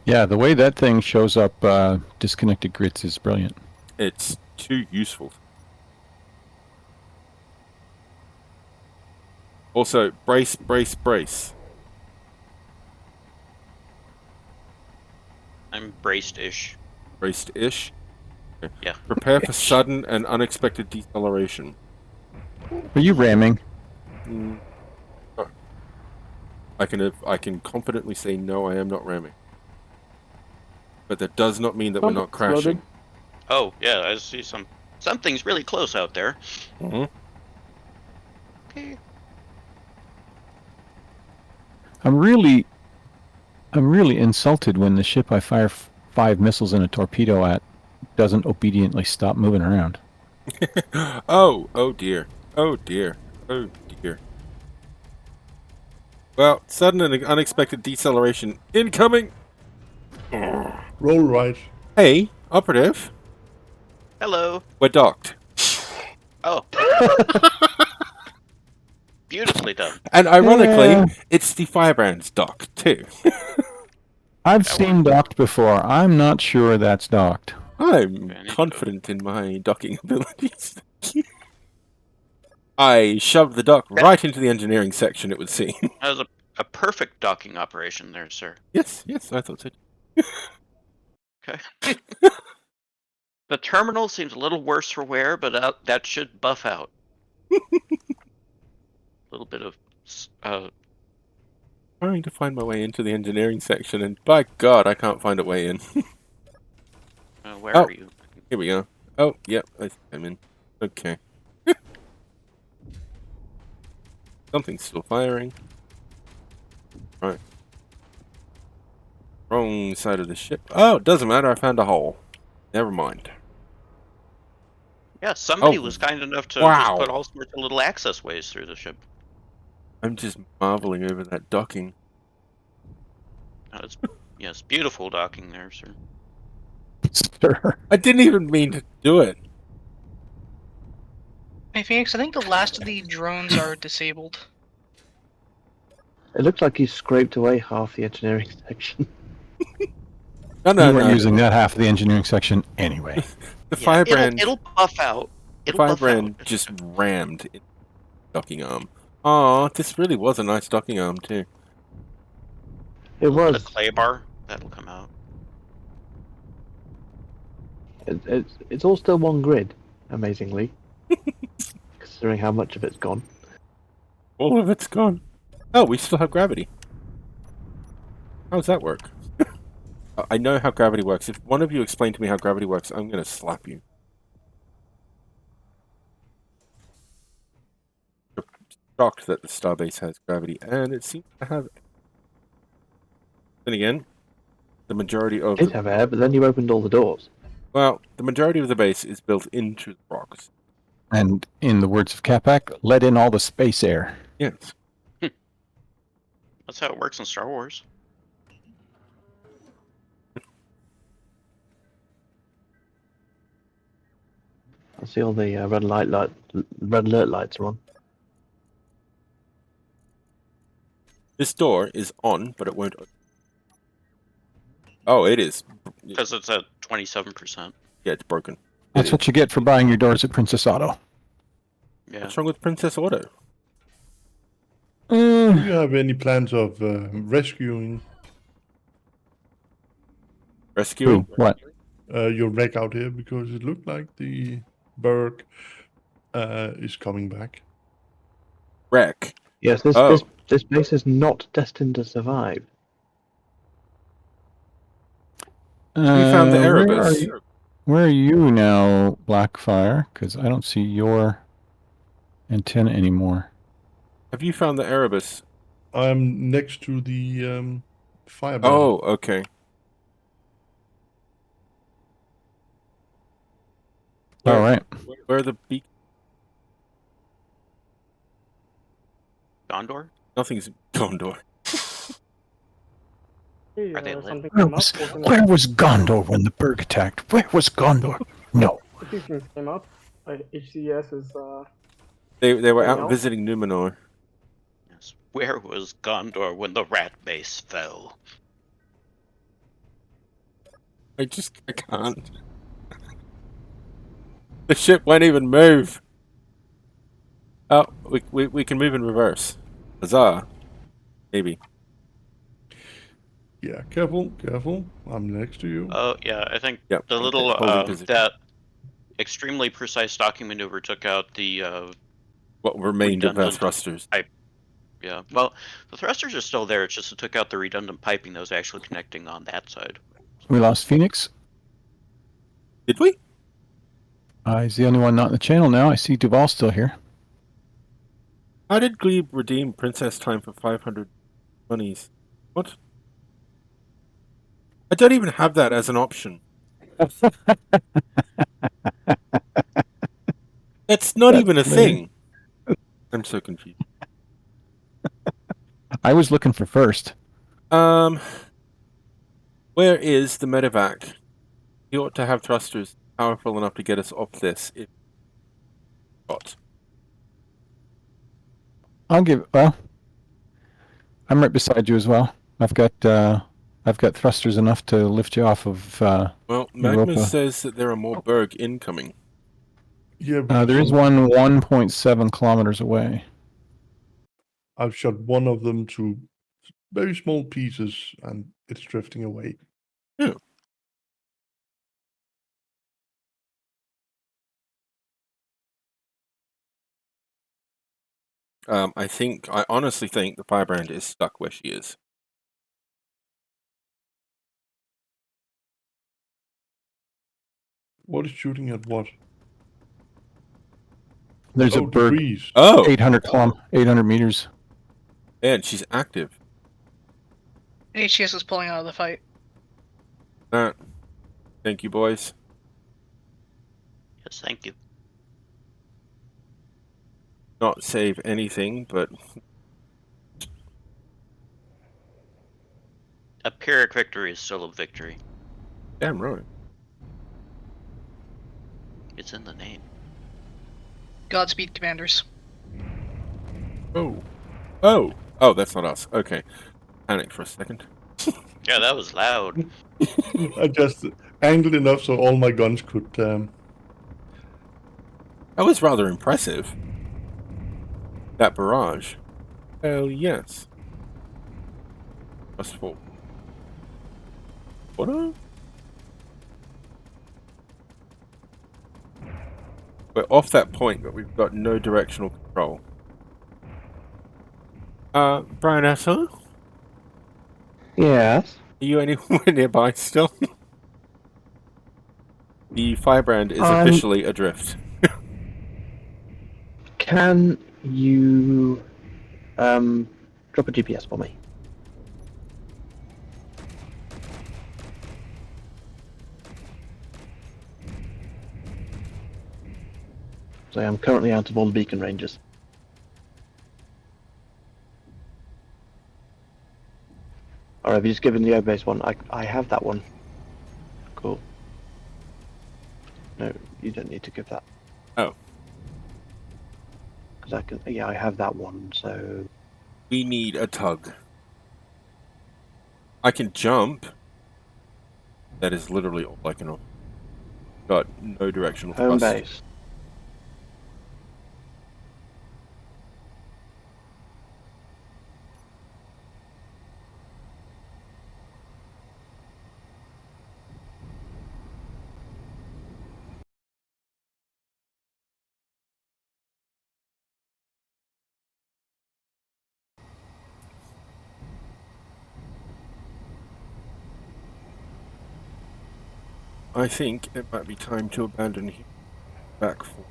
Yeah, the way that thing shows up disconnected grids is brilliant. It's too useful. Also, brace, brace, brace. I'm braced-ish. Braced-ish. Okay. Yeah. Prepare for sudden and unexpected deceleration. Are you ramming? Mm. I can confidently say no, I am not ramming. But that does not mean that we're not crashing. Exploded. Oh, yeah, I see something's really close out there. Mm-hmm. Okay. I'm really insulted when the ship I fire 5 missiles and a torpedo at doesn't obediently stop moving around. Oh dear. Oh dear. Oh dear. Well, sudden and unexpected deceleration incoming! Roll right. Hey, operative. Hello. We're docked. Oh. Beautifully done. And ironically, Yeah. it's the Firebrand's dock, too. I've seen docked before. I'm not sure that's docked. I'm Very confident in my docking abilities. I shoved the dock right into the engineering section, it would seem. That was a perfect docking operation there, sir. Yes, I thought so. Okay. The terminal seems a little worse for wear, but that should buff out. A little bit of... Trying to find my way into the engineering section, and by God, I can't find a way in. where Oh. are you? Here we go. Oh, yep, I'm in. Okay. Something's still firing. Right. Wrong side of the ship. Oh, it doesn't matter, I found a hole. Never mind. Yeah, somebody Oh. was kind enough to Wow. just put all sorts of little access ways through the ship. I'm just marveling over that docking. It's beautiful docking there, sir. Sure. I didn't even mean to do it. Hey, Phoenix, I think the last of the drones are disabled. It looks like you scraped away half the engineering section. No, You weren't no. using that half of the engineering section anyway. The Yeah, Firebrand, It'll buff out. the It'll buff Firebrand out. just rammed in the docking arm. Aw, this really was a nice docking arm too. It The was. clay bar, that'll come out. It's all still one grid, amazingly. Considering how much of it's gone. All of it's gone. Oh, we still have gravity. How does that work? I know how gravity works. If one of you explain to me how gravity works, I'm going to slap you. I'm shocked that the starbase has gravity, and it seems to have. Then again, the majority of It did have air, but then you opened all the doors. the majority of the base is built into the rocks. And in the words of Capac, let in all the space air. Yes. That's how it works in Star Wars. I see all the red alert lights are on. This door is on, but it won't open. Oh, it is. Because it's at 27%. Yeah, it's broken. That's what you get for buying your doors at Princess Auto. Yeah. What's wrong with Princess Auto? Do you have any plans of rescuing Rescue? What? your wreck out here? Because it looked like the Berg is coming back. Wreck. Yes, Oh. this base is not destined to survive. We found the Where are Erebus. you- Where are you now, Blackfire? Because I don't see your antenna anymore. Have you found the Erebus? I'm next to the Firebrand. Oh, okay. All right. Where are the beak? Gondor? Nothing's Gondor. Hey, Are they lit? something Where came up. was, Wasn't where was Gondor when the Berg attacked? Where was Gondor? No, If these things came up, HCS is They were Right out now? visiting Numenor. Yes. Where was Gondor when the rat base fell? I can't. The ship won't even move. Oh, we can move in reverse. Huzzah. Maybe. Yeah, careful, careful. I'm next to you. Oh yeah, I think Yep. the okay, little holding position. that extremely precise docking maneuver took out the What remained of our redundant thrusters. pipe. Yeah, well, the thrusters are still there. It's just it took out the redundant piping that was actually connecting on that side. We lost Phoenix. Did we? He's the only one not in the channel now. I see Duval still here. How did Glebe redeem Princess Time for 500 monies? What? I don't even have that as an option. It's not That's even a hilarious. thing. I'm so confused. I was looking for first. Where is the medevac? He ought to have thrusters powerful enough to get us off this. If not, Well, I'm right beside you as well. I've got thrusters enough to lift you off of well, Magma Europa. says that there are more Berg incoming. Yeah, but There is one 1.7 kilometers away. I've shot one of them to very small pieces, and it's drifting away. Yeah. I honestly think the Firebrand is stuck where she is. What is shooting at what? There's a Oh, Berg debris. Oh, 800 meters. and she's active. HCS is pulling out of the fight. Thank you, boys. Yes, thank you. Not save anything, but A Pyrrhic victory is still a victory. damn right. It's in the name. Godspeed, commanders. Oh, that's not us. Okay, panic for a second. Yeah, that was loud. I just angled enough so all my guns could. That was rather impressive. That barrage. Hell yes. +4. What? We're off that point, but we've got no directional control. Brian Asher, Yes. are you anywhere nearby still? The Firebrand is I'm- officially adrift. Can you drop a GPS for me? So I'm currently out of all the beacon ranges. Or have you just given the air base one? I have that one. Cool. No, you don't need to give that. Oh. Because I can. Yeah, I have that one. So We need a tug. I can jump. That is literally all I can offer. Got no directional home thrust. base. I think it might be time to abandon him back for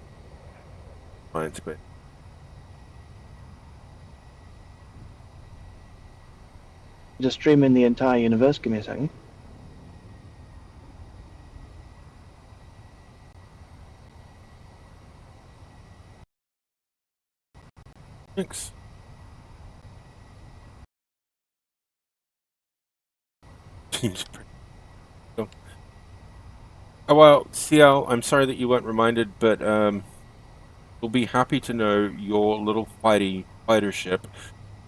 Lions Bay. Just streaming the entire universe. Give me a second. Thanks. Seems pretty. So, Well, CL, I'm sorry that you weren't reminded, but we'll be happy to know your little fighter ship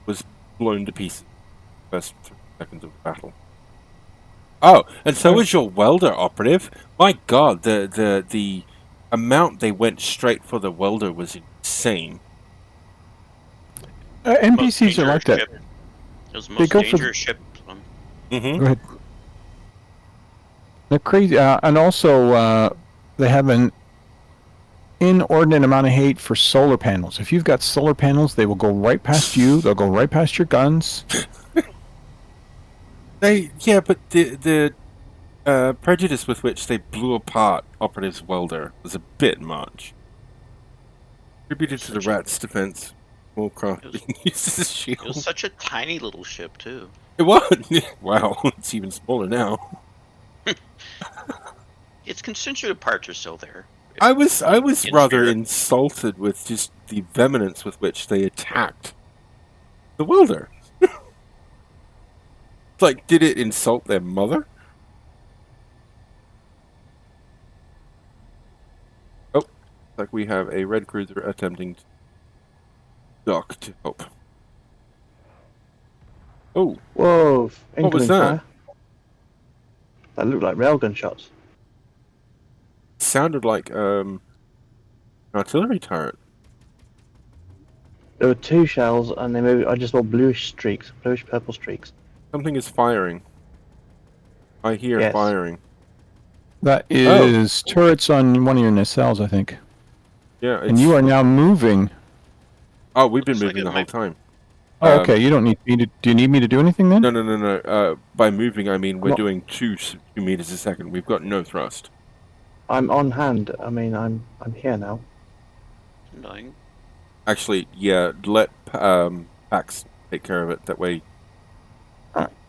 was blown to pieces first 3 seconds of battle. Oh, and so was your welder, operative. My God, the amount they went straight for the welder was insane. NPCs are like that. Ship. It was the They most go for the- dangerous ship. Mm-hmm. Go ahead. They're crazy, and also they have an inordinate amount of hate for solar panels. If you've got solar panels, they will go right past you. They'll go right past your guns. But the prejudice with which they blew apart Operative's welder was a bit much. Attributed to the rat's defense, Warcraft being used as a shield. It was such a tiny little ship too. It was. Wow, it's even smaller now. Its constitutive parts are still there. I was In rather spirit. insulted with just the vehemence with which they attacked the welder. Like, did it insult their mother? Oh, like we have a red cruiser attempting to dock to help. Oh, Whoa! Incoming What was that? fire. That looked like railgun shots. sounded like an artillery turret. There were 2 shells, and they moved. I just saw bluish streaks, bluish purple streaks. Something is firing. I hear Yes. firing. That is turrets on one of your nacelles, I think. Yeah, And you are now moving. Oh, we've been Looks like moving it the whole might- time. Oh, okay. You don't need me to. Do you need me to do anything then? No. By moving, I mean we're What? doing 2 meters a second. We've got no thrust. I'm on hand. I mean, I'm here now. Annoying. Actually, yeah, let Pax take care of it. That way,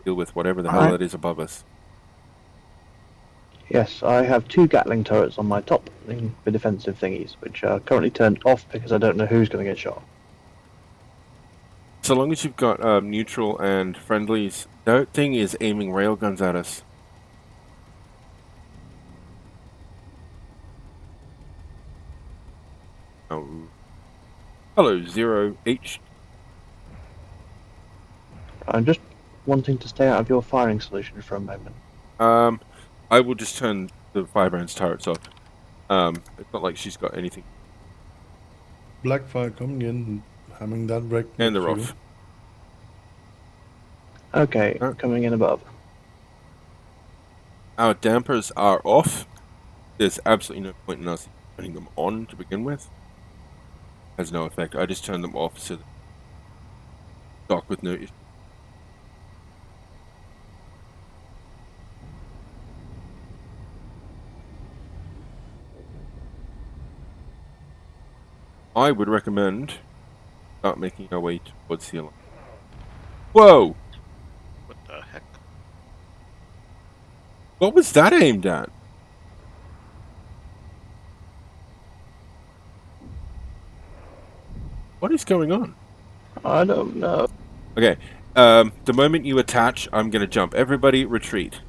deal with whatever the hell Alright. that is above us. Yes, I have 2 Gatling turrets on my top, the defensive thingies, which are currently turned off because I don't know who's going to get shot. So long as you've got neutral and friendlies, that thing is aiming railguns at us. Oh. Hello, 0H. I'm just wanting to stay out of your firing solution for a moment. I will just turn the Firebrand's turrets off. It's not like she's got anything. Blackfire coming in and hamming that wreck. And they're next to off. Okay, Huh? coming in above. Our dampers are off. There's absolutely no point in us putting them on to begin with. Has no effect. I just turned them off so that dock with no issue. I would recommend start making our way towards the alliance. Whoa! What the heck? What was that aimed at? What is going on? I don't know. Okay, the moment you attach, I'm gonna jump. Everybody retreat.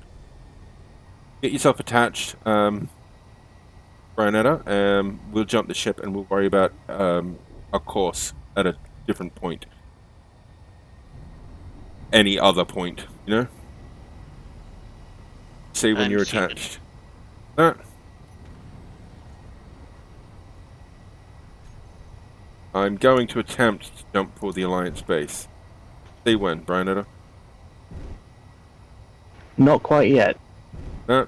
Get yourself attached, Brionetta. We'll jump the ship and we'll worry about our course at a different point. Any other point, you know? Say when I'm you're seeing it. attached. Ah. I'm going to attempt to jump for the Alliance base. Say when, Brionetta. Not quite yet. Ah.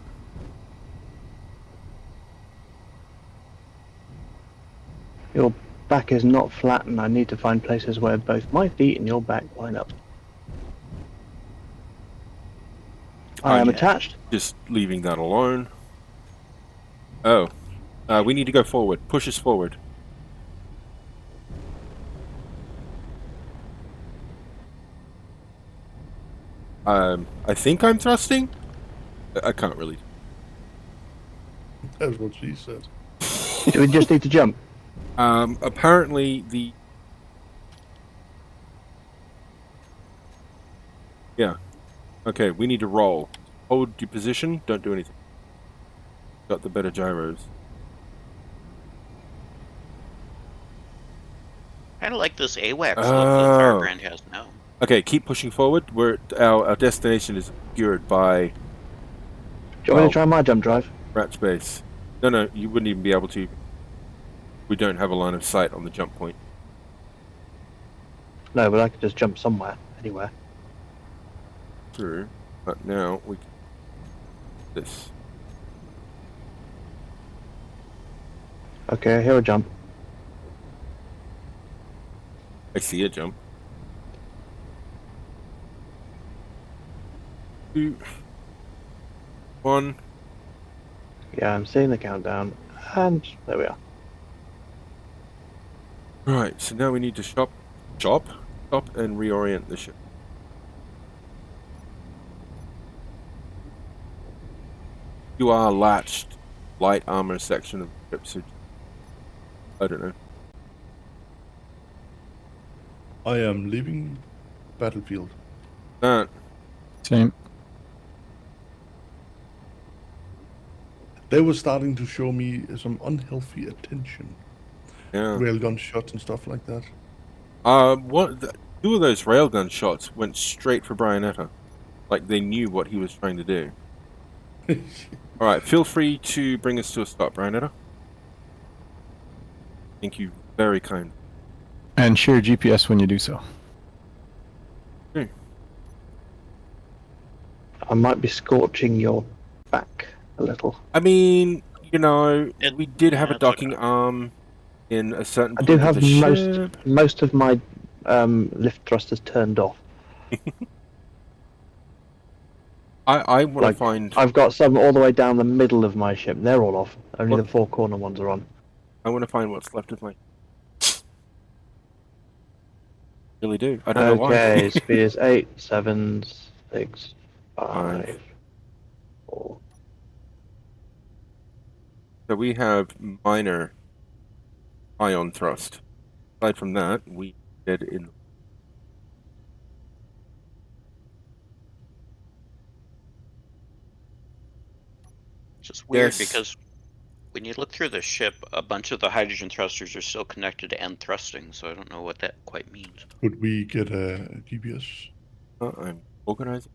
Your back is not flat, and I need to find places where both my feet and your back line up. I am yeah. attached. Just leaving that alone. Oh. We need to go forward. Push us forward. I think I'm thrusting? I can't really. That's what she said. Do we just need to jump? Apparently the... Yeah. Okay, we need to roll. Hold your position, don't do anything. got the better gyros. Kind of like this AWACS look that Oh. Firebrand has now. Okay, keep pushing forward. Our destination is obscured by Do you want me Well- to try my jump drive? Ratch Base. No, you wouldn't even be able to. We don't have a line of sight on the jump point. No, but I could just jump somewhere, anywhere. True, but now we can this. Okay, I hear a jump. I see a jump. 2, 1. Yeah, I'm seeing the countdown, and there we are. Right, so now we need to stop, and reorient the ship. You are latched light armor section of the ship, so I don't know. I am leaving battlefield. That Same. They were starting to show me some unhealthy attention. yeah. Railgun shots and stuff like that. Two of those railgun shots went straight for Brionetta. Like they knew what he was trying to do. Alright, feel free to bring us to a stop, Brionetta. Thank you very kind. And share GPS when you do so. I might be scorching your back a little. I mean, you know, It- we did have yeah, a it's okay. docking arm in a certain I point do of have the ship. most of my lift thrusters turned off. I want to Like, find I've got some all the way down the middle of my ship. They're all off. Only What? the four corner ones are on. what's left of my really do. I don't know why. Okay, speed is 8, 7, 6, 5, Five. 4. So we have minor ion thrust. Aside from that, we did in It's just weird Yes. because when you look through the ship, a bunch of the hydrogen thrusters are still connected and thrusting, so I don't know what that quite means. Could we get a GPS? I'm organizing.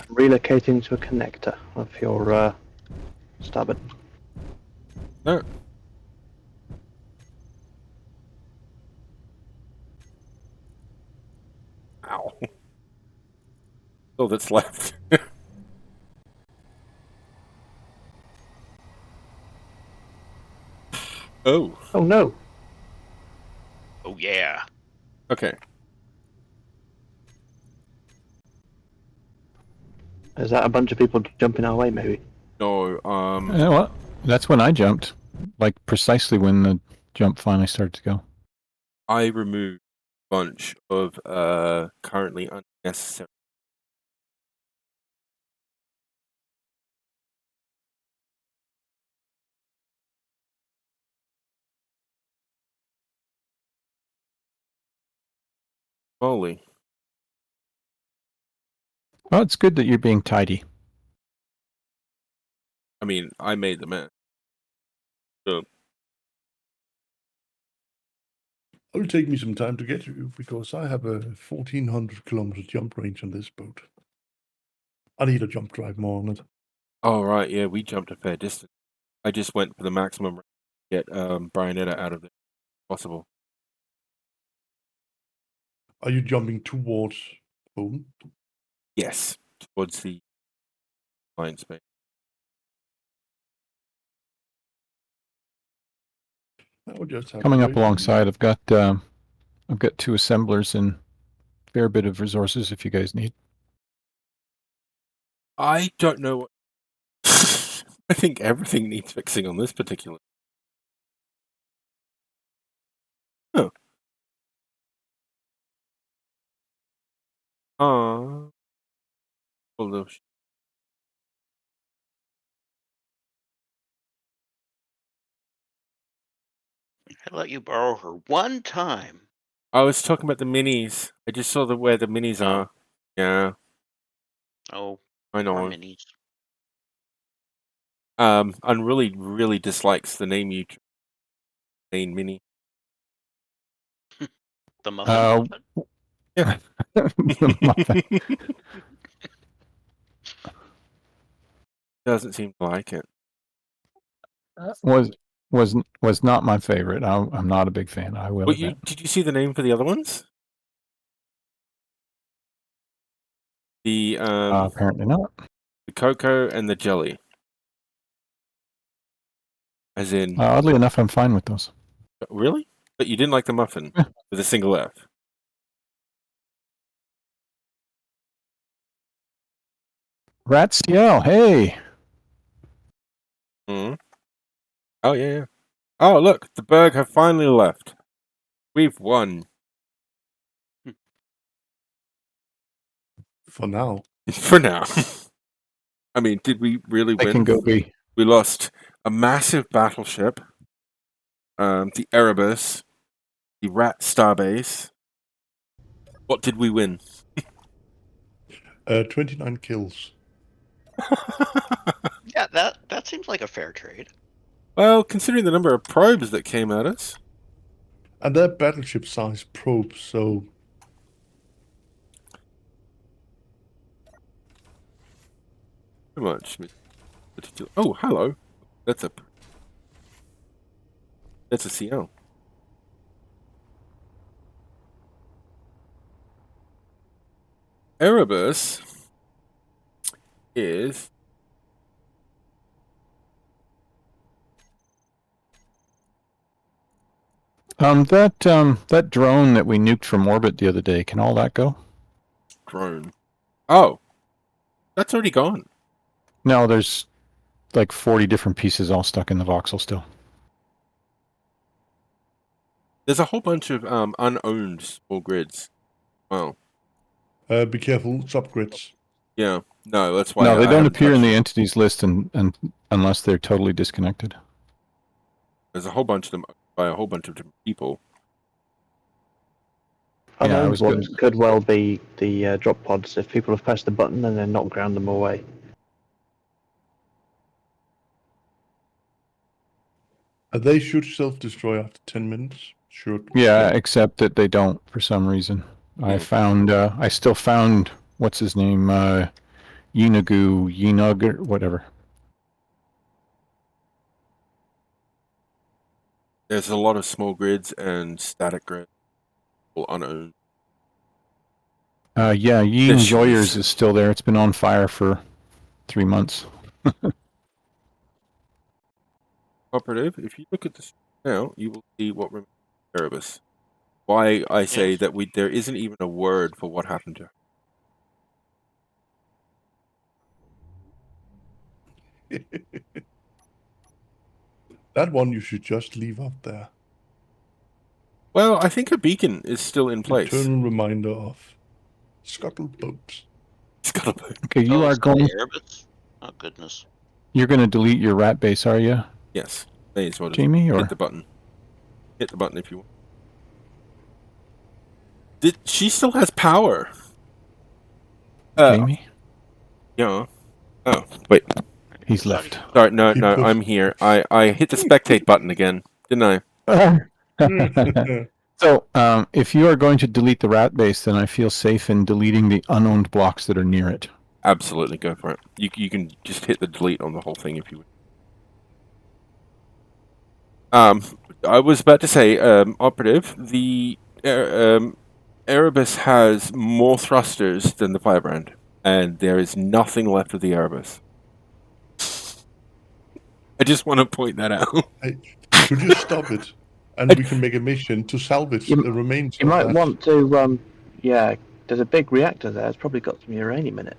Relocating to a connector of your starboard. No. Ow. All that's left. Oh. Oh no! Oh yeah. Okay. Is that a bunch of people jumping our way, maybe? No. You know what? That's when I jumped. Like precisely when the jump finally started to go. I removed a bunch of currently unnecessary. Holy. Well, it's good that you're being tidy. I mean, I made the mess. So, It'll take me some time to get you because I have a 1400 kilometer jump range on this boat. I need a jump drive more on it. oh right, yeah, we jumped a fair distance. I just went for the maximum to get Brionetta out of there if possible. Are you jumping towards home? Yes, towards the line space. I'll just have Coming to up wait. alongside, I've got two assemblers and a fair bit of resources if you guys need. I don't know what. I think everything needs fixing on this particular. Oh. Although I let you borrow her one time. I was talking about the minis. I just saw where the minis Oh. are. Yeah, Oh, I more know. minis. Unruly really dislikes the name you name mini. The muffin. Yeah. The muffin. Doesn't seem to like it. Was not my favorite. I'm not a big fan. I will Well, admit. did you see the name for the other ones? The Apparently not. the cocoa and the jelly. As in, Oddly enough, I'm fine with those. really? But you didn't like the muffin Yeah. with a single F. Ratziel, hey. Hmm. Oh yeah. Oh look, the Berg have finally left. We've won For now. for now. I mean, did we really I win? can go be. We lost a massive battleship, the Erebus, the Rat Starbase. What did we win? 29 kills. Yeah, that seems like a fair trade. Well, considering the number of probes that came at us. And they're battleship-sized probes, so... Too much. Oh, hello. That's a CL. Erebus is that drone that we nuked from orbit the other day. Can all that go? drone. Oh, that's already gone. No, there's like 40 different pieces all stuck in the voxel still. There's a whole bunch of unowned small grids. Wow. be careful, subgrids. Yeah. No, that's why No, they I don't haven't appear in touched the them. entities list and unless they're totally disconnected. There's a whole bunch of them by a whole bunch of different people. Yeah, I Those was ones good. could well be the drop pods if people have pressed the button and then not ground them away. They should self-destroy after 10 minutes. Should. Yeah, except that they don't for some reason. I still found, what's his name? Yinug, whatever. There's a lot of small grids and static grids, all unowned. Yeah, Yi Fishes. Enjoyers is still there. It's been on fire for 3 months. Operative, if you look at this now, you will see what remains of Erebus. Why I say Yes. that there isn't even a word for what happened to her. That one you should just leave up there. Well, I think a beacon is still in place. Eternal reminder of scuttlebooks. Scuttlebutt. Okay, you Oh, are it's not going. the Erebus? Oh, goodness. You're going to delete your rat base, are you, Yes. May as well just Jamie? Or hit the button. Hit the button if you want. She still has power. Jamie? Yeah. Oh, wait. He's left. Sorry, no, He no, pushed- I'm here. I hit the spectate button again, didn't I? So, if you are going to delete the rat base, then I feel safe in deleting the unowned blocks that are near it. Absolutely, go for it. You can just hit the delete on the whole thing if you would. I was about to say, operative, the Erebus has more thrusters than the Firebrand, and there is nothing left of the Erebus. I just want to point that out. Could you stop it? And we can make a mission to salvage the remains You of might that. want to, yeah, there's a big reactor there. It's probably got some uranium in it.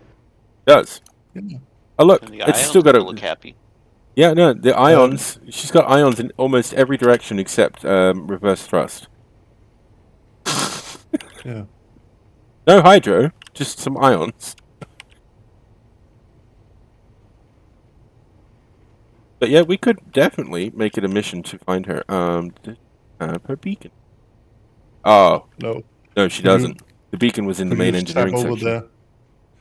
It does. Yeah. Oh look, And the it's ions still got still look a. happy. Yeah, no, the ions. She's got ions in almost every direction except reverse thrust. Yeah. No hydro, just some ions. But yeah, we could definitely make it a mission to find her. her beacon. Oh, No. no, she Could you- doesn't. The beacon was in the Could you main just tap engineering over section.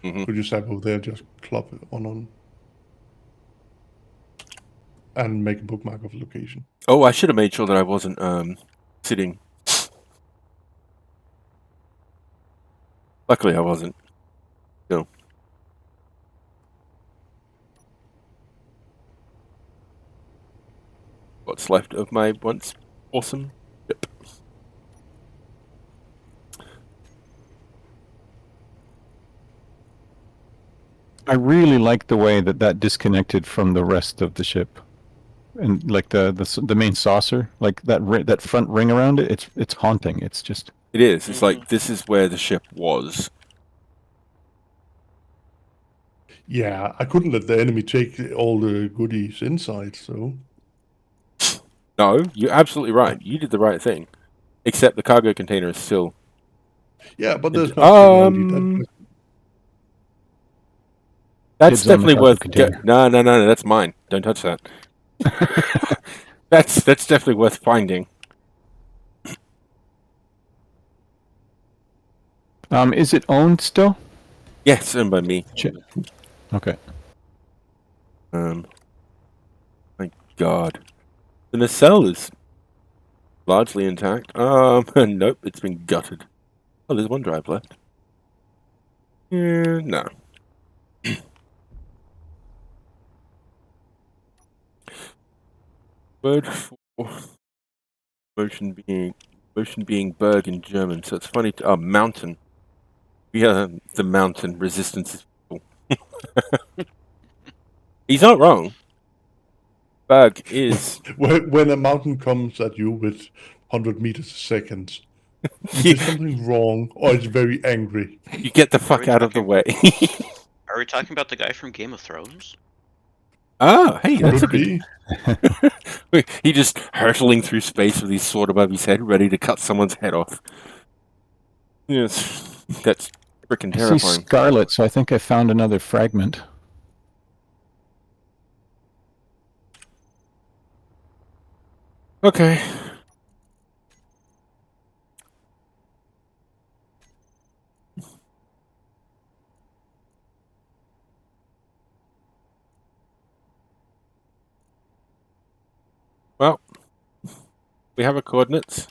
there? Mhm. Could you tap over there, just plop it on, and make a bookmark of location? Oh, I should have made sure that I wasn't sitting. Luckily, I wasn't. No. What's left of my once awesome ship. I really like the way that disconnected from the rest of the ship, and like the main saucer, like that front ring around it. It's haunting. It's just It is. It's like this is where the ship was. Yeah, I couldn't let the enemy take all the goodies inside, so... No, you're absolutely right. You did the right thing. Except the cargo container is still. Yeah, but there's no That's Dibs on the definitely cargo worth. container. No, that's mine. Don't touch that. That's definitely worth finding. Is it owned still? Yes, owned by me. Okay. My God, the nacelle is largely intact. Nope, it's been gutted. Oh, there's one drive left. Yeah, no. Word for motion being berg in German, so it's funny to mountain. Yeah, the mountain resistance is cool. He's not wrong. Berg is When a mountain comes at you with 100 meters a second, either something wrong or it's very angry. You get the fuck out of the way. Are we talking about the guy from Game of Thrones? Oh, hey, that's a Could good. be. He just hurtling through space with his sword above his head, ready to cut someone's head off. Yes, that's freaking I see terrifying. Scarlet, so I think I found another fragment. Okay. Well, we have our coordinates.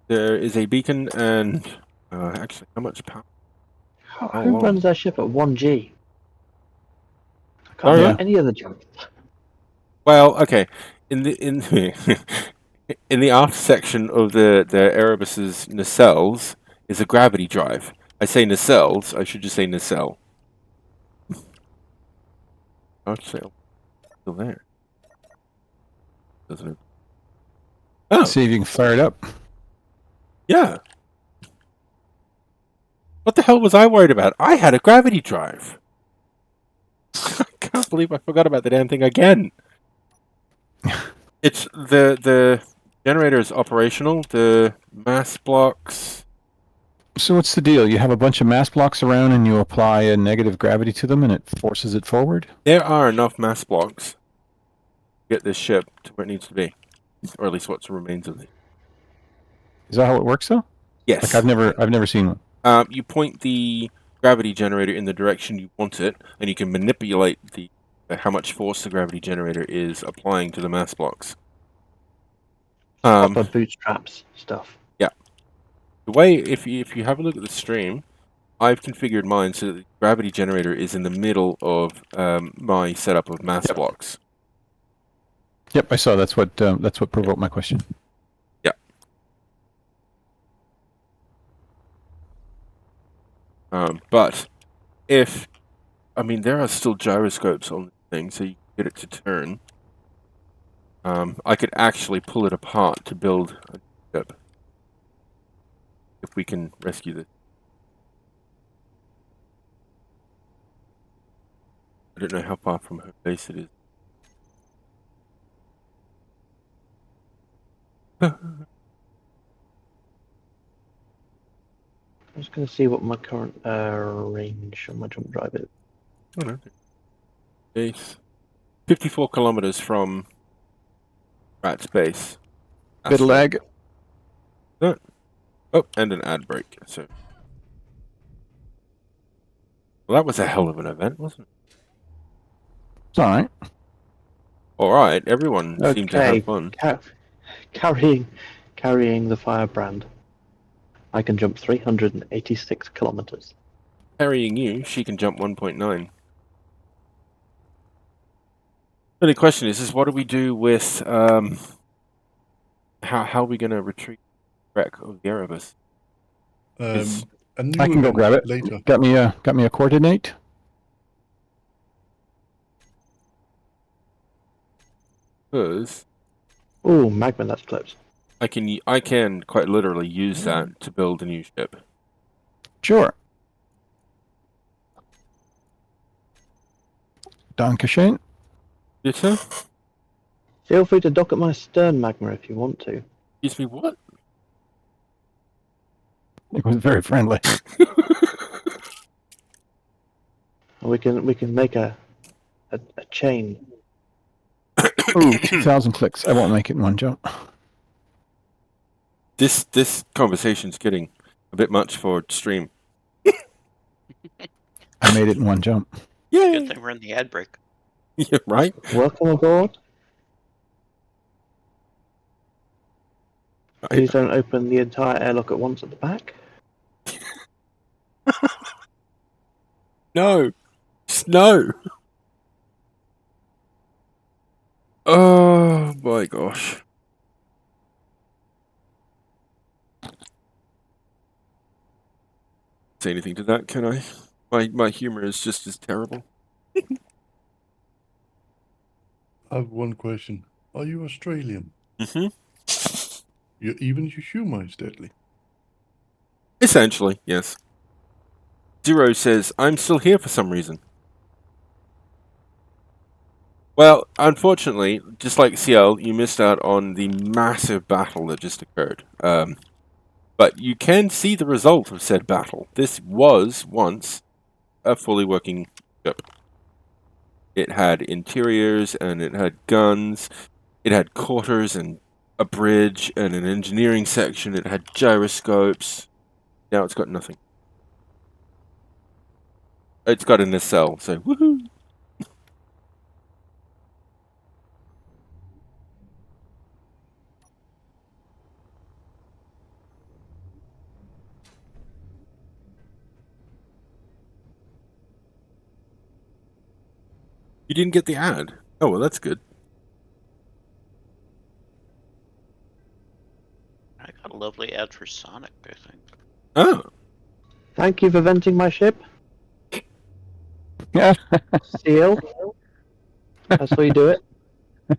There is a beacon and actually, how much power? Who wow. runs their ship at 1G? I can't Sorry? do any other jump. Well, okay. In the in the aft section of the Erebus's nacelles is a gravity drive. I say nacelles. I should just say nacelle. Actually, still there. Doesn't it? Oh, See if you can fire it up. yeah. What the hell was I worried about? I had a gravity drive. I can't believe I forgot about the damn thing again. It's the generator is operational. The mass blocks. So what's the deal? You have a bunch of mass blocks around and you apply a negative gravity to them and it forces it forward? There are enough mass blocks to get this ship to where it needs to be, or at least what remains of it. Is that how it works though? Yes. Like I've never seen one. You point the gravity generator in the direction you want it, and you can manipulate the how much force the gravity generator is applying to the mass blocks. Proper bootstraps stuff. The way, if you have a look at the stream, I've configured mine so that the gravity generator is in the middle of my setup of mass blocks. Yep, I saw. That's what provoked my question. Yeah. But if, I mean, there are still gyroscopes on the thing, so you can get it to turn. I could actually pull it apart to build a ship. If we can rescue this. I don't know how far from her base it is. I'm just going to see what my current range on my jump drive is. Oh, no. Base. 54 kilometers from Rat space. Bit of lag. Oh, and an ad break. So, well, that was a hell of an event, wasn't it? It's all right. All right, everyone seemed to Okay. have fun. Carrying the firebrand. I can jump 386 kilometers. Carrying you, she can jump 1.9. The only question is what do we do with how are we gonna retrieve the wreck of the Erebus? Is- A new I can go event grab it. later. Got me a coordinate. Because Ooh, magma, that's close. I can quite literally use that to build a new ship. Sure. Dankeschön. Bitte? Feel free to dock at my stern, magma, if you want to. Excuse me, what? It was very friendly. We can make a chain. Ooh, 2,000 clicks. I won't make it in one jump. This conversation's getting a bit much for stream. I made it in one jump. Yay! Good thing we're in the ad break. Yeah, right? Welcome aboard. Please don't open the entire airlock at once at the back. No! Just no! Oh my gosh. Say anything to that, can I? My humor is just as terrible. I have one question. Are you Australian? Mm-hmm. Even your humor is deadly. Essentially, yes. Zero says, I'm still here for some reason. Well, unfortunately, just like CL, you missed out on the massive battle that just occurred. But you can see the result of said battle. This was once a fully working ship. It had interiors, and it had guns. It had quarters and a bridge and an engineering section. It had gyroscopes. Now it's got nothing. It's got a nacelle, so woohoo! You didn't get the ad. Oh, well, that's good. I got a lovely ad for Sonic, I think. Oh, Thank you for venting my ship. Yeah. Seal. That's how you do it.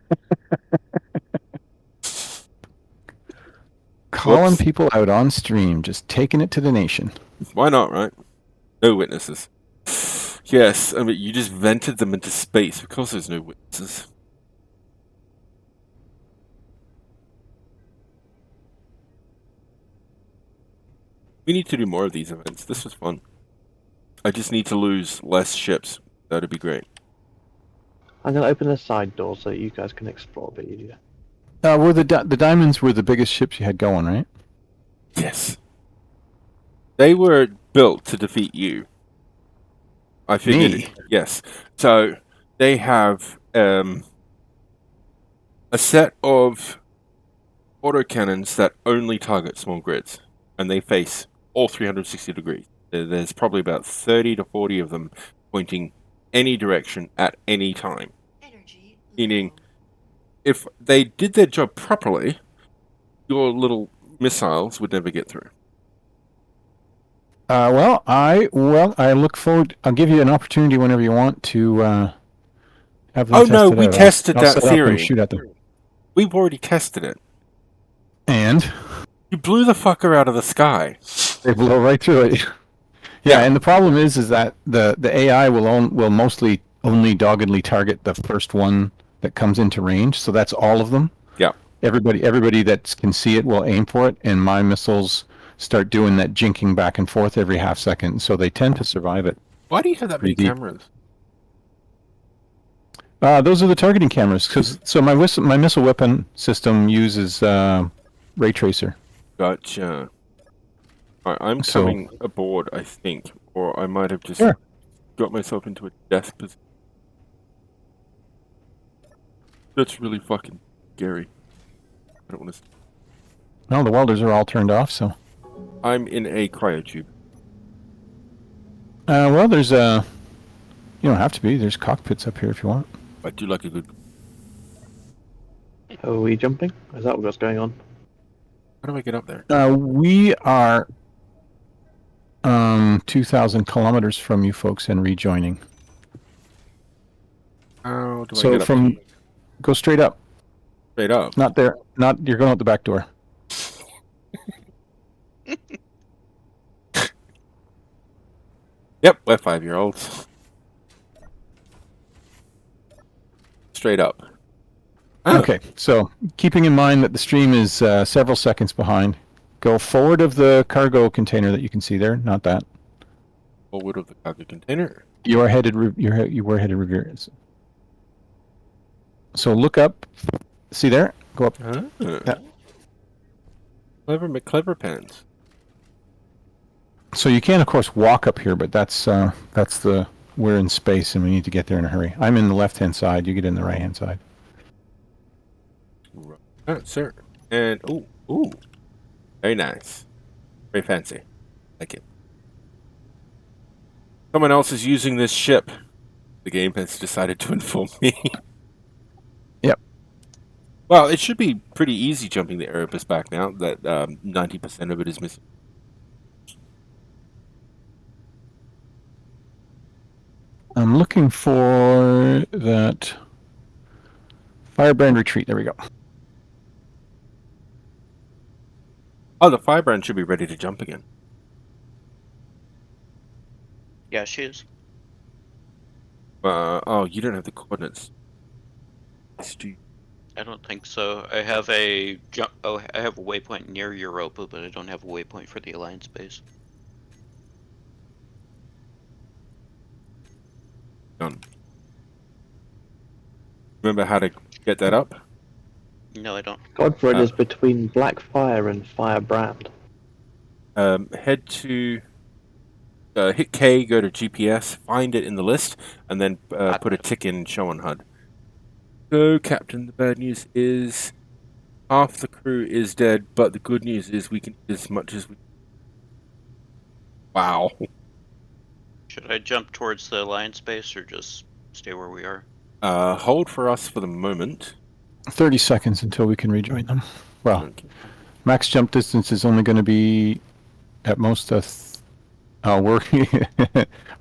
Calling Whoops. people out on stream, just taking it to the nation. why not, right? No witnesses. Yes, I mean, you just vented them into space. Of course there's no witnesses. We need to do more of these events. This was fun. I just need to lose less ships. That'd be great. I'm gonna open the side door so you guys can explore a bit easier. Were the diamonds were the biggest ships you had going, right? Yes. They were built to defeat you. I figured. Me? Yes. So they have a set of autocannons that only target small grids, and they face all 360 degrees. There's probably about 30 to 40 of them pointing any direction at any time. Meaning, if they did their job properly, your little missiles would never get through. I look forward. I'll give you an opportunity whenever you want to have them Oh no, tested we out. tested I'll that set up and theory. shoot at them. We've already tested it. And You blew the fucker out of the sky. they blow right through it. Yeah, and the problem is that the AI will mostly only doggedly target the first one that comes into range. So that's all of them. Yeah. Everybody that can see it will aim for it, and my missiles start doing that jinking back and forth every half second. So they tend to survive it. Why do you have that many Pretty deep. cameras? Those are the targeting cameras. So my missile weapon system uses ray tracer. Gotcha. I'm So- coming aboard, I think, or I might have just Sure. got myself into a death position. That's really fucking scary. I don't want to. No, the welders are all turned off. So, I'm in a cryotube. well, there's you don't have to be. There's cockpits up here if you want. I do like a good. Are we jumping? Is that what's going on? How do I get up there? We are 2,000 kilometers from you folks and rejoining. How do I So get up from go straight up. straight up? Not there. Not you're going out the back door. Yep, we're 5-year-olds. Straight up. Ah, Okay, so keeping in mind that the stream is several seconds behind, go forward of the cargo container that you can see there. Not that. Forward of the cargo container. You are headed. You were headed reverse. So look up. See there? Go up. Ah. Yeah. Clever pants. So you can, of course, walk up here, but that's the we're in space and we need to get there in a hurry. I'm in the left-hand side. You get in the right-hand side. Right, sir. And ooh, very nice, very fancy. Like it. Someone else is using this ship. The game has decided to inform me. Yep. Well, it should be pretty easy jumping the Erebus back now that 90% of it is missing. I'm looking for that Firebrand retreat. There we go. Oh, the Firebrand should be ready to jump again. Yeah, she is. Oh, you don't have the coordinates. Yes, do you? I don't think so. I have a I have a waypoint near Europa, but I don't have a waypoint for the Alliance base. Done. Remember how to get that up? No, I don't. Godfred is between Blackfire and Firebrand. Head to hit K, go to GPS, find it in the list, and then put a tick in show on HUD. So, Captain, the bad news is half the crew is dead, but the good news is we can eat as much as we. Wow. Should I jump towards the Alliance base or just stay where we are? Hold for us for the moment. 30 seconds until we can rejoin them. Well, Okay. max jump distance is only going to be at most we're we're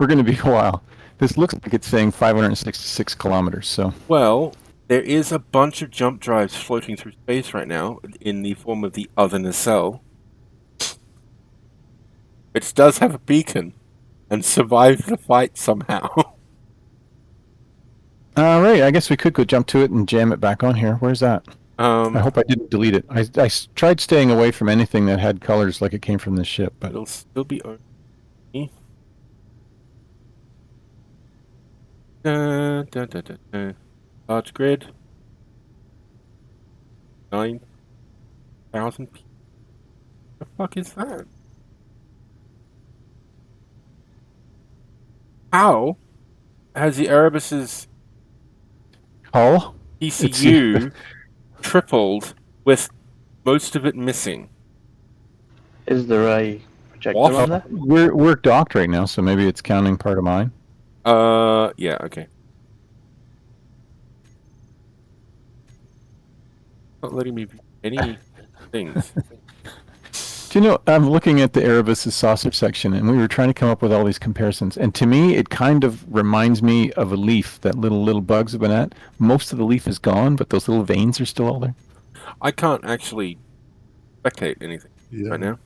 going to be a while. This looks like it's saying 566 kilometers. So Well, there is a bunch of jump drives floating through space right now in the form of the other nacelle. It does have a beacon and survived the fight somehow. all right, I guess we could go jump to it and jam it back on here. Where's that? I hope I didn't delete it. I tried staying away from anything that had colors like it came from this ship, but It'll still be on me. Large grid. 9,000 people. The fuck is that? How has the Erebus's hull. ECU tripled with most of it missing? Is there a projector What? on there? We're docked right now, so maybe it's counting part of mine. Yeah, okay. Not letting me view any things. Do you know, I'm looking at the Erebus's saucer section, and we were trying to come up with all these comparisons. And to me, it kind of reminds me of a leaf that little bugs have been at. Most of the leaf is gone, but those little veins are still all there. I can't actually spectate anything Yeah. right now.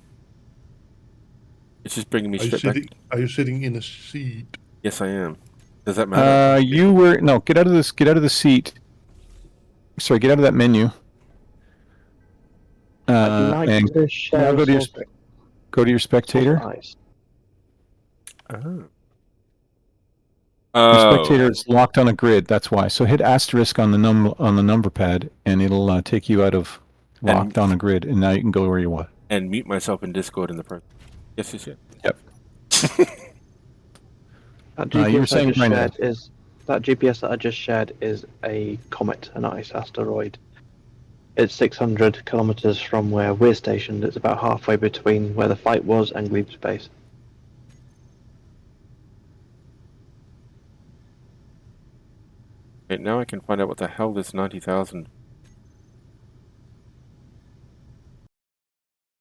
It's just bringing me Are you straight back. sitting? Are you sitting in a seat? Yes, I am. Does that matter? You were no. Get out of this. Get out of the seat. Sorry, get out of that menu. I'd like And to share now go to your source go to your spectator. of ice. Oh. The Oh, spectator is locked on a grid. That's why. So hit asterisk on the number pad, and it'll take you out of locked on a grid, and now you can go where you want. and mute myself in Discord in the process. Yes. Yep. That you were GPS saying, I just Grindad. shared is that GPS that I just shared is a comet, an ice asteroid. It's 600 kilometers from where we're stationed. It's about halfway between where the fight was and Gleeb's base. Okay, now I can find out what the hell this 90,000.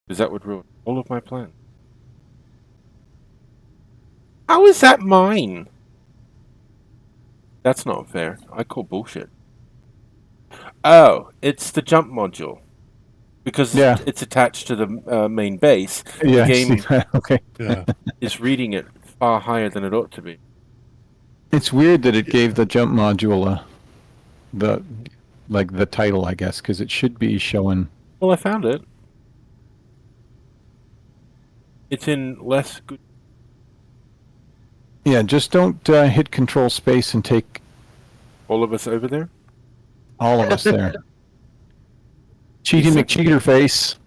Because that would ruin all of my plans. How is that mine? That's not fair. I call bullshit. Oh, it's the jump module. Because Yeah. it's attached to the main base, Yeah. the game Okay. Yeah. is reading it far higher than it ought to be. It's weird that it gave the jump module the title, I guess, because it should be showing. Well, I found it. It's in less good. Yeah, just don't hit Control Space and take All of us over there? all of us there. Cheaty It's a- McCheater face.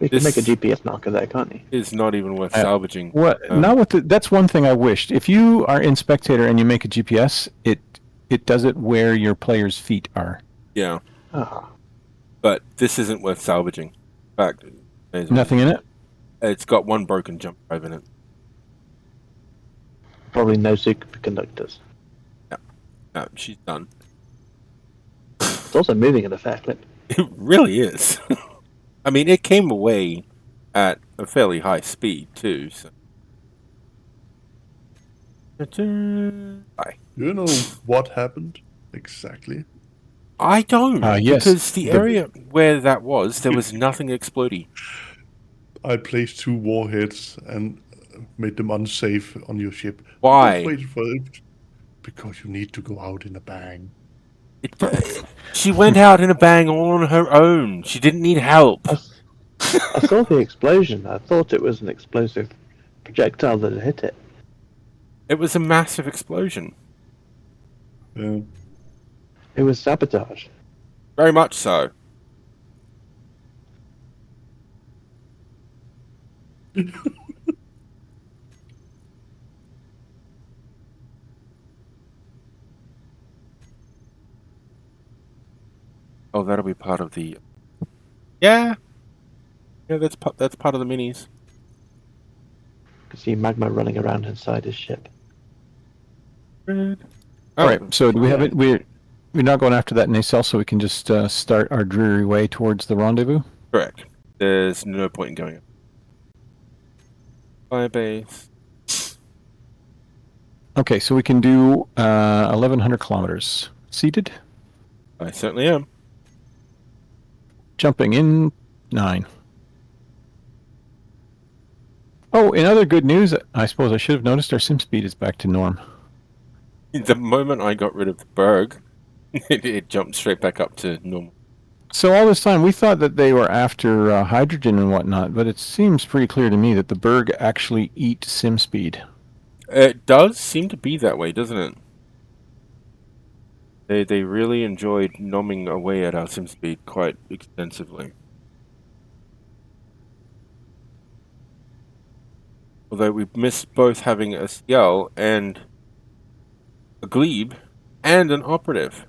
You can make a This- GPS marker there, can't you? Is not even worth Uh, salvaging. What? Not with the, that's one thing I wished. If you are in Spectator and you make a GPS, it does it where your player's feet are. Yeah, Ah, but this isn't worth salvaging. In fact, Nothing in it. it's got one broken jump drive in it. probably no superconductors. No, she's done. It's also moving at a fair clip. It really is. I mean, it came away at a fairly high speed too. So. Bye. You know what happened exactly? I don't, Yes, because the the- area where that was, there was nothing exploding. I placed 2 warheads and made them unsafe on your ship. Why? Just wait for it. Because you need to go out in a bang. She went out in a bang all on her own. She didn't need help. I saw the explosion. I thought it was an explosive projectile that had hit it. It was a massive explosion. Yeah. It was sabotage. Very much so. Oh, that'll be part of the. Yeah. Yeah, that's part of the minis. You can see magma running around inside his ship. Red. All right. So do we have it? We're not going after that nacelle, so we can just start our dreary way towards the rendezvous. Correct. There's no point in going. Firebase. Okay, so we can do 1,100 kilometers. Seated, I certainly am. jumping in 9. Oh, in other good news, I suppose I should have noticed our sim speed is back to norm. The moment I got rid of the Berg, it jumped straight back up to normal. So all this time we thought that they were after hydrogen and whatnot, but it seems pretty clear to me that the Berg actually eat sim speed. It does seem to be that way, doesn't it? They really enjoyed nomming away at our sim speed quite extensively. Although we missed both having a Ciel and a Glebe and an Operative.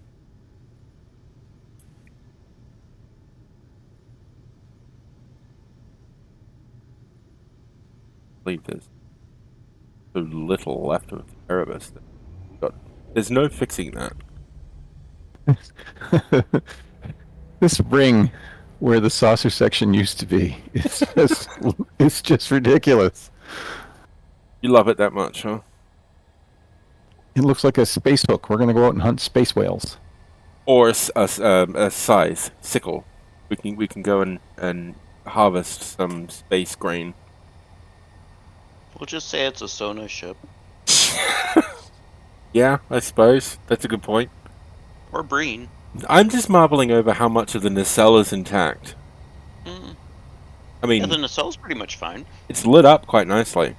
I believe there's so little left of the Erebus. There's no fixing that. This ring where the saucer section used to be, it's just ridiculous. You love it that much, huh? It looks like a space hook. We're going to go out and hunt space whales. Or a size sickle. We can go and harvest some space grain. We'll just say it's a Sona ship. Yeah, I suppose that's a good point. Or Breen. I'm just marveling over how much of the nacelle is intact. Mm. I mean, Yeah, the nacelle's pretty much fine. it's lit up quite nicely.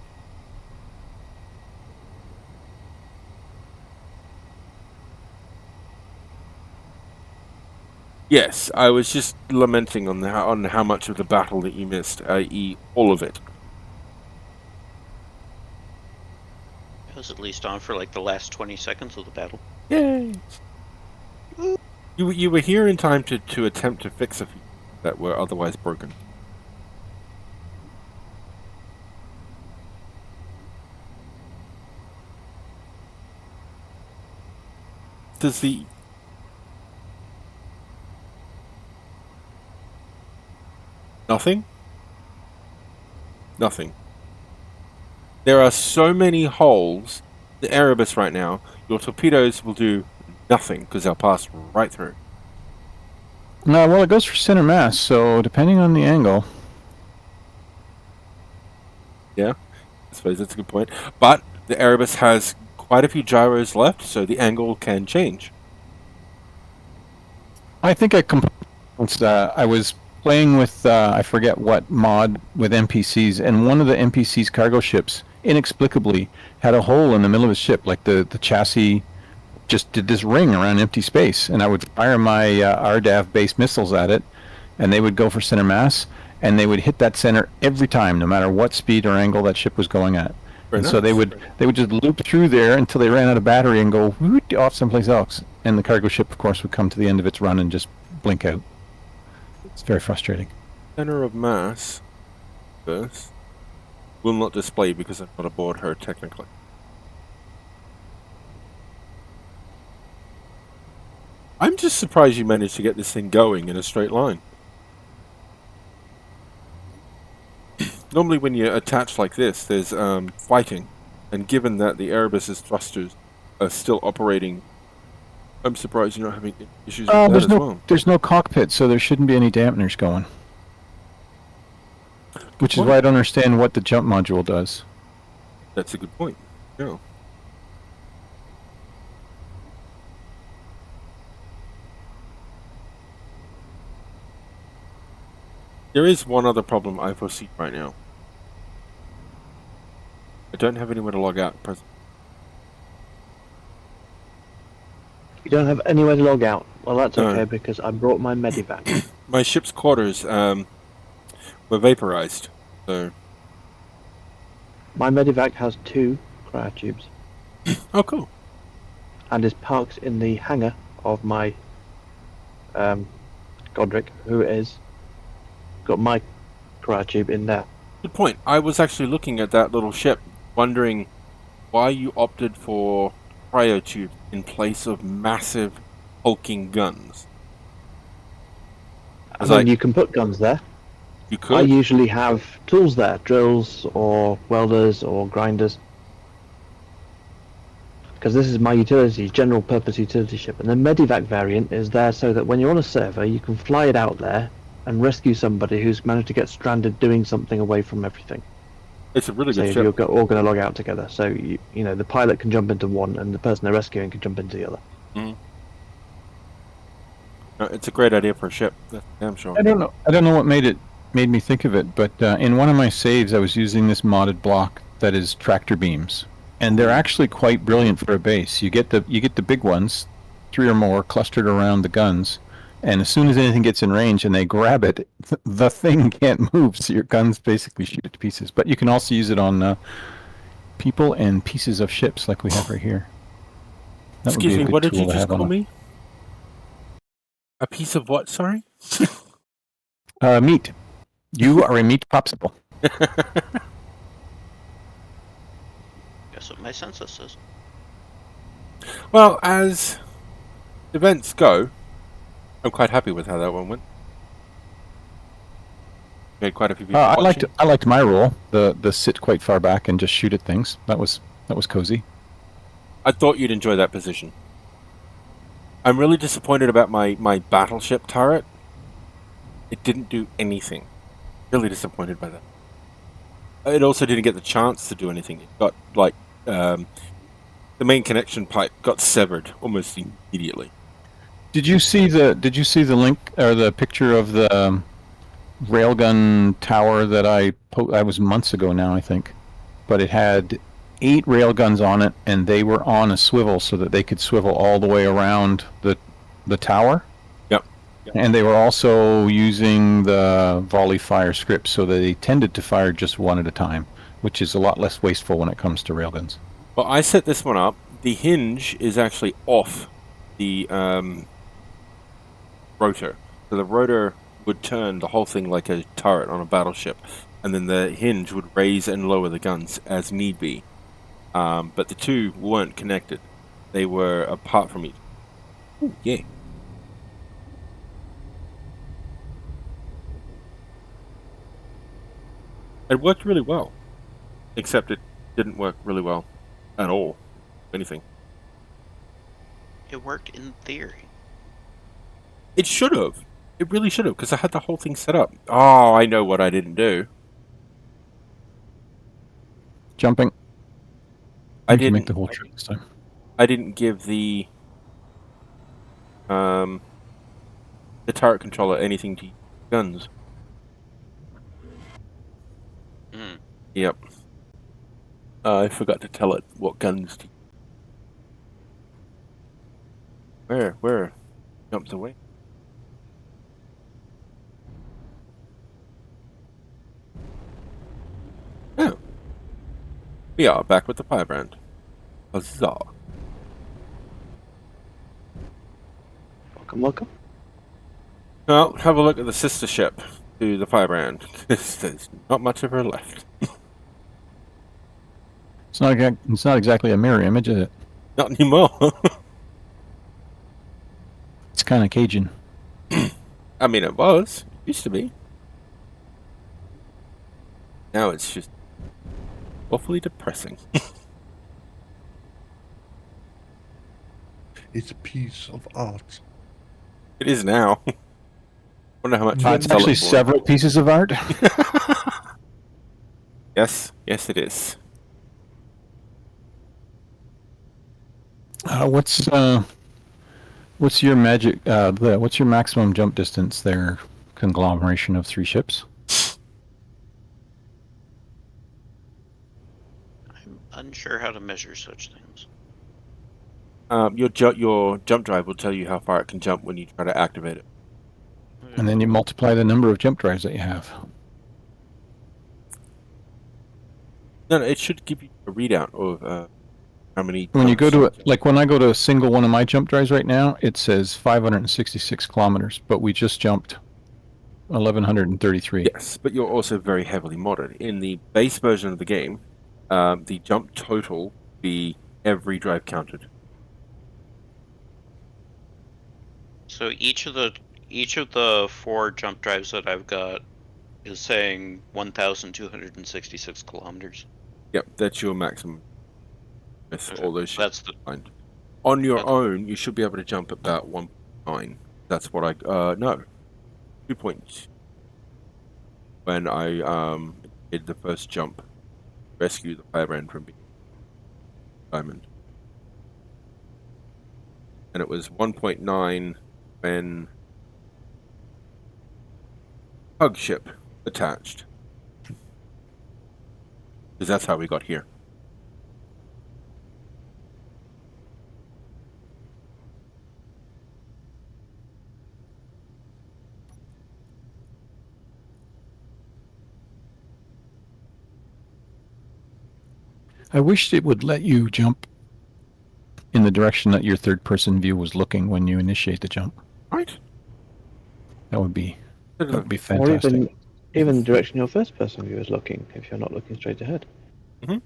Yes, I was just lamenting on how much of the battle that you missed, i.e., all of it. It was at least on for like the last 20 seconds of the battle. Yay! You were here in time to attempt to fix a few that were otherwise broken. Does the nothing? Nothing. There are so many holes. The Erebus right now, your torpedoes will do nothing because they'll pass right through. No, well, it goes for center mass, so depending on the angle. I suppose that's a good point. But the Erebus has quite a few gyros left, so the angle can change. I think I was playing with I forget what mod with NPCs, and one of the NPC's cargo ships inexplicably had a hole in the middle of the ship, like the chassis just did this ring around empty space, and I would fire my RDAV based missiles at it, and they would go for center mass, and they would hit that center every time, no matter what speed or angle that ship was going at. Very And so they nice. would just loop through there until they ran out of battery and go whoot, off someplace else. And the cargo ship, of course, would come to the end of its run and just blink out. It's very frustrating. Center of mass first will not display because I'm not aboard her technically. I'm just surprised you managed to get this thing going in a straight line. Normally when you attach like this, there's fighting. And given that the Erebus's thrusters are still operating, I'm surprised you're not having issues with that as well. There's no cockpit, so there shouldn't be any dampeners going. Which is point. why I don't understand what the jump module does. That's a good point. Yeah. There is one other problem I foresee right now. I don't have anywhere to log out at present. You don't have anywhere to log out. Well, that's No. okay because I brought my medivac. My ship's quarters were vaporized, so... My medivac has 2 cryotubes Oh, cool. and is parked in the hangar of my Godric, who is got my cryotube in there. Good point. I was actually looking at that little ship, wondering why you opted for cryotube in place of massive hulking guns. I mean, you can put guns there. You I could. usually have tools there, drills or welders or grinders. Because this is my utility, general purpose utility ship. And the medivac variant is there so that when you're on a server, you can fly it out there and rescue somebody who's managed to get stranded doing something away from everything. It's a really So good you're ship. all going to log out together. So, you know, the pilot can jump into one and the person they're rescuing can jump into the other. No, it's a great idea for a ship. That's damn sure. I don't know what made me think of it, but in one of my saves I was using this modded block that is tractor beams, and they're actually quite brilliant for a base. You get the big ones, 3 or more clustered around the guns, and as soon as anything gets in range and they grab it, the thing can't move, so your guns basically shoot it to pieces. But you can also use it on people and pieces of ships like we have right here. That would be Excuse a me, good what did you tool to just have on call a- me? A piece of what, sorry? Meat. You are a meat popsicle. Guess what my census says. Well, as events go, I'm quite happy with how that one went. We had quite a few people I watching. liked my role. The sit quite far back and just shoot at things. That was cozy. I thought you'd enjoy that position. I'm really disappointed about my battleship turret. It didn't do anything. Really disappointed by that. It also didn't get the chance to do anything. It got, like, the main connection pipe got severed almost immediately. Did you see the link or the picture of the railgun tower that I was months ago now, I think, but it had 8 railguns on it, and they were on a swivel so that they could swivel all the way around the tower. Yep. And they were also using the volley fire script, so they tended to fire just one at a time, which is a lot less wasteful when it comes to railguns. Well, I set this one up. The hinge is actually off the rotor. So the rotor would turn the whole thing like a turret on a battleship, and then the hinge would raise and lower the guns as need be. But the two weren't connected. They were apart from each other. Ooh, yeah. It worked really well. Except it didn't work really well at all. Anything. It worked in theory. It should have. It really should have, because I had the whole thing set up. Oh, I know what I didn't do. Jumping. I You can make didn't. the whole trip this time. I didn't give the turret controller anything to use guns. Mm. Yep. I forgot to tell it what guns to use. Where? Jumps away. Oh. We are back with the Firebrand. Huzzah. Welcome. Well, have a look at the sister ship to the Firebrand. There's not much of her left. It's not exactly a mirror image, is it? Not anymore. It's kind of Cajun. I mean, it was. It used to be. Now it's just awfully depressing. It's a piece of art. It is now. Wonder how much It's you'd sell actually it for. several pieces of art. Yes, it is. What's your magic? What's your maximum jump distance there? Conglomeration of 3 ships. I'm unsure how to measure such things. Your jump drive will tell you how far it can jump when you try to activate it. And then you multiply the number of jump drives that you have. No, it should give you a readout of how many. When you go jumps to when I go to a single one of my jump drives right now, it says 566 kilometers, but we just jumped 1133. Yes, but you're also very heavily modded. In the base version of the game, the jump total will be every drive counted. So each of the 4 jump drives that I've got is saying 1,266 kilometers. Yep, that's your maximum. With Okay, all those that's ships combined. On your that's- own, you should be able to jump about 1.9. That's what I no, 2.2. When I did the first jump, rescue the Firebrand from being diamond, and it was 1.9 when hug ship attached, because that's how we got here. I wish it would let you jump in the direction that your third-person view was looking when you initiate the jump. Right. That would be Or fantastic. even the direction your first person view is looking if you're not looking straight ahead. I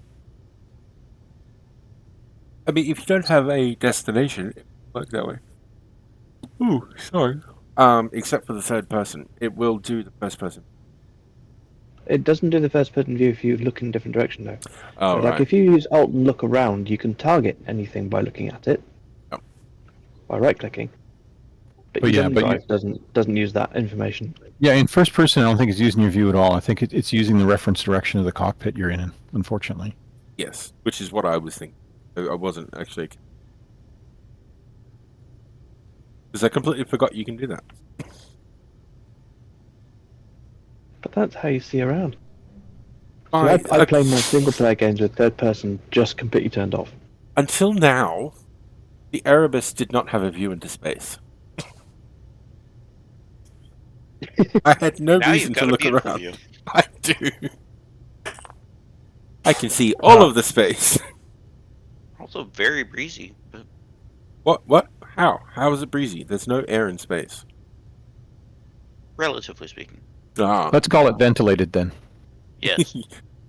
mean, if you don't have a destination, it won't work that way. Ooh, sorry. Except for the third person, it will do the first person. It doesn't do the first person view if you look in a different direction though. Oh, So, like right. if you use Alt and look around, you can target anything by looking at it. Yep. By right clicking. But But your yeah, jump but drive doesn't use that information. Yeah, in first person, I don't think it's using your view at all. I think it's using the reference direction of the cockpit you're in, unfortunately. Yes, which is what I was thinking. I wasn't actually, because I completely forgot you can do that. But that's how you see around. See, I I play my single player games with third person just completely turned off. Until now, the Erebus did not have a view into space. I had no Now reason you've to got a look beautiful around. view. I do. I can see all of the space. Also very breezy. But What? How? How is it breezy? There's no air in space. relatively speaking. Ah. Let's call it ventilated then. Yes.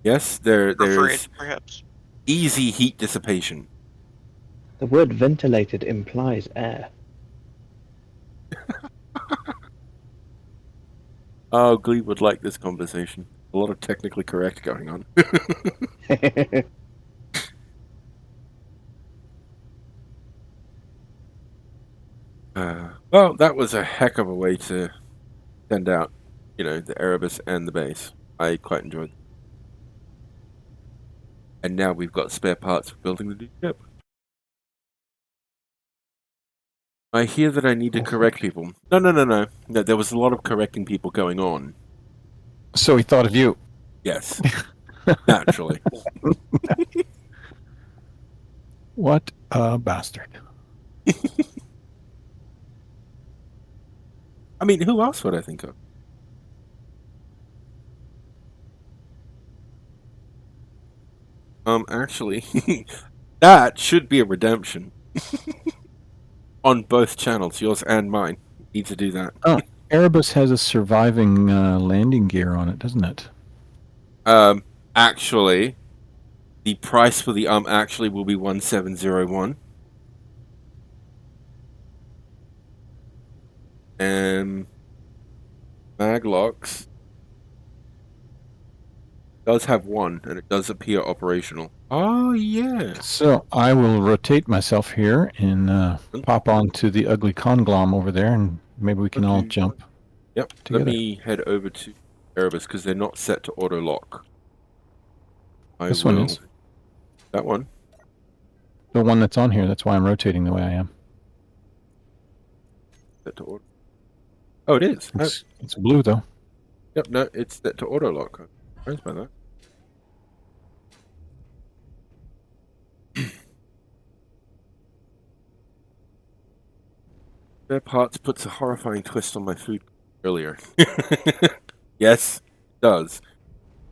Yes, there Prefer is it, perhaps. easy heat dissipation. The word ventilated implies air. Oh, Glee would like this conversation. A lot of technically correct going on. Well, that was a heck of a way to send out, the Erebus and the base. I quite enjoyed it. And now we've got spare parts for building the new ship. I hear that I need to correct people. No. No, there was a lot of correcting people going on. So he thought of you. Yes. Naturally. What a bastard. I mean, who else would I think of? Actually, that should be a redemption. On both channels, yours and mine. Need to do that. Erebus has a surviving landing gear on it, doesn't it? Actually, the price for the actually will be 1701. And Maglocks does have one, and it does appear operational. Oh, yeah. So I will rotate myself here and pop onto the ugly conglom over there, and maybe we can all Okay. jump. Yep. Together. Let me head over to Erebus because they're not set to auto lock. This one is. That one. The one that's on here. That's why I'm rotating the way I am. Set to auto. Oh, it is. Oh, It's blue though. yep. No, it's set to auto lock. Surprised by that. Spare parts puts a horrifying twist on my food earlier. Yes, it does.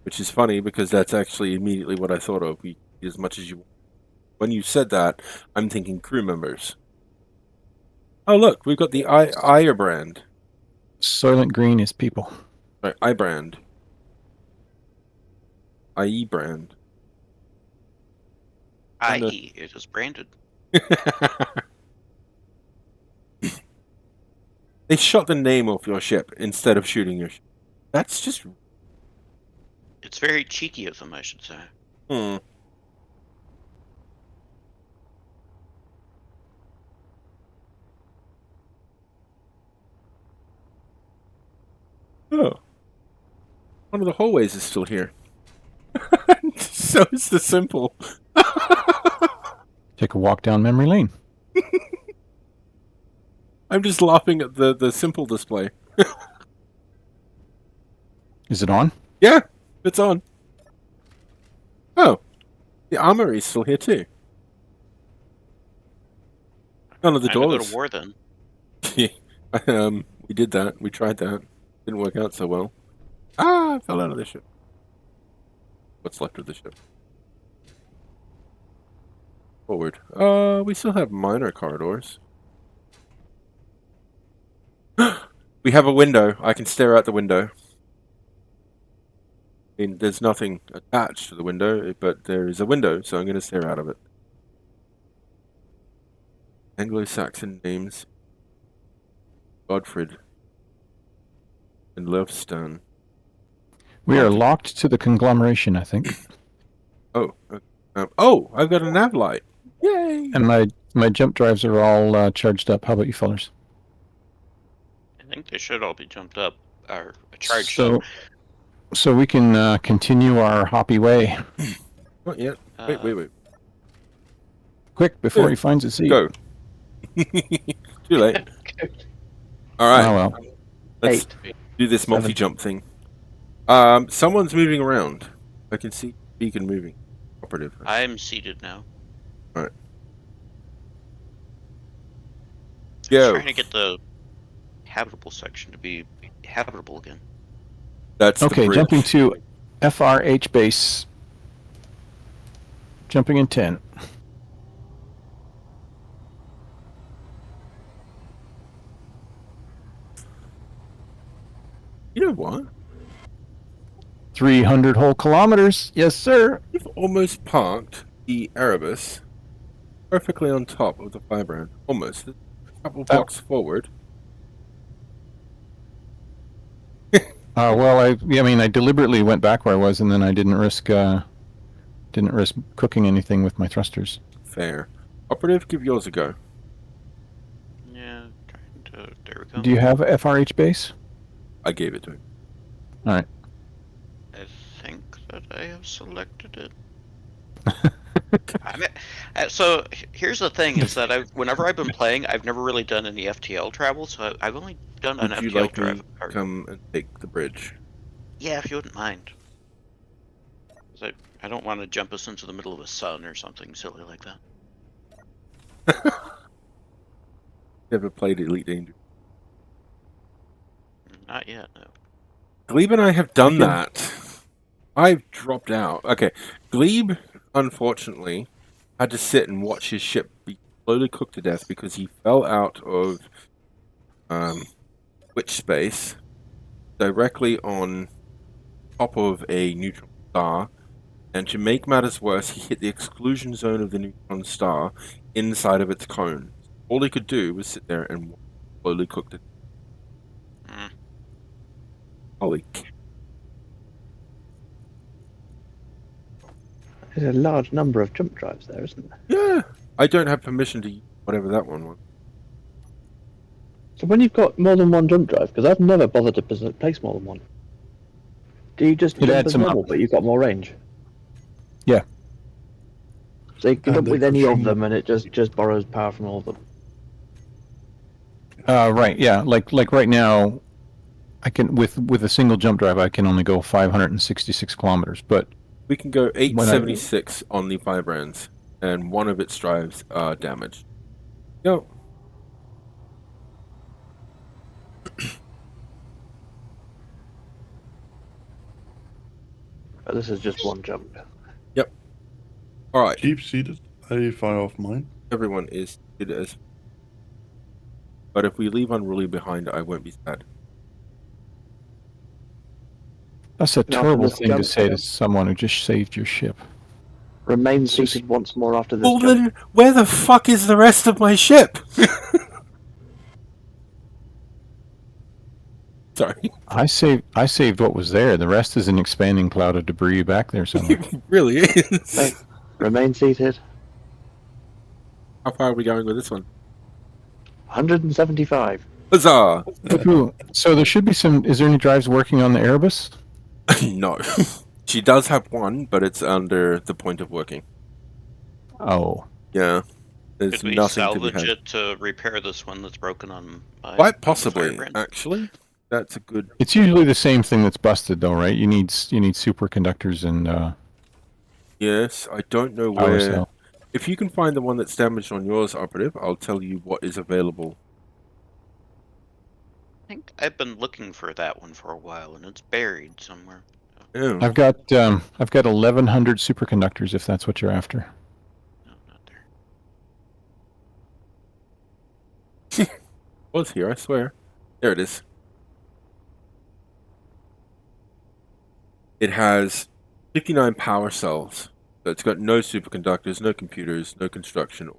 Which is funny because that's actually immediately what I thought of. We eat as much as you want. When you said that, I'm thinking crew members. Oh, look, we've got the Ire brand. Soylent Green is people. Sorry, I brand. IE brand. I.e., it is branded. They shot the name off your ship instead of shooting your ship. That's just... It's very cheeky of them, I should say. Hmm. Oh. One of the hallways is still here. So is the simple. Take a walk down memory lane. I'm just laughing at the simple display. Is it on? Yeah, it's on. Oh, the armory's still here too. None of the Time to go doors. to war then. We did that. We tried that. Didn't work out so well. Ah, I fell out of the ship. What's left of the ship? Forward. We still have minor corridors. We have a window. I can stare out the window. I mean, there's nothing attached to the window, but there is a window, so I'm going to stare out of it. Anglo-Saxon names. Godfred. And Lovestone. We are locked to the conglomeration, I think. Oh. Oh, I've got a nav light. Yay! And my jump drives are all charged up. How about you fellers? I think they should all be jumped up, or charged So, up. so we can continue our hoppy way. Not yet. Wait. Quick, before Yeah. he finds a seat. Go. Too late. All right. Oh, well. Let's 8. do this 7. multi-jump thing. Someone's moving around. I can see beacon moving. Operative. I'm seated now. Alright. I was Go. trying to get the habitable section to be habitable again. That's the Okay, bridge. jumping to FRH base. Jumping in 10. You know what? 300 whole kilometers. Yes, sir. You've almost parked the Erebus perfectly on top of the Firebrand. Almost. A couple blocks forward. Well, I mean, I deliberately went back where I was, and then I didn't risk cooking anything with my thrusters. Fair. Operative, give yours a go. Yeah, trying to. There we go. Do you have a FRH base? I gave it to him. All right. I think that I have selected it. I mean, so here's the thing: is that whenever I've been playing, I've never really done any FTL travel. So I've only done an Would you FTL like drive. me to come and take the bridge? Yeah, if you wouldn't mind. 'Cause I don't want to jump us into the middle of a sun or something silly like that. Never played Elite Dangerous. Not yet. No. Glebe and I have done that. I've dropped out. Okay, Glebe, unfortunately, had to sit and watch his ship be slowly cooked to death because he fell out of witch space directly on top of a neutron star, and to make matters worse, he hit the exclusion zone of the neutron star inside of its cone. All he could do was sit there and slowly cook it. Mm. Holy cow. There's a large number of jump drives there, isn't there? Yeah, I don't have permission to use whatever that one was. So when you've got more than one jump drive, because I've never bothered to place more than one, do you just It jump adds as them normal, up. but you've got more range? Yeah. So you can And jump they with any of consume- them, and it just borrows power from all of them. Right. Yeah. Like right now, I can with a single jump drive, I can only go 566 kilometers. But We can go 876 on the Firebrands, and one of its drives are damaged. Go. But this is just one jump. All right. Keep seated. I fire off mine. Everyone is good as. But if we leave Unruly behind, I won't be sad. that's a Now, terrible this thing to jump say to drive- someone who just saved your ship. Remain It's just- seated once more after this Well, jump. then, where the fuck is the rest of my ship? Sorry. I saved what was there. The rest is an expanding cloud of debris back there somewhere. It really is. Right. Remain seated. How far are we going with this one? 175. Huzzah! Ooh, so there should be some. Is there any drives working on the Erebus? No. She does have one, but it's under the point of working. Oh, Yeah. There's Could we nothing to be salvage had. it to repair this one that's broken on my Quite possibly, Firebrand? actually. That's a good. it's usually the same thing that's busted, though, right? You need superconductors and Yes, I don't know power where. cell. If you can find the one that's damaged on yours, Operative, I'll tell you what is available. I think I've been looking for that one for a while, and it's buried somewhere. Yeah. I've got 1,100 superconductors if that's what you're after. No, not there. Was here, I swear. There it is. It has 59 power cells. So it's got no superconductors, no computers, no construction.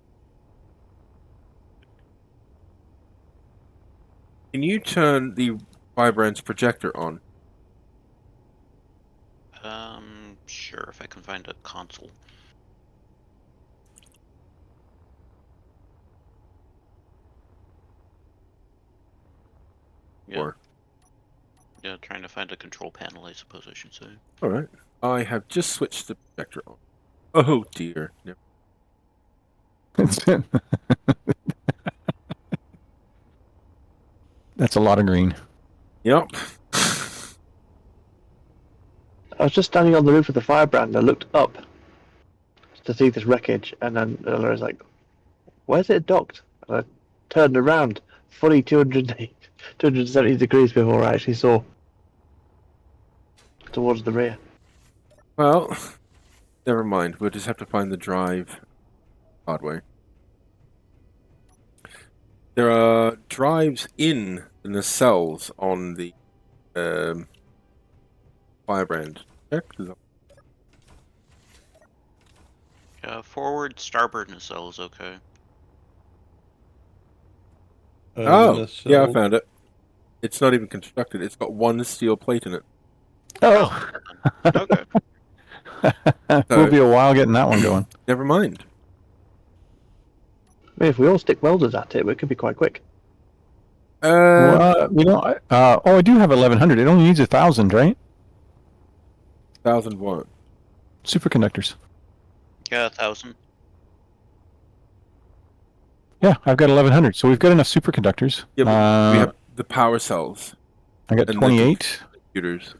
Can you turn the Firebrand's projector on? Sure, if I can find a console. Yeah. Or Yeah, trying to find a control panel, I suppose I should say. alright. I have just switched the projector on. Oh dear. No. That's a lot of green. Yep. I was just standing on the roof of the Firebrand. I looked up to see this wreckage, and then I was like, "Where's it docked?" And I turned around, fully 208. 270 degrees before I actually saw towards the rear. Well, never mind. We'll just have to find the drive hard way. There are drives in the nacelles on the Firebrand. Check. Forward starboard nacelle is okay. Oh, yeah, I nacelle- found it. It's not even constructed. It's got one steel plate in it. Oh, Okay. will be a while getting that one going. Never mind. I mean, if we all stick welders at it, it could be quite quick. Well, I do have 1100. It only needs 1,000, right? 1,000 what? Superconductors. Yeah, 1,000. Yeah, I've got 1100. So we've got enough superconductors. Yeah, but we have the power cells, I got and the 28. computers.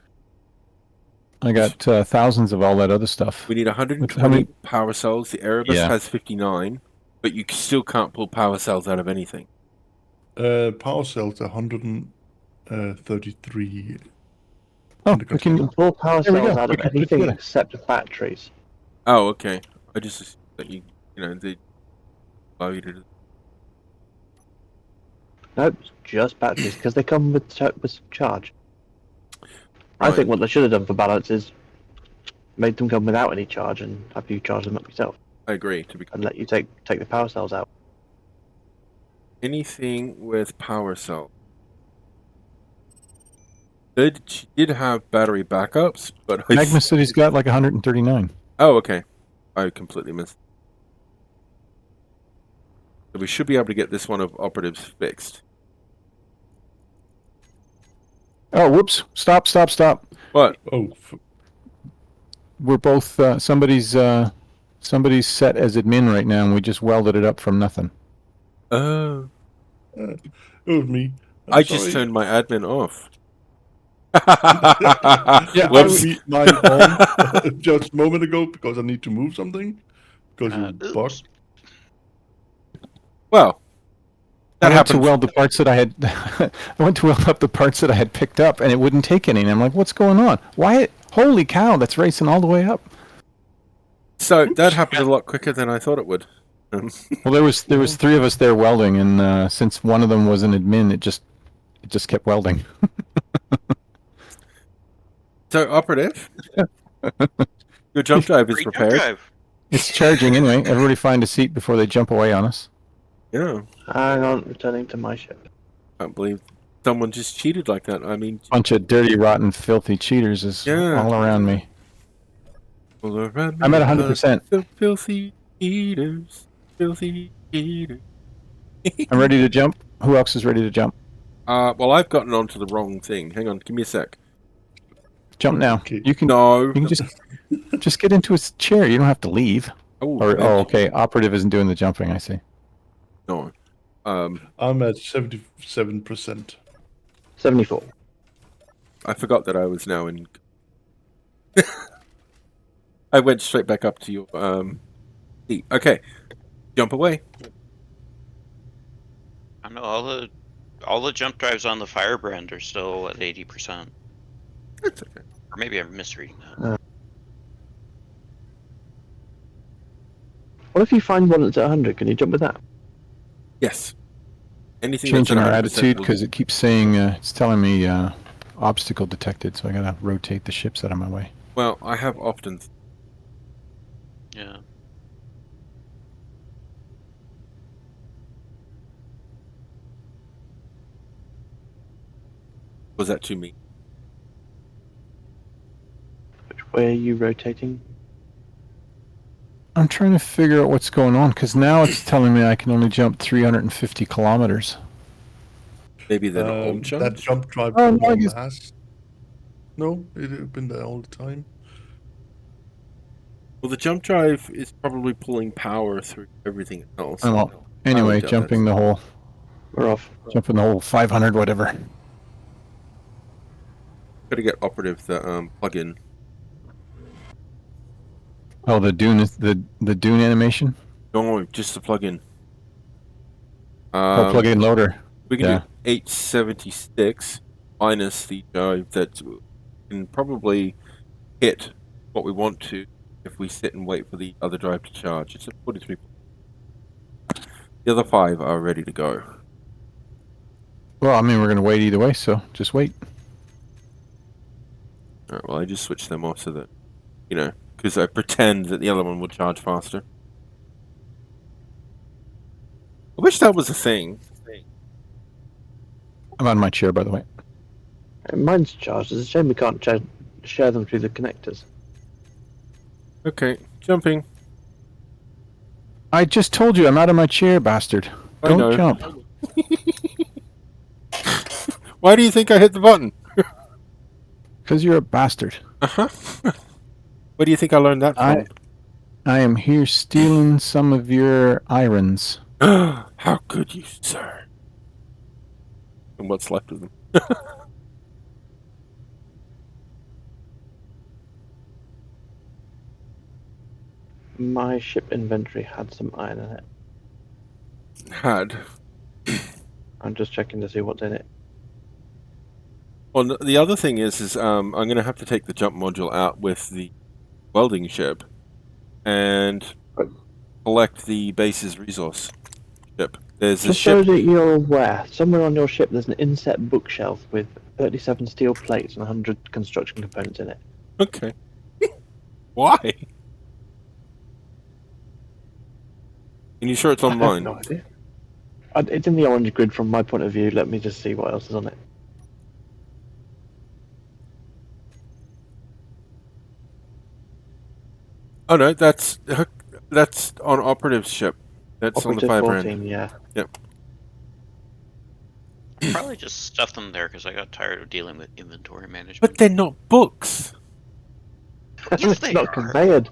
I got thousands of all that other stuff. We need 120 How many- power cells. The Erebus Yeah. has 59, but you still can't pull power cells out of anything. Power cells 133. Oh, under we You can can. pull power There we cells go. out We of can put it anything together. except batteries. Oh, okay. I just assumed that they allow you to do. Nope, it's just batteries because they come with charge. I Right. think what they should have done for balance is made them come without any charge and have you charge them up yourself I agree. To be and let you take the power cells out. anything with power cell. She did have battery backups, but Magma City's got like 139. Oh, okay. I completely missed. So we should be able to get this one of operatives fixed. Oh, whoops. Stop. What? Oh, We're both, somebody's set as admin right now, and we just welded it up from nothing. Oh. it was me. I'm I just sorry. turned my admin off. Yeah, Whoops. I beat mine on just a moment ago because I need to move something. Because you Oops. bugged. Well, that I went to happened. weld the parts that I had. I went to weld up the parts that I had picked up, and it wouldn't take any. And I'm like, "What's going on? Why? Holy cow! That's racing all the way up." So that happened a lot quicker than I thought it would. Well, there was 3 of us there welding, and since one of them was an admin, it just kept welding. So, operative, your jump drive is Free jump repaired. drive. It's charging anyway. Everybody find a seat before they jump away on us. Yeah, Hang on, returning to my ship. can't believe someone just cheated like that. I mean, Bunch of dirty, rotten, filthy cheaters is Yeah. all around me. all around I'm at me 100%. are the filthy eaters, filthy eaters. I'm ready to jump. Who else is ready to jump? Well, I've gotten onto the wrong thing. Hang on, give me a sec. Jump now. Okay. You can. No. You can just get into a chair. You don't have to leave. Oh, Or man. okay. Operative isn't doing the jumping. I see. No. I'm at 77%. 74. I forgot that I was now in. I went straight back up to your seat. Okay, jump away. I know all the jump drives on the Firebrand are still at 80%. That's okay. Or maybe I'm misreading that. What if you find one that's at 100? Can you jump with that? Yes. Anything Changing that's our at 100% attitude will- because it keeps saying it's telling me obstacle detected. So I gotta rotate the ships out of my way. Well, I have often. Yeah. Was that to me? Which way are you rotating? I'm trying to figure out what's going on because now it's telling me I can only jump 350 kilometers. Maybe they're not all That jumps. jump drive Oh, no, I one guess- has. No, it had been there all the time. Well, the jump drive is probably pulling power through everything else. Oh, well. Anyway, doubt jumping the whole, We're off. 500 whatever. Gotta get operative the plug-in. Oh, the Dune is the Dune animation. No, just the plug-in. Oh, plug-in loader. We can yeah. do 876 minus the drive that can probably hit what we want to if we sit and wait for the other drive to charge. It's at 43. The other 5 are ready to go. Well, I mean, we're going to wait either way, so just wait. Alright, well, I just switched them off so that, because I pretend that the other one will charge faster. I wish that was a thing. I'm on my chair, by the way. Mine's charged. It's a shame we can't share them through the connectors. Okay, jumping. I just told you I'm out of my chair, bastard. I Don't know. jump. Why do you think I hit the button? Because you're a bastard. Uh-huh. Where do you think I learned that from? I am here stealing some of your irons. How could you, sir? And what's left of them? My ship inventory had some iron in it. Had. I'm just checking to see what's in it. Well, the other thing is I'm going to have to take the jump module out with the welding ship and collect the base's resource ship. There's a Just so ship. that you're aware, somewhere on your ship there's an inset bookshelf with 37 steel plates and 100 construction components in it. Okay. Why? Are you sure it's I have online? no idea. It's in the orange grid from my point of view. Let me just see what else is on it. Oh no, that's on Operative's ship. That's on the Operative 5 14, yeah. Probably just stuff them there because I got tired of dealing with inventory management. But they're not books. Yes, It's they not are. conveyed.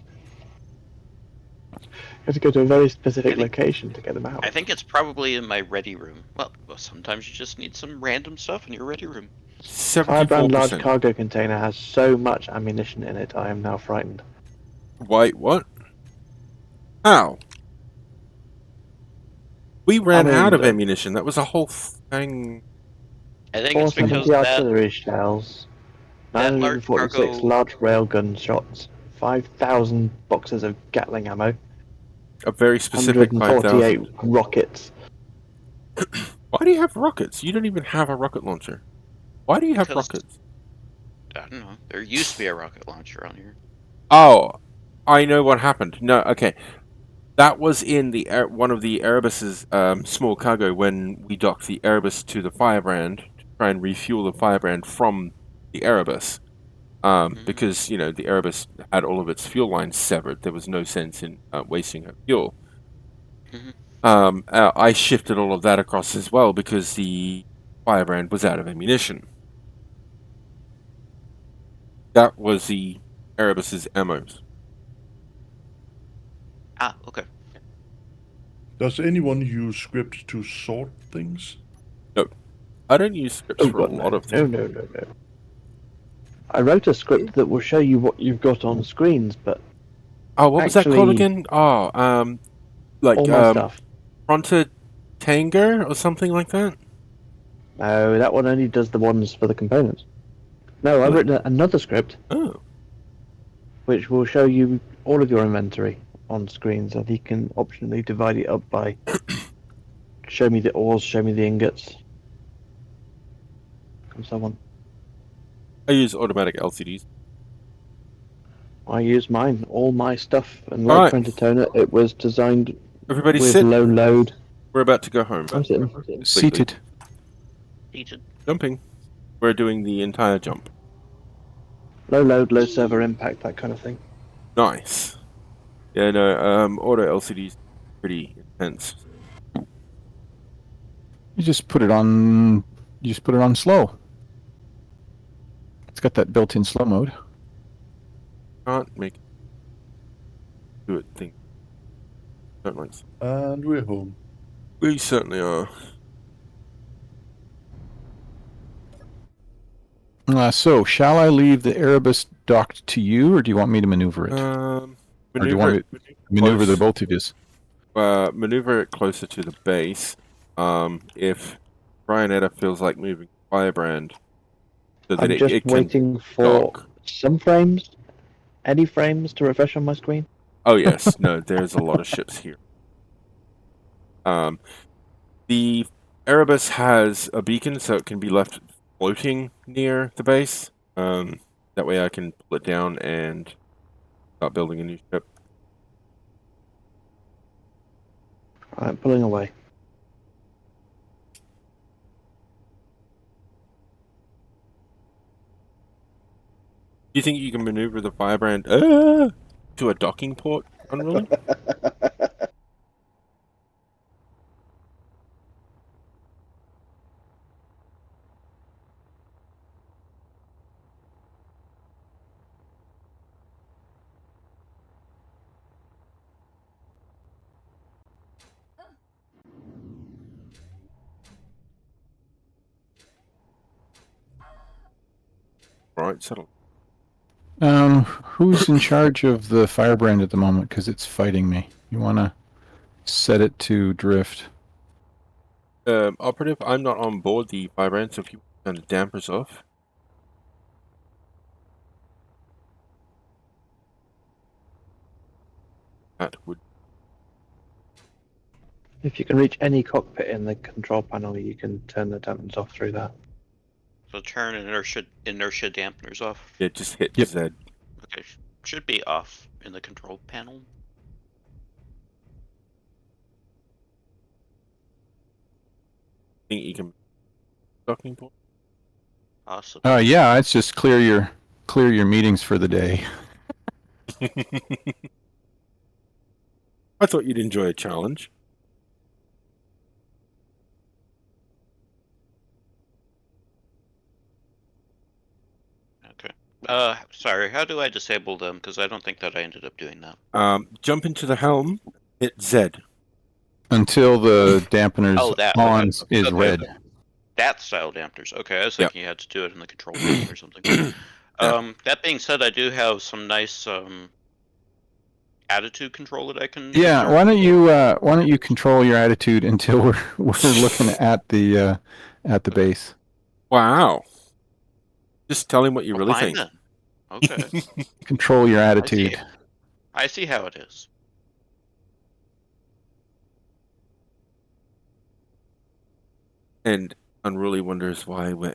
You have to go to a very specific I think- location to get them out. I think it's probably in my ready room. Well, sometimes you just need some random stuff in your ready room. Firebrand large 74%. cargo container has so much ammunition in it, I am now frightened. Wait, what? How? We ran mean, out of the- ammunition. That was a whole thing. I think it's because 470 that artillery shells, that large 946 cargo- large railgun shots, 5,000 boxes of Gatling ammo, A very specific 148 5,000. rockets. Why do you have rockets? You don't even have a rocket launcher. Why do you have Because- rockets? I don't know. There used to be a rocket launcher on here. Oh, I know what happened. No, okay. That was in the one of the Erebus's small cargo when we docked the Erebus to the Firebrand to try and refuel the Firebrand from the Erebus. Because, the Erebus had all of its fuel lines severed. There was no sense in wasting her fuel. Mhm. I shifted all of that across as well because the Firebrand was out of ammunition. That was the Erebus's ammos. Ah, okay. Does anyone use script to sort things? I don't use scripts Oh, for a God, lot of no, things. no. I wrote a script that will show you what you've got on screens, but Oh, what was that called Actually- again? Oh, like all my stuff. Fronta Tanger or something like that. No, that one only does the ones for the components. No, I've written another script Oh, which will show you all of your inventory on screen, so that you can optionally divide it up by show me the ores, show me the ingots, and so on. I use automatic LCDs. I use mine, all my stuff, and like Alright. Printer Toner, it was designed Everybody with sit. low load. We're about to go home. I'm sitting. Seated. Seated. Jumping. We're doing the entire jump. Low load, low server impact, that kind of thing. Nice. Yeah, no, auto LCDs pretty intense. You just put it on. You just put it on slow. It's got that built-in slow mode. Can't make do it thing. Don't like. And we're home. We certainly are. So, shall I leave the Erebus docked to you, or do you want me to maneuver it? Or do you want me to maneuver the both of you? Maneuver it closer to the base. If Ryanetta feels like moving Firebrand so that I'm just it can waiting for dock. some frames. Any frames to refresh on my screen? Oh yes, no, there's a lot of ships here. The Erebus has a beacon, so it can be left floating near the base. That way I can pull it down and start building a new ship. I'm pulling away. Do you think you can maneuver the Firebrand to a docking port, Unruly? Right, settle. Who's in charge of the Firebrand at the moment? Because it's fighting me. You want to set it to drift. Operative, I'm not on board the Firebrand, so if you turn the dampers off. That would. If you can reach any cockpit in the control panel, you can turn the dampers off through that. So turn inertia dampeners off. Yeah, just hit Yep. Z. Okay, should be off in the control panel. Think you can docking port? Awesome. Yeah, it's just clear your meetings for the day. I thought you'd enjoy a challenge. Okay. Sorry. How do I disable them? Because I don't think that I ended up doing that. Jump into the helm, hit Z. Until the dampeners Oh, that on okay. is Okay, red. okay. That style dampeners. Okay, I was Yep. thinking you had to do it in the control panel or something. That being said, I do have some nice attitude control that I can. Yeah, start. why don't you control your attitude until we're looking at the base. Wow. Just tell him what you Well, really fine think. then. Okay. Control your attitude. I see how it is. And Unruly wonders why we're.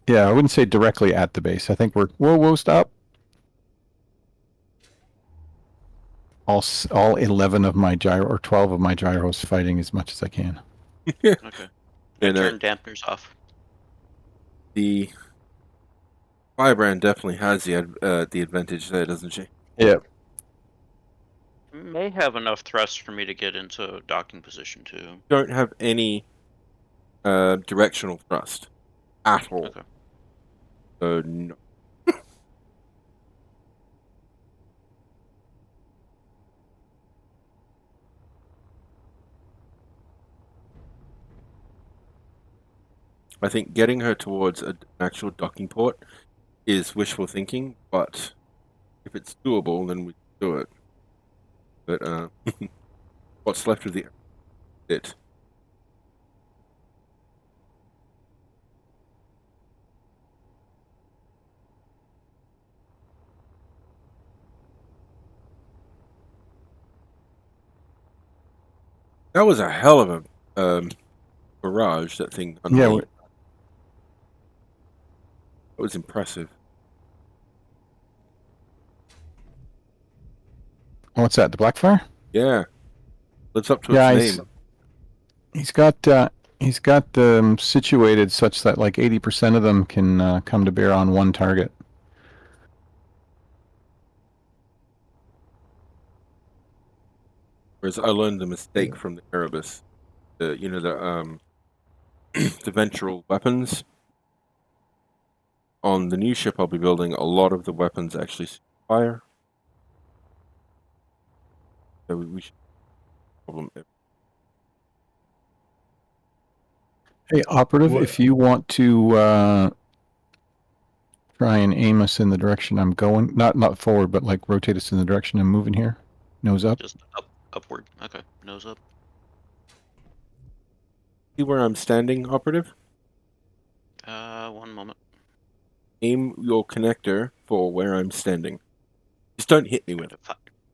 Yeah, I wouldn't say directly at the base. I think whoa, stop. All 11 of my gyro or 12 of my gyros fighting as much as I can. Okay. And, turn dampeners off. The Firebrand definitely has the advantage there, doesn't she? Yep. May have enough thrust for me to get into docking position too. Don't have any directional thrust at all. Okay. So no. I think getting her towards an actual docking port is wishful thinking, but if it's doable, then we do it. But what's left of it? That was a hell of a barrage. That thing. Yeah. That was impressive. What's that? The Blackfire? Yeah, lives up to Yeah, its name. he's got them situated such that like 80% of them can come to bear on one target. Whereas I learned the mistake from the Erebus. The the ventral weapons. On the new ship I'll be building, a lot of the weapons actually fire. So we should problem. Hey, operative, What- if you want to try and aim us in the direction I'm going, not forward, but like rotate us in the direction I'm moving here, nose up. Just upward. Okay. Nose up. see where I'm standing, operative? 1 moment. Aim your connector for where I'm standing. Just don't hit me with it.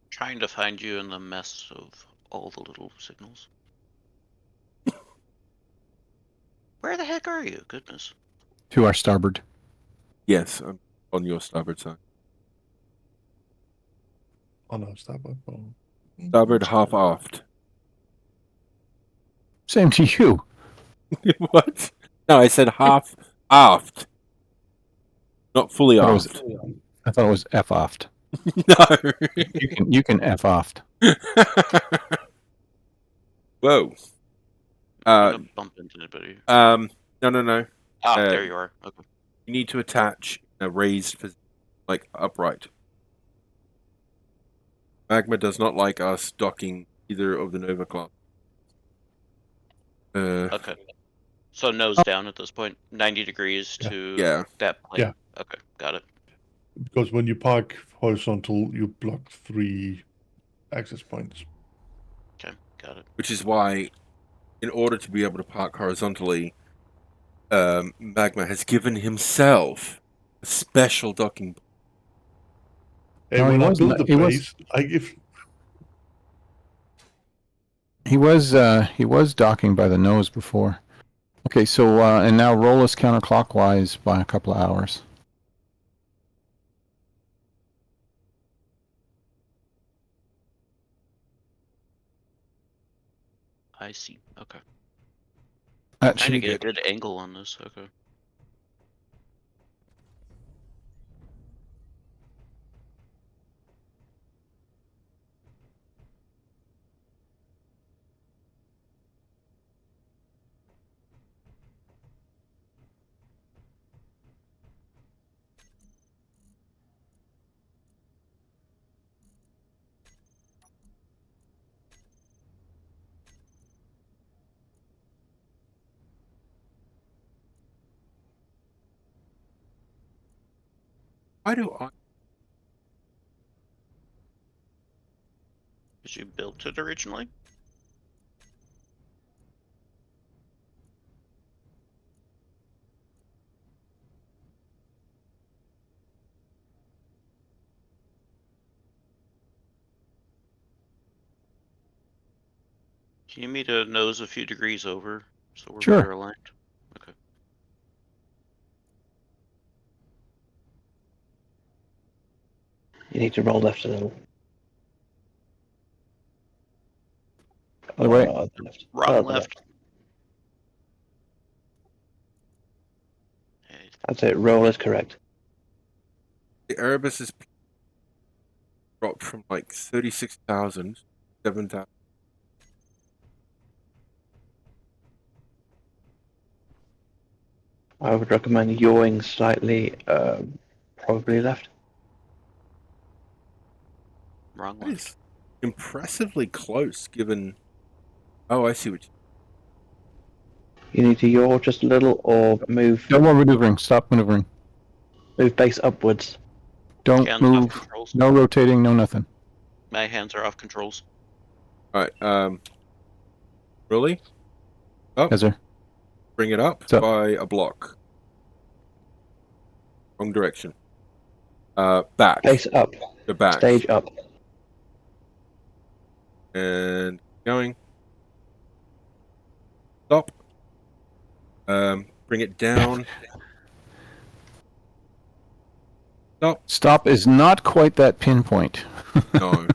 Trying to find you in the mess of all the little signals. Where the heck are you? Goodness. To our starboard. Yes, I'm on your starboard side. Oh no, starboard. Oh. Starboard half aft. Same to you. What? No, I said half aft. Not fully Thought it was- aft. I thought it was F offed. No. You can F offed. Whoa. I'm gonna bump into anybody. No. There you are. Okay. You need to attach a raised position, like upright. Magma does not like us docking either of the Nova class. Okay. So nose down at this point, 90 degrees to Yeah. that plane. Yeah. Okay, got it. Because when you park horizontal, you block 3 access points. Okay, got it. Which is why, in order to be able to park horizontally, Magma has given himself a special docking. Hey, No, when he I wasn't. build the He was- base, I give. He was docking by the nose before. Okay, so and now roll us counterclockwise by a couple of hours. I see. Okay. That should Trying to be get a good. good angle on this. Okay. Why do I? Did you build it originally? Do you need me to nose a few degrees over so we're Sure. better aligned? Okay. You need to roll left a little. Other way. Other left. Wrong Other left. Hey, That's it. Roll is correct. The Erebus is dropped from like 36,000 to 7,000. I would recommend yawing slightly, probably left. wrong That left. is impressively close, given. Oh, I see what. You need to yaw just a little or move No more maneuvering. Stop maneuvering. base upwards. Don't Hands off move. controls. No rotating. No nothing. My hands are off controls. All right. Really? Yes, sir. Bring it up So- by a block. Wrong direction. Back. Base up. The back. Stage up. And going. Stop. Bring it down. Stop. Stop is not quite that pinpoint. No.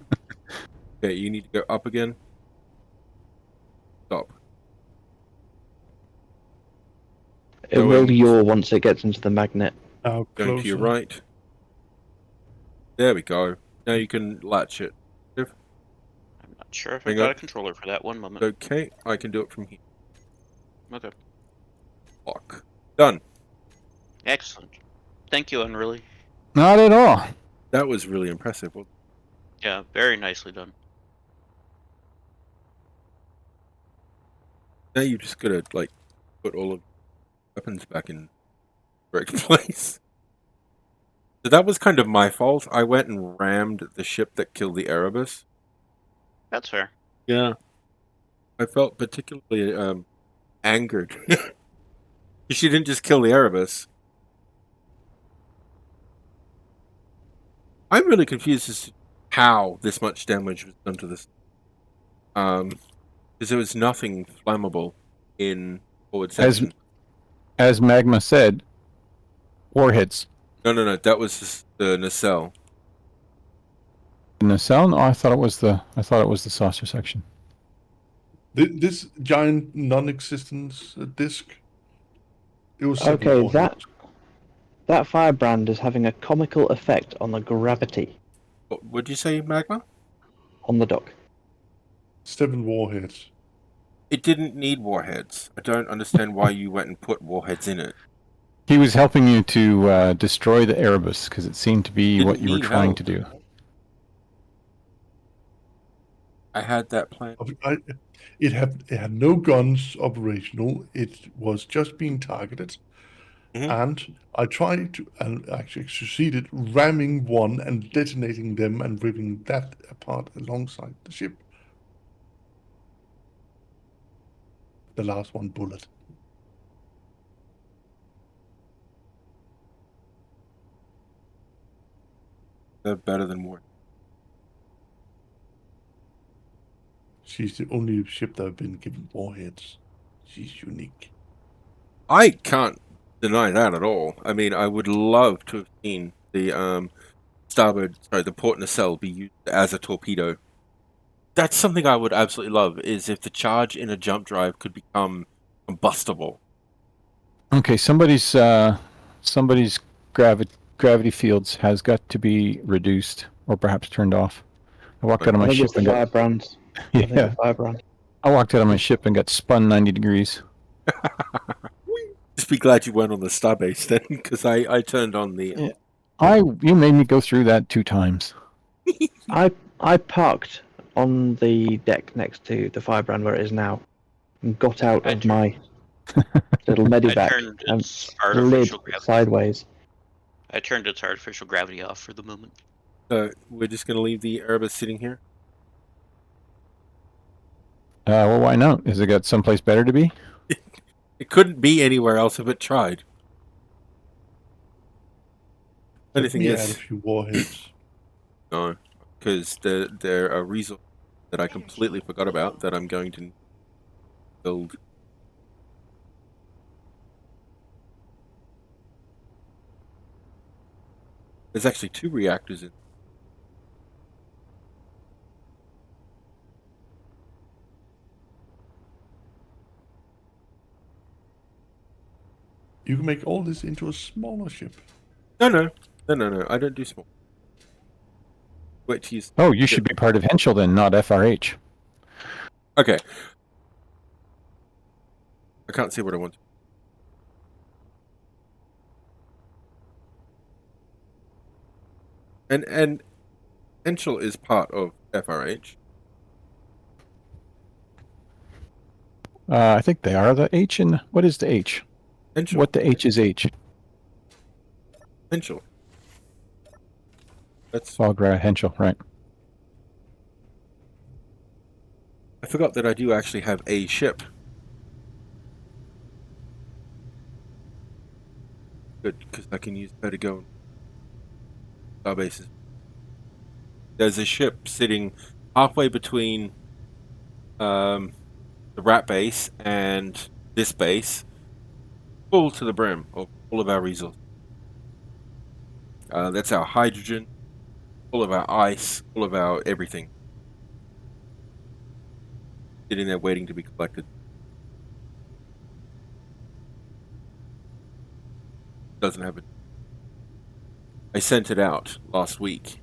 Okay, you need to go up again. Stop. It Going- will yaw once it gets into the magnet. Now Going closer. to your right. There we go. Now you can latch it. I'm not sure if Hang I've got on. a controller for that. 1 moment. Okay, I can do it from here. Okay. Lock. Done. Excellent. Thank you, Unruly. Not at all. That was really impressive. Yeah, very nicely done. Now you just gotta like put all of weapons back in the correct place. So that was kind of my fault. I went and rammed the ship that killed the Erebus. That's fair. Yeah. I felt particularly angered. She didn't just kill the Erebus. I'm really confused as to how this much damage was done to this. Because there was nothing flammable in forward section. As Magma said, warheads. No. That was the nacelle. Nacelle? No, I thought it was the saucer section. This giant non-existence disc. It was 7 Okay, warheads. that firebrand is having a comical effect on the gravity What would you say, Magma? on the dock. 7 warheads. It didn't need warheads. I don't understand why you went and put warheads in it. He was helping you to destroy the Erebus because it seemed to be what Didn't you were need trying help. to do. I had that plan. It had no guns operational. It was just being targeted, and I tried to, and actually succeeded, ramming one and detonating them and ripping that apart alongside the ship. The last one bullet. They're better than war. She's the only ship that have been given warheads. She's unique. I can't deny that at all. I mean, I would love to have seen the the port nacelle be used as a torpedo. That's something I would absolutely love, is if the charge in a jump drive could become combustible. Okay, somebody's gravity fields has got to be reduced or perhaps turned off. I walked out of I my think ship it's the and got firebrands. I think yeah. the firebrand. I walked out of my ship and got spun 90 degrees. Just be glad you weren't on the starbase then, because I turned on the. Yeah. You made me go through that 2 times. I parked on the deck next to the firebrand where it is now, and got out I of my little I medivac turned and its slid artificial gravity. sideways. I turned its artificial gravity off for the moment. So we're just going to leave the Erebus sitting here. Well, why not? Has it got someplace better to be? It couldn't be anywhere else if it tried. Let Anything me add a is few warheads. no, because there are resources that I completely forgot about that I'm going to build. There's actually 2 reactors in. You can make all this into a smaller ship. No. I don't do small. Wait to use. Oh, you should be part of Henschel then, not FRH. Okay. I can't see what I want. And Henschel is part of FRH. I think they are the H and what is the H? Henschel. What the H is H? Henschel. That's. Fogra Henschel, right? I forgot that I do actually have a ship. Good, because I can use her to go on starbases. There's a ship sitting halfway between the rat base and this base, full to the brim of all of our resources. That's our hydrogen, all of our ice, all of our everything. Sitting there waiting to be collected. Doesn't have it. I sent it out last week,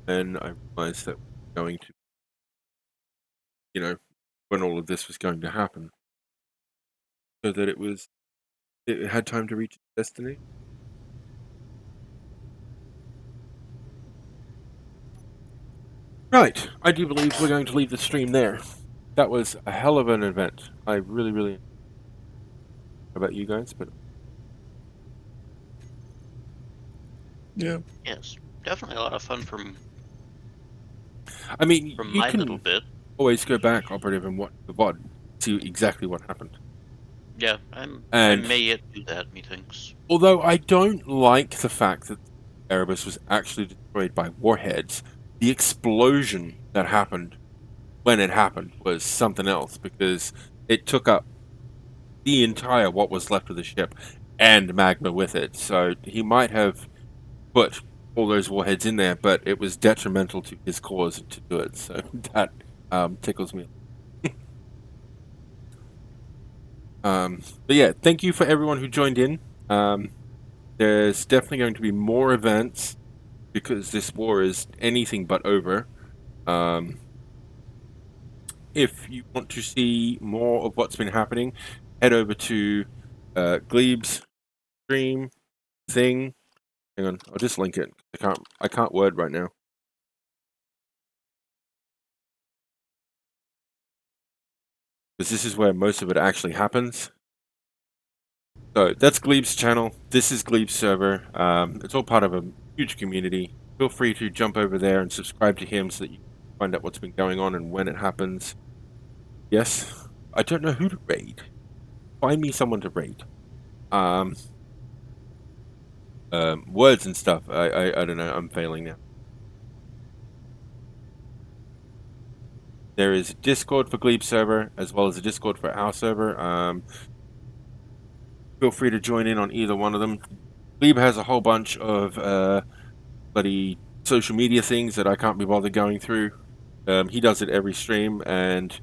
and I realized that we're going to, when all of this was going to happen, so that it had time to reach its destiny. Right, I do believe we're going to leave the stream there. That was a hell of an event. I really about you guys, but Yeah. Yes, definitely a lot of fun from I mean, you my can little bit. always go back, operative, and watch the VOD, see exactly what happened. Yeah, I And- may yet do that, methinks. Although I don't like the fact that Erebus was actually destroyed by warheads, the explosion that happened when it happened was something else, because it took up the entire what was left of the ship and magma with it. So he might have put all those warheads in there, but it was detrimental to his cause to do it. So that tickles me. But yeah, thank you for everyone who joined in. There's definitely going to be more events because this war is anything but over. If you want to see more of what's been happening, head over to Glebe's stream thing. Hang on, I'll just link it. I can't word right now. Because this is where most of it actually happens. So that's Glebe's channel. This is Glebe's server. It's all part of a huge community. Feel free to jump over there and subscribe to him so that you can find out what's been going on and when it happens. Yes, I don't know who to raid. Find me someone to raid. Words and stuff. I don't know. I'm failing now. There is a Discord for Glebe server as well as a Discord for our server. Feel free to join in on either one of them. Glebe has a whole bunch of bloody social media things that I can't be bothered going through. He does it every stream, and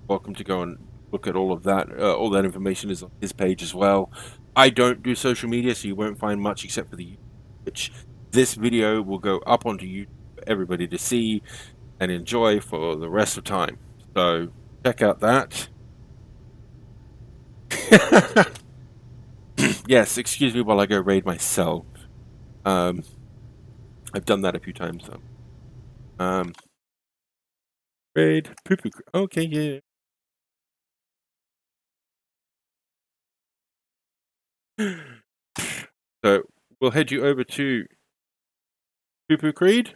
welcome to go and look at all of that. All that information is on his page as well. I don't do social media, so you won't find much except for the YouTube, which this video will go up onto YouTube for everybody to see and enjoy for the rest of time. So check out that. Yes, excuse me while I go raid myself. I've done that a few times though. Raid poo-poo. Okay, yeah. So we'll head you over to Poo-Poo Creed.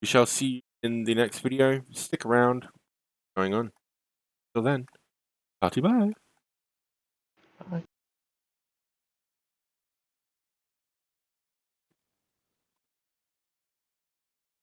We shall see you in the next video. Stick around. Going on. Till then, party bye.